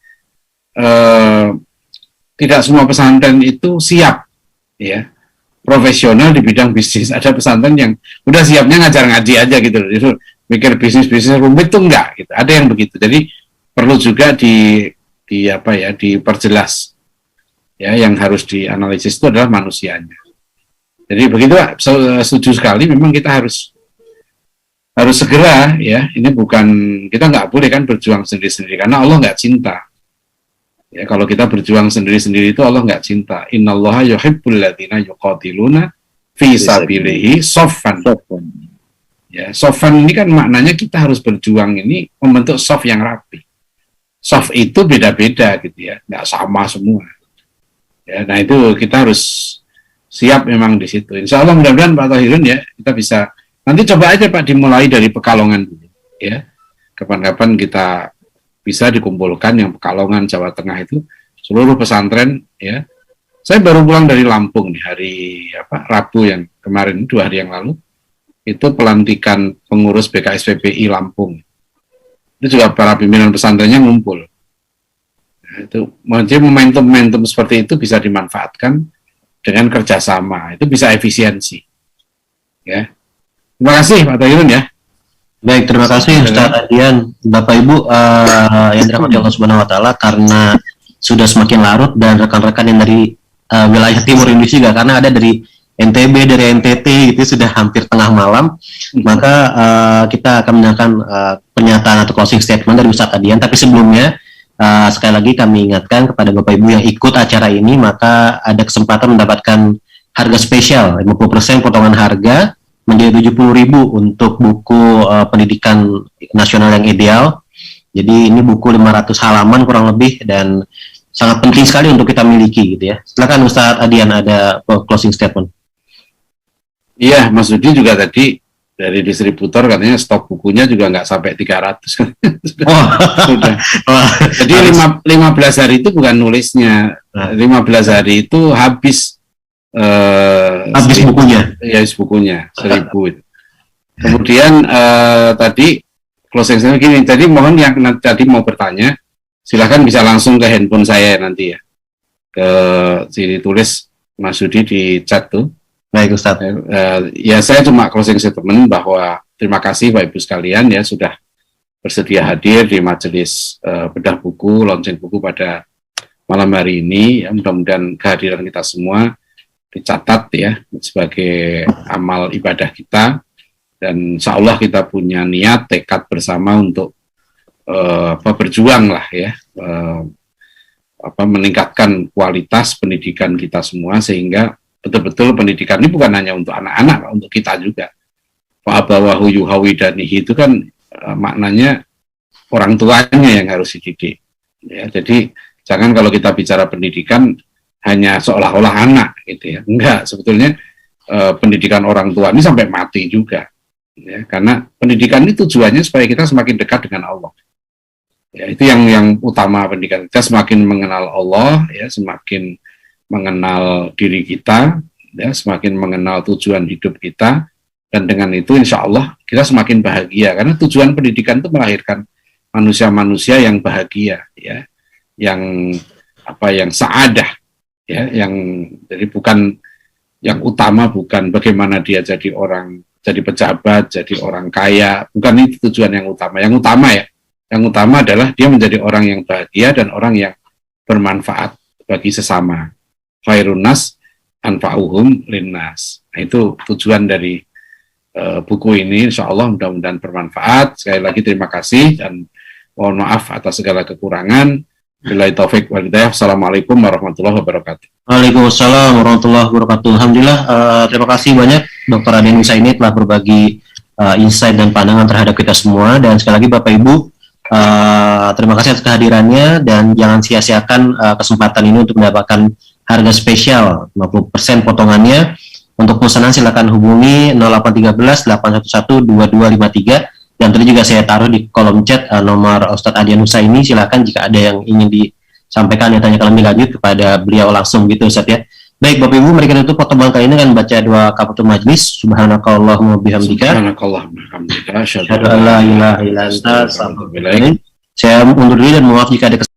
Speaker 2: tidak semua pesantren itu siap ya, profesional di bidang bisnis. Ada pesantren yang udah siapnya ngajar ngaji aja gitu, itu mikir bisnis rumit tuh enggak gitu. Ada yang begitu. Jadi perlu juga diperjelas ya, yang harus dianalisis itu adalah manusianya. Jadi begitu Pak, setuju sekali. Memang kita harus segera ya, ini bukan, kita nggak boleh kan berjuang sendiri-sendiri, karena Allah nggak cinta. Ya, kalau kita berjuang sendiri-sendiri itu Allah nggak cinta. Innallaha yuhibbul ladzina yuqatiluna fi sabilihi shaffan. Ya, shaffan ini kan maknanya kita harus berjuang ini membentuk shaf yang rapi. Shaf itu beda-beda gitu ya, nggak sama semua. Ya, nah itu kita harus siap memang di situ. Insya Allah mudah-mudahan Pak Tahirun ya, kita bisa nanti coba aja Pak, dimulai dari Pekalongan dulu ya. Kapan-kapan kita bisa dikumpulkan yang Pekalongan, Jawa Tengah itu seluruh pesantren ya. Saya baru pulang dari Lampung nih, hari Rabu yang kemarin, 2 hari yang lalu, itu pelantikan pengurus BKSPPI Lampung. Itu juga para pimpinan pesantrennya ngumpul. Nah, itu momentum-momentum seperti itu bisa dimanfaatkan dengan kerjasama, itu bisa efisiensi. Ya, terima kasih Pak Tahirun ya.
Speaker 1: Baik, terima kasih Ustaz Adian. Bapak Ibu yang dirahmati Allah Subhanahu wa taala, karena sudah semakin larut dan rekan-rekan yang dari wilayah timur Indonesia juga, karena ada dari NTB, dari NTT itu sudah hampir tengah malam, maka kita akan mendengarkan pernyataan atau closing statement dari Ustaz Adian. Tapi sebelumnya sekali lagi kami ingatkan kepada Bapak Ibu yang ikut acara ini, maka ada kesempatan mendapatkan harga spesial 50% potongan harga menjadi 70.000 untuk buku pendidikan nasional yang ideal. Jadi ini buku 500 halaman kurang lebih, dan sangat penting sekali untuk kita miliki gitu ya. Silakan Ustaz Adian, ada closing statement.
Speaker 2: Iya, Mas Udi juga tadi dari distributor katanya stok bukunya juga nggak sampai 300. Sudah. Jadi 15 hari itu bukan nulisnya, 15 hari itu habis
Speaker 1: bukunya.
Speaker 2: Ya, habis bukunya 1.000. Kemudian tadi closing saya gini, tadi mohon yang tadi mau bertanya silakan bisa langsung ke handphone saya nanti ya, ke sini tulis Mas Udi di chat tuh.
Speaker 1: Baik Ustaz.
Speaker 2: Ya saya cuma closing statement bahwa terima kasih Bapak Ibu sekalian ya, sudah bersedia hadir di majelis bedah buku, launching buku pada malam hari ini. Ya, mudah-mudahan kehadiran kita semua dicatat ya sebagai amal ibadah kita, dan insya Allah kita punya niat, tekad bersama untuk berjuang lah ya, meningkatkan kualitas pendidikan kita semua, sehingga betul-betul pendidikan ini bukan hanya untuk anak-anak, untuk kita juga. Fa'abawahu yuhawidanihi itu kan maknanya orang tuanya yang harus dididik. Ya, jadi jangan kalau kita bicara pendidikan hanya seolah-olah anak gitu ya. Enggak, sebetulnya pendidikan orang tua ini sampai mati juga. Ya, karena pendidikan ini tujuannya supaya kita semakin dekat dengan Allah. Ya, itu yang utama pendidikan. Kita semakin mengenal Allah, ya, semakin mengenal diri kita, ya, semakin mengenal tujuan hidup kita, dan dengan itu insya Allah kita semakin bahagia. Karena tujuan pendidikan itu melahirkan manusia-manusia yang bahagia, ya, yang saadah, ya, yang jadi bukan yang utama, bukan bagaimana dia jadi pejabat, jadi orang kaya, bukan itu tujuan yang utama. Yang utama ya. Yang utama adalah dia menjadi orang yang bahagia dan orang yang bermanfaat bagi sesama. Khairun nas anfa'uhum linnas. Nah, itu tujuan dari buku ini. Insya Allah mudah-mudahan bermanfaat. Sekali lagi terima kasih dan mohon maaf atas segala kekurangan. Billahi taufik wal hidayah. Assalamualaikum warahmatullahi wabarakatuh.
Speaker 1: Waalaikumsalam warahmatullahi wabarakatuh. Alhamdulillah, terima kasih banyak Dr. Adian Husaini telah berbagi insight dan pandangan terhadap kita semua. Dan sekali lagi Bapak Ibu, terima kasih atas kehadirannya, dan jangan sia-siakan kesempatan ini untuk mendapatkan harga spesial 50% potongannya. Untuk pesanan silakan hubungi 0813 811 2253, dan tadi juga saya taruh di kolom chat nomor Ustadz Adian Husaini. Silakan jika ada yang ingin disampaikan yang tanya lebih lanjut kepada beliau langsung gitu Ustadz ya. Baik Bapak Ibu, mari kita tutup pertemuan kali ini dengan baca doa kafatul majlis. Subhanakallahumma bihamdika. Asyhadu an la ilaha illa anta astaghfiruka wa atubu ilaik. Saya undur diri dan maaf jika ada